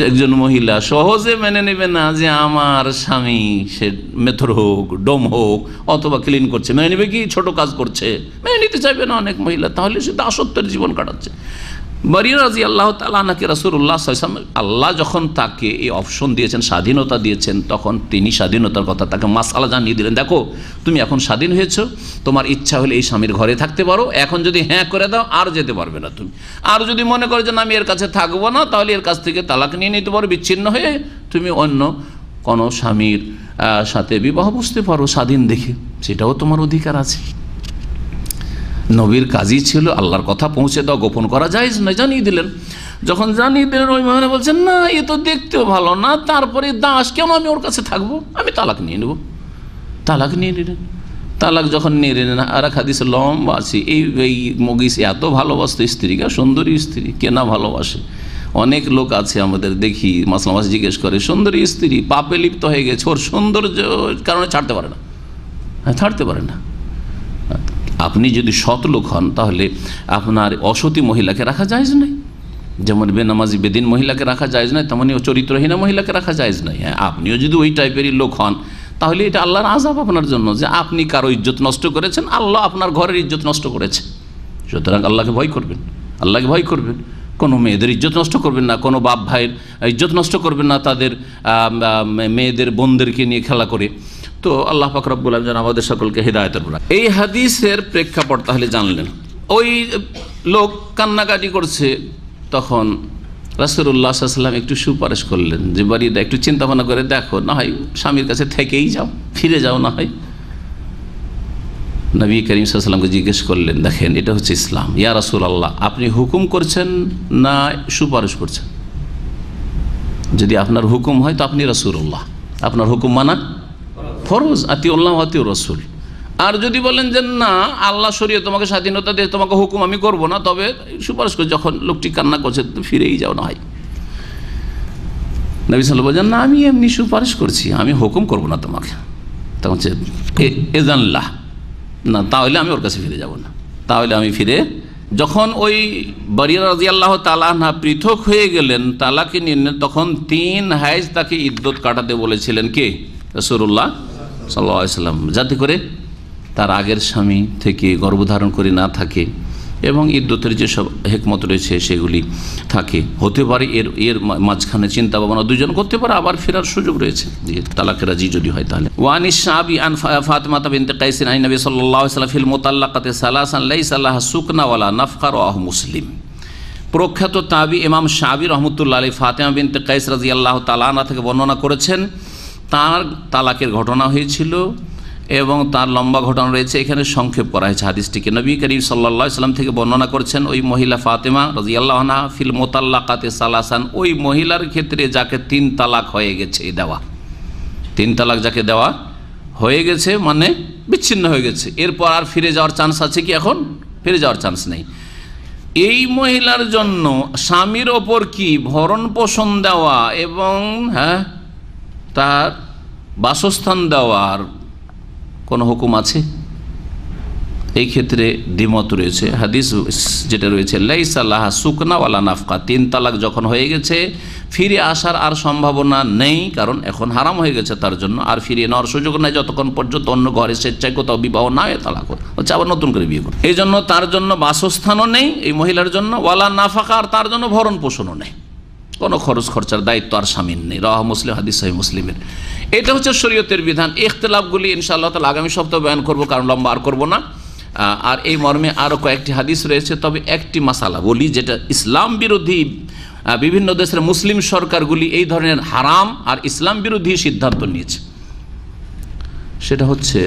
একজন মহিলা সহজে মেনে নেবে না যে আমার স্বামী সে মেথর হোক, ডোম হোক, অথবা ক্লিন করছে, মেনে নেবে কি ছোট কাজ করছে, মেনে নিতে চাইবে না অনেক মহিলা, তাহলে সে দাসত্বের জীবন কাটাচ্ছে। বারিয়া রাদিয়াল্লাহু তাআলা আনহাকে রাসূলুল্লাহ সাল্লাল্লাহু আলাইহি ওয়াসাল্লাম আল্লাহ যখন তাকে এই অপশন দিয়েছেন, স্বাধীনতা দিয়েছেন, তখন তিনি স্বাধীনতার কথা তাকে মাসআলা জানিয়ে দিলেন, দেখো তুমি এখন স্বাধীন হয়েছো, তোমার ইচ্ছা হলে এই স্বামীর ঘরে থাকতে পারো, এখন যদি হ্যাঁ করে দাও আর যেতে পারবে না তুমি, আর যদি মনে করো যে না আমি এর কাছে থাকবো না, তাহলে এর কাছ থেকে তালাক নিয়ে নিতে পারো, বিচ্ছিন্ন হয়ে তুমি অন্য কোনো স্বামীর সাথে বিবাহ বসতে পারো স্বাধীন দেখে, সেটাও তোমার অধিকার আছে। নবীর কাজই ছিল আল্লাহর কথা পৌঁছে দাও, গোপন করা যায় না, জানিয়ে দিলেন। যখন জানিয়ে দিলেন, ওই মহিলা বলছেন না এ তো দেখতেও ভালো না, তারপরে দাস, কেন আমি ওর কাছে থাকবো, আমি তালাক নিয়ে নেব। তালাক নিয়ে নিলেন। তালাক যখন নিয়ে নিলেন, আর এক হাদিসে লম্বা আছে, এই মুগিস এত ভালোবাসত স্ত্রীকে, সুন্দরী স্ত্রী, কে না ভালোবাসে? অনেক লোক আছে আমাদের দেখি, মাসলা মাস জিজ্ঞেস করে, সুন্দরী স্ত্রী পাপে লিপ্ত হয়ে গেছে, ওর সৌন্দর্য কারণে ছাড়তে পারে না, ছাড়তে পারে না। আপনি যদি সৎ লোক হন তাহলে আপনার অসতী মহিলাকে রাখা জায়েজ নাই, যেমন বেনামাজি বেদিন মহিলাকে রাখা জায়েজ নাই, তেমনি চরিত্রহীনা মহিলাকে রাখা জায়েজ নাই। হ্যাঁ, আপনিও যদি ওই টাইপেরই লোক হন তাহলে এটা আল্লাহর আযাব আপনার জন্য, যে আপনি কারো ইজ্জত নষ্ট করেছেন, আল্লাহ আপনার ঘরের ইজ্জত নষ্ট করেছে। সুতরাং আল্লাহকে ভয় করবেন, আল্লাহকে ভয় করবেন। কোনো মেয়েদের ইজ্জত নষ্ট করবেন না, কোনো বাপ ভাইয়ের ইজ্জত নষ্ট করবেন না, তাদের মেয়েদের বোনদেরকে নিয়ে খেলা করে। তো আল্লাহ পাক রব্বুল আলামিন যেন আমাদের সকলকে হিদায়াতের উপর। এই হাদিসের প্রেক্ষাপট তাহলে জানলেন। ওই লোক কান্নাকাটি করছে, তখন রাসূলুল্লাহ সাল্লাল্লাহু আলাইহি ওয়াসাল্লাম একটু সুপারিশ করলেন যে বাড়িটা একটু চিন্তা ভাবনা করে দেখো, না হয় স্বামীর কাছে থেকেই যাও, ফিরে যাও না হয়। নবী করিম সাল্লাল্লাহু আলাইহি ওয়াসাল্লামকে জিজ্ঞেস করলেন, দেখেন এটা হচ্ছে ইসলাম, ইয়া রাসূলুল্লাহ আপনি হুকুম করছেন না সুপারিশ করছেন? যদি আপনার হুকুম হয় তো আপনি রাসূলুল্লাহ, আপনার হুকুম মানা ফরজ, আতিউল্লাহ ওয়া আতিউর রাসূল। আর যদি বলেন যে না, আল্লাহ শরীয়ত তোমাকে স্বাধীনতা দিয়ে তোমাকে হুকুম আমি করব না, তবে সুপারিশ করে, যখন লোকটি কান্না করছে ফিরেই যাও না হয়। নবী সাল্লাল্লাহু আলাইহি ওয়াসাল্লাম বলেন, না আমি এমনি সুপারিশ করছি, আমি হুকুম করব না তোমাকে। তখন হচ্ছে এজানলাহ, না তাহলে আমি ওর কাছে ফিরে যাব না, তাহলে আমি ফিরে। যখন ওই বারিরা রাদিয়াল্লাহু তাআলা আনহা পৃথক হয়ে গেলেন, তালাকে নিয়ে, তখন 3 হাইজ তাকে ইদ্যত কাটাতে বলেছিলেন কে? রাসূলুল্লাহ সাল্লাল্লাহু আলাইহি ওয়াসাল্লাম, যাতে করে তার আগের স্বামী থেকে গর্ভধারণ করে না থাকে, এবং ইদ্যতের যেসব হিকমত রয়েছে সেগুলি থাকে। হতে পারে এর মাঝখানে চিন্তা ভাবনা দুজন করতে পারে, আবার ফেরার সুযোগ রয়েছে, যে তালাকে রাজি যদি হয় তাহলে। ওয়ানিস শাবি আন ফাতিমা বিনতে কাইস আন নবী সাল্লাল্লাহু আলাইহি ওয়াসাল্লাম ফিল মুতাল্লাকাতি সালাসান লাইসা লাহা সুকনা ওয়ালা নাফকা রাওয়াহু মুসলিম। প্রখ্যাত তাবি ইমাম শাবি রহমতুল্লাহ আলাইহি ফাতিমা বিনতে কাইস রাদিয়াল্লাহু তাআলা আনহা থেকে বর্ণনা করেছেন, তার তালাকের ঘটনা হয়েছিল এবং তার লম্বা ঘটনা রয়েছে, এখানে সংক্ষেপ করা হয়েছে হাদিসটিকে। নবী করিম সাল্লাল্লাহু আলাইহি ওয়াসাল্লাম থেকে বর্ণনা করছেন, ওই মহিলা ফাতেমা রাদিয়াল্লাহু আনহা ফিল মুতাল্লাকাতি সালাসান, ওই মহিলার ক্ষেত্রে যাকে 3 তালাক হয়ে গেছে দেওয়া, 3 তালাক যাকে দেওয়া হয়ে গেছে মানে বিচ্ছিন্ন হয়ে গেছে, এরপর আর ফিরে যাওয়ার চান্স আছে কি? এখন ফিরে যাওয়ার চান্স নেই। এই মহিলার জন্য স্বামীর ওপর কি ভরণ পোষণ দেওয়া এবং তার বাসস্থান দেওয়ার কোনো হুকুম আছে? এই ক্ষেত্রে দ্বিমত রয়েছে। হাদিস যেটা রয়েছে, লাইসা লাহা সুকনা ওয়ালা নাফকা, 3 তালাক যখন হয়ে গেছে ফিরে আসার আর সম্ভাবনা নেই, কারণ এখন হারাম হয়ে গেছে তার জন্য, আর ফিরিয়ে নেওয়ার সুযোগ নেই যতক্ষণ পর্যন্ত অন্য ঘরে স্বেচ্ছায় কোথাও বিবাহ না হয়, তালাক হচ্ছে আবার নতুন করে বিয়ে করে। এই জন্য তার জন্য বাসস্থানও নেই এই মহিলার জন্য, ওয়ালা নাফাকা, আর তার জন্য ভরণ পোষণও নেই, কোনো খরচ খরচার দায়িত্ব আর স্বামীর নেই। রাওয়াহু মুসলিম, হাদিস সহিহ মুসলিমের। এটা হচ্ছে শরীয়তের বিধান। ইখতিলাফগুলি ইনশাআল্লাহ তাআলা আগামী সপ্তাহে বয়ান করব, কারণ লম্বা আর করব না। আর এই মর্মে আরও কয়েকটি হাদিস রয়েছে, তবে একটি মাসালা বলি, যেটা ইসলাম বিরোধী বিভিন্ন দেশের মুসলিম সরকারগুলি এই ধরনের হারাম আর ইসলাম বিরোধী সিদ্ধান্ত নিয়েছে। সেটা হচ্ছে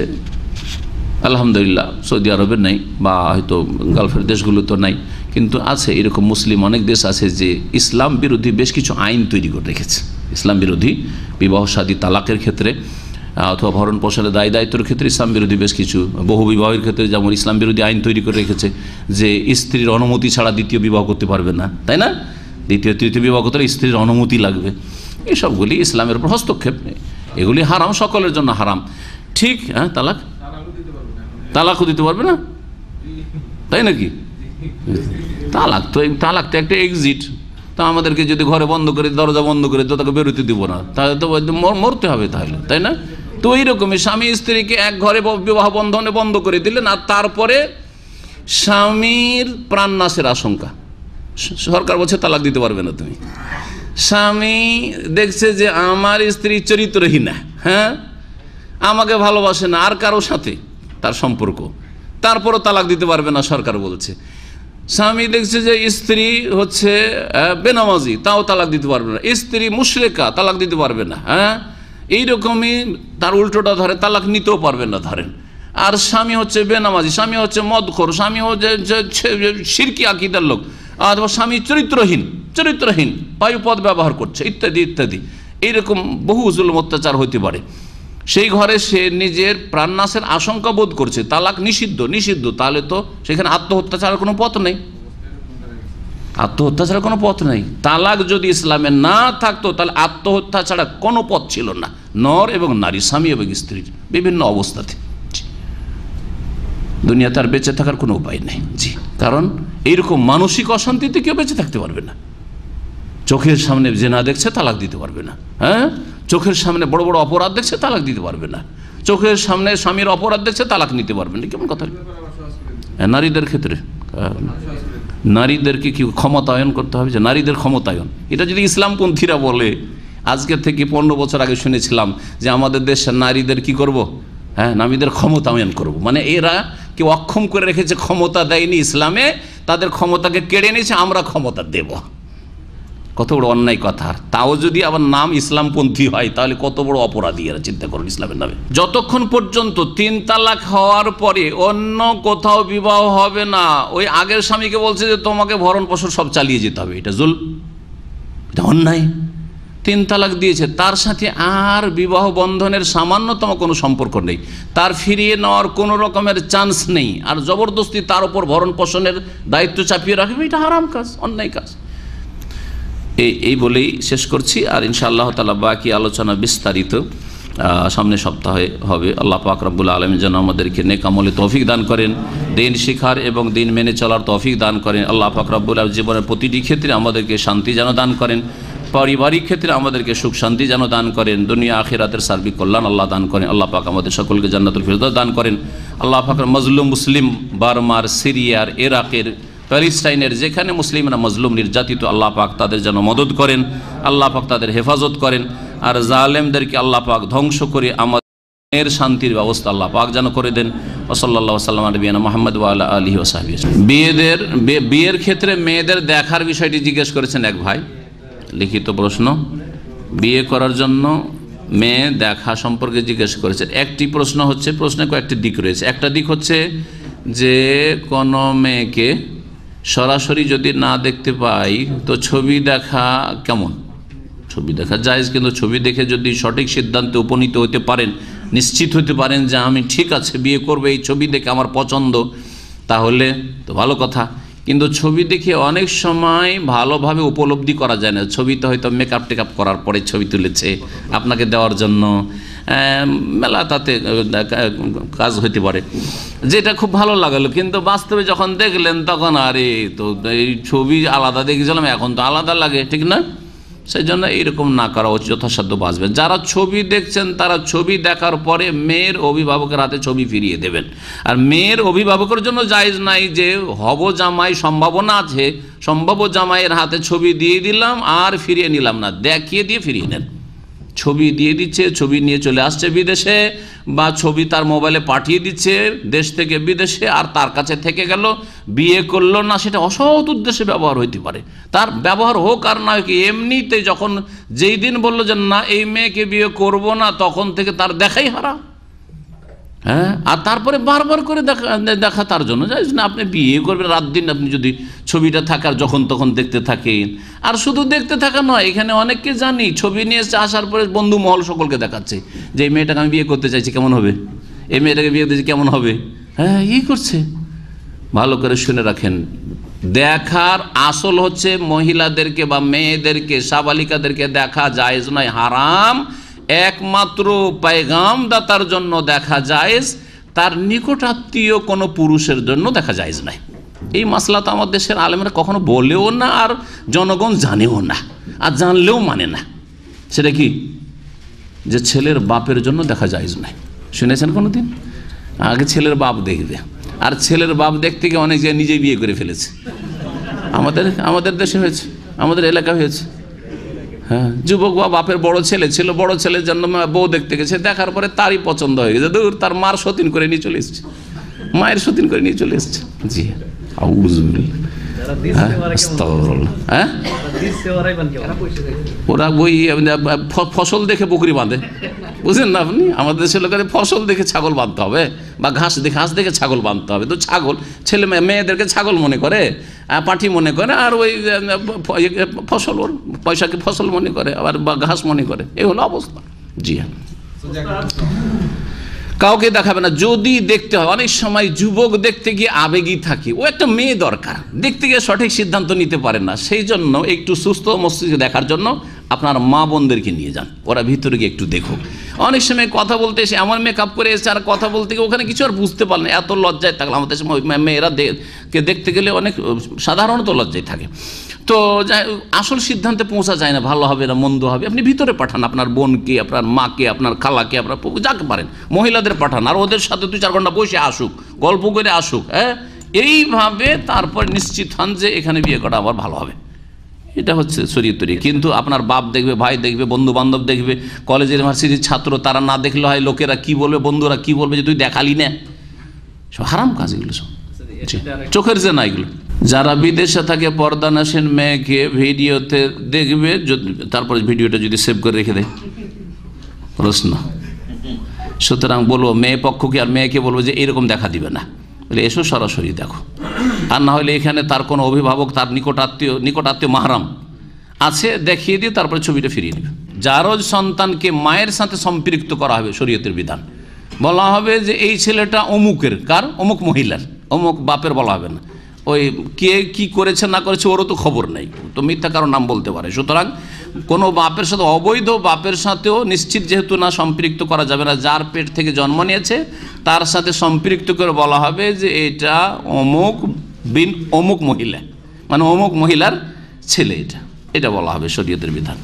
আলহামদুলিল্লাহ সৌদি আরবের নাই, বা হয়তো গালফের দেশগুলো তো নাই, কিন্তু আছে এরকম মুসলিম অনেক দেশ আছে যে ইসলাম বিরোধী বেশ কিছু আইন তৈরি করে রেখেছে। ইসলাম বিরোধী বিবাহ শাদী তালাকের ক্ষেত্রে অথবা ভরণ পোষণের দায় দায়িত্বের ক্ষেত্রে ইসলাম বিরোধী বেশ কিছু, বহু বিবাহের ক্ষেত্রে যেমন ইসলাম বিরোধী আইন তৈরি করে রেখেছে যে স্ত্রীর অনুমতি ছাড়া দ্বিতীয় বিবাহ করতে পারবে না, তাই না? দ্বিতীয় তৃতীয় বিবাহ করতে স্ত্রীর অনুমতি লাগবে। এসবগুলি ইসলামের উপর হস্তক্ষেপ, এগুলি হারাম, সকলের জন্য হারাম। ঠিক, তালাকও দিতে পারবে না, তাই নাকি? তালাক তো একটা এক্সিট। তা আমাদেরকে যদি ঘরে বন্ধ করে, দরজা বন্ধ করে তো তাকে বেরোতে দিব না, তাহলে তো মরতে হবে তাহলে, তাই না? তো এইরকমই স্বামী স্ত্রীকে এক ঘরে বিবাহ বন্ধনে বন্ধ করে দিলেন, আর তারপরে স্বামীর প্রাণনাশের আশঙ্কা, সরকার বলছে তালাক দিতে পারবে না তুমি। স্বামী দেখছে যে আমার স্ত্রী চরিত্রহীনা, আমাকে ভালোবাসে না, আর কারো সাথে তার সম্পর্ক, তারপরও তালাক দিতে পারবে না সরকার বলছে। স্বামী দেখছে যে স্ত্রী হচ্ছে বেনামাজি, তাও তালাক দিতে পারবে না। স্ত্রী মুশরিকা, তালাক দিতে পারবে না। এইরকমই তার উল্টোটা ধরে, তালাক নিতেও পারবে না ধরেন। আর স্বামী হচ্ছে বেনামাজি, স্বামী হচ্ছে মদখোর, স্বামী হচ্ছে শিরকি আকীদার লোক, অথবা স্বামী চরিত্রহীন বায়ুপদ ব্যবহার করছে, ইত্যাদি ইত্যাদি। এইরকম বহু জুলুম অত্যাচার হতে পারে। সেই ঘরে সে নিজের প্রাণনাশের আশঙ্কা বোধ করছে, তালাক নিষিদ্ধ, তাহলে তো সেখানে আত্মহত্যা ছাড়ার কোনো পথ নেই, আত্মহত্যা ছাড়া কোনো পথ নেই। তালাক যদি ইসলামে না থাকতো তাহলে আত্মহত্যা ছাড়া কোনো পথ ছিল না, নর এবং নারী, স্বামী এবং স্ত্রীর বিভিন্ন অবস্থাতে। দুনিয়াতে আর বেঁচে থাকার কোনো উপায় নেই। জি, কারণ এইরকম মানসিক অশান্তিতে কেউ বেঁচে থাকতে পারবে না। চোখের সামনে জেনা দেখছে, তালাক দিতে পারবে না। চোখের সামনে বড় বড় অপরাধ দেখছে, তালাক দিতে পারবে না। চোখের সামনে স্বামীর অপরাধ দেখছে, তালাক নিতে পারবে না। কেমন কথা? নারীদের ক্ষেত্রে নারীদেরকে কি ক্ষমতায়ন করতে হবে, যে নারীদের ক্ষমতায়ন, এটা যদি ইসলামপন্থীরা বলে আজকে থেকে 15 বছর আগে শুনেছিলাম যে আমাদের দেশের নারীদের কি করব, হ্যাঁ, নারীদের ক্ষমতায়ন করব। মানে এরা কি অক্ষম করে রেখেছে, ক্ষমতা দেয়নি ইসলামে, তাদের ক্ষমতাকে কেড়ে নিয়েছে, আমরা ক্ষমতা দেব। কত বড় অন্যায় কথা। তাও যদি আবার নাম ইসলামপন্থী হয় তাহলে কত বড় অপরাধী এরা, চিন্তা করুন ইসলামের নামে। যতক্ষণ পর্যন্ত 3 তালাক হওয়ার পরে অন্য কোথাও বিবাহ হবে না, ওই আগের স্বামীকে বলছে যে তোমাকে ভরণ পোষণ সব চালিয়ে যেতে হবে, এটা জুলম, এটা অন্যায়। 3 তালাক দিয়েছে, তার সাথে আর বিবাহ বন্ধনের সামান্যতম কোনো সম্পর্ক নেই, তার ফিরিয়ে নেওয়ার কোনো রকমের চান্স নেই, আর জবরদস্তি তার উপর ভরণ পোষণের দায়িত্ব চাপিয়ে রাখবে, এটা হারাম কাজ, অন্যায় কাজ। এই বলেই শেষ করছি, আর ইনশাআল্লাহ তাআলা বাকি আলোচনা বিস্তারিত সামনে সপ্তাহে হবে। আল্লাহ পাক রব্বুল আলামিন যেন আমাদেরকে নেক আমলে তৌফিক দান করেন, দিন শিখার এবং দিন মেনে চলার তৌফিক দান করেন। আল্লাহ পাক রব্বুল আলামিন জীবনের প্রতিটি ক্ষেত্রে আমাদেরকে শান্তি যেন দান করেন, পারিবারিক ক্ষেত্রে আমাদেরকে সুখ শান্তি যেন দান করেন, দুনিয়া আখিরাতের সার্বিক কল্যাণ আল্লাহ দান করেন। আল্লাহ পাক আমাদের সকলকে জান্নাতুল ফিরদৌস দান করেন। আল্লাহ পাক মজলুম মুসলিম বার্মার, সিরিয়ার, ইরাকের, প্যালেস্টাইনের যেখানে মুসলিমরা মজলুম নির্যাতিত, আল্লাহ পাক তাদের যেন মদদ করেন, আল্লাহ পাক তাদের হেফাজত করেন, আর জালেমদেরকে আল্লাহ পাক ধ্বংস করে আমাদের শান্তির ব্যবস্থা আল্লাহ পাক যেন করে দেন। সাল্লাল্লাহু আলাইহি ওয়াসাল্লাম নবিয়ানা মুহাম্মদ ওয়া আলা আলিহি ওয়া সাহবিহি। বিয়ের ক্ষেত্রে মেয়েদের দেখার বিষয়টি জিজ্ঞেস করেছেন এক ভাই, লিখিত প্রশ্ন। বিয়ে করার জন্য মেয়ে দেখা সম্পর্কে জিজ্ঞেস করেছেন। একটি প্রশ্ন হচ্ছে, প্রশ্নে কয়েকটি দিক রয়েছে। একটা দিক হচ্ছে যে কোনো মেয়েকে সরাসরি যদি না দেখতে পাই তো ছবি দেখা কেমন? ছবি দেখা জায়েজ, কিন্তু ছবি দেখে যদি সঠিক সিদ্ধান্তে উপনীত হতে পারেন, নিশ্চিত হতে পারেন যে আমি ঠিক আছে বিয়ে করবো, এই ছবি দেখে আমার পছন্দ, তাহলে তো ভালো কথা। কিন্তু ছবি দেখে অনেক সময় ভালোভাবে উপলব্ধি করা যায় না। ছবিতে হয়তো মেকআপ টেকআপ করার পরে ছবি তুলেছে আপনাকে দেওয়ার জন্য, মেলা তাতে কাজ হইতে পারে, যেটা খুব ভালো লাগালো, কিন্তু বাস্তবে যখন দেখলেন তখন আরে তো এই ছবি আলাদা দেখেছিলাম, এখন তো আলাদা লাগে, ঠিক না? সেই জন্য এইরকম না করা উচিত, যথাসাধ্য বাঁচবেন। যারা ছবি দেখছেন তারা ছবি দেখার পরে মেয়ের অভিভাবকের হাতে ছবি ফিরিয়ে দেবেন। আর মেয়ের অভিভাবকের জন্য জায়েজ নাই যে হব জামাই সম্ভাবনা আছে, সম্ভাব্য জামাইয়ের হাতে ছবি দিয়ে দিলাম আর ফিরিয়ে নিলাম না, দেখিয়ে দিয়ে ফিরিয়ে নেন। ছবি দিয়ে দিচ্ছে, ছবি নিয়ে চলে আসছে বিদেশে, বা ছবি তার মোবাইলে পাঠিয়ে দিচ্ছে দেশ থেকে বিদেশে, আর তার কাছে থেকে গেল, বিয়ে করলো না, সেটা অসৎ উদ্দেশ্যে ব্যবহার হইতে পারে। তার ব্যবহার হোক আর না হোক, এমনিতে যখন যেই দিন বললো যে না এই মেয়েকে বিয়ে করব না, তখন থেকে তার দেখাই হারাম। হ্যাঁ, আর তারপরে বারবার করে দেখা তার জন্য জায়েজ না। আপনি বিয়ে করবেন রাত দিন, আপনি যদি ছবিটা থাকার যখন তখন দেখতে থাকেন, আর শুধু দেখতে থাকা নয়, এখানে অনেককে জানি ছবি নিয়ে আসার পরে বন্ধু মহল সকলকে দেখাচ্ছে যে এই মেয়েটাকে আমি বিয়ে করতে চাইছি, কেমন হবে, এই মেয়েটাকে বিয়ে করতে কেমন হবে, হ্যাঁ এই করছে। ভালো করে শুনে রাখেন, দেখার আসল হচ্ছে মহিলাদেরকে বা মেয়েদেরকে, সাবালিকাদেরকে দেখা জায়েজ নয়, হারাম। একমাত্র পেগামদাতার জন্য দেখা জায়েজ, তার নিকটাত্মীয় কোনো পুরুষের জন্য দেখা জায়েজ নাই। এই মাসলা তো আমার দেশের আলেমরা কখনো বলেও না, আর জনগণ জানেও না, আর জানলেও মানে না। সেটা কি? যে ছেলের বাপের জন্য দেখা জায়েজ নাই। শুনেছেন কোনো দিন? আগে ছেলের বাপ দেখবে, আর ছেলের বাপ দেখতে গিয়ে অনেক জায়গায় নিজেই বিয়ে করে ফেলেছে। আমাদের দেশে হয়েছে, আমাদের এলাকা হয়েছে। হ্যাঁ, যুবক বা বাপের বড় ছেলে ছিল, বড় ছেলের জন্য বউ দেখতে গেছে, দেখার পরে তারই পছন্দ হয়ে গেছে, দূর তার মার সতীন করে নিয়ে চলে এসছে, মায়ের সতীন করে নিয়ে চলে এসছে। জি হ্যাঁ, ওরা ওই ফসল দেখে বকরি বাঁধে, বুঝলেন না আপনি? আমাদের দেশের লোকের ফসল দেখে ছাগল বাঁধতে হবে, বা ঘাস দেখে ছাগল বাঁধতে হবে। তো ছাগল ছেলে মেয়েদেরকে ছাগল মনে করে, পাঁঠি মনে করে, আর ওই ফসল ওর পয়সাকে ফসল মনে করে, আবার বা ঘাস মনে করে। এই হলো অবস্থা। জি হ্যাঁ, কাউকে দেখাবে না। যদি দেখতে হয়, অনেক সময় যুবক দেখতে গিয়ে আবেগী থাকে, ও একটা মেয়ে দরকার, দেখতে গিয়ে সঠিক সিদ্ধান্ত নিতে পারে না, সেই জন্য একটু সুস্থ মস্তিষ্কে দেখার জন্য আপনার মা বোনদেরকে নিয়ে যান, ওরা ভিতরে গিয়ে একটু দেখুক। অনেক সময় কথা বলতে এসে এমন মেকআপ করে এসে আর কথা বলতে গিয়ে ওখানে কিছু আর বুঝতে পারলে এত লজ্জায় থাকলে, আমাদের সময় মেয়েরা দেখতে গেলে অনেক সাধারণত লজ্জায় থাকে। তো আসল সিদ্ধান্তে পৌঁছা যায় না, ভালো হবে না মন্দ হবে। আপনি ভিতরে পাঠান আপনার বোনকে, আপনার মাকে, আপনার খালাকে, আপনার যাকে পারেন মহিলাদের পাঠান, আর ওদের সাথে 2-4 ঘন্টা বসে আসুক, গল্প করে আসুক। হ্যাঁ, এইভাবে তারপর নিশ্চিত হন যে এখানে বিয়ে করা আবার ভালো হবে। এটা হচ্ছে শরীয়ত তরিকা। কিন্তু আপনার বাপ দেখবে, ভাই দেখবে, বন্ধু বান্ধব দেখবে, কলেজের ইউনিভার্সিটির ছাত্র, তারা না দেখলে হয় লোকেরা কি বলবে, বন্ধুরা কি বলবে যে তুই দেখালি না, সব হারাম কাজ এগুলো, সব চোখের যে না এগুলো। যারা বিদেশে থাকে পর্দানাসীন মেয়েকে ভিডিওতে দেখবে, তারপরে ভিডিওটা যদি সেভ করে রেখে দেয়, প্রশ্ন। সুতরাং বলবো মেয়ে পক্ষকে আর মেয়েকে বলবো যে এরকম দেখা দিবে না, বলে এসো সরাসরি দেখো। আর না হলে এখানে তার কোনো অভিভাবক, তার নিকটাত্মীয় মাহরাম আছে, দেখিয়ে দিয়ে তারপরে ছবিটা ফিরিয়ে নেবে। যারও সন্তানকে মায়ের সাথে সম্পৃক্ত করা হবে, শরীয়তের বিধান, বলা হবে যে এই ছেলেটা অমুকের, কার, অমুক মহিলার, অমুক বাপের বলা হবে না। ওই কে কি করেছে না করেছে ওরও তো খবর নেই, তো মিথ্যা কারো নাম বলতে পারে। সুতরাং কোনো বাপের সাথে, অবৈধ বাপের সাথেও নিশ্চিত যেহেতু না সম্পৃক্ত করা যাবে না, যার পেট থেকে জন্ম নিয়েছে তার সাথে সম্পৃক্ত করে বলা হবে যে এটা অমুক বিন অমুক মহিলা, মানে অমুক মহিলার ছেলে, এটা বলা হবে শরীয়তের বিধান।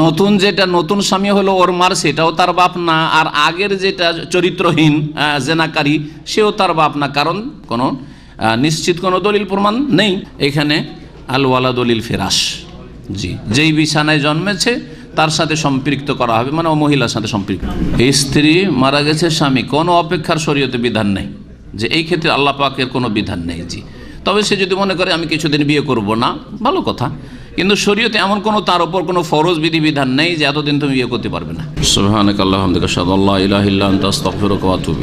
নতুন যেটা নতুন স্বামী হলো ওর মার, সেটাও তার বাপ না, আর আগের যেটা চরিত্রহীন জেনাকারী সেও তার বাপ না, কারণ কোনো নিশ্চিত কোনো দলিল প্রমাণ নেই। এখানে আল ওয়ালাদ লিল ফিরাশ, জি, যেই বিছানায় জন্মেছে তার সাথে সম্পৃক্ত করা হবে, মানে ও মহিলার সাথে সম্পৃক্ত। স্ত্রী মারা গেছে, স্বামী, কোনো অপেক্ষার শরীয়তে বিধান নেই, যে এই ক্ষেত্রে আল্লাহ পাকের কোনো বিধান নেই, জি। তবে সে যদি মনে করে আমি কিছুদিন বিয়ে করব না, ভালো কথা, কিন্তু শরীয়তে এমন কোনো তার উপর কোনো ফরজ বিধিবিধান নেই যে এতদিন তুমি বিয়ে করতে পারবে না। সুবহানাকাল্লাহুম্মা ওয়া বিহামদিকা আশহাদু আল্লা ইলাহা ইল্লা আনতা আস্তাগফিরুকা ওয়া আতুবু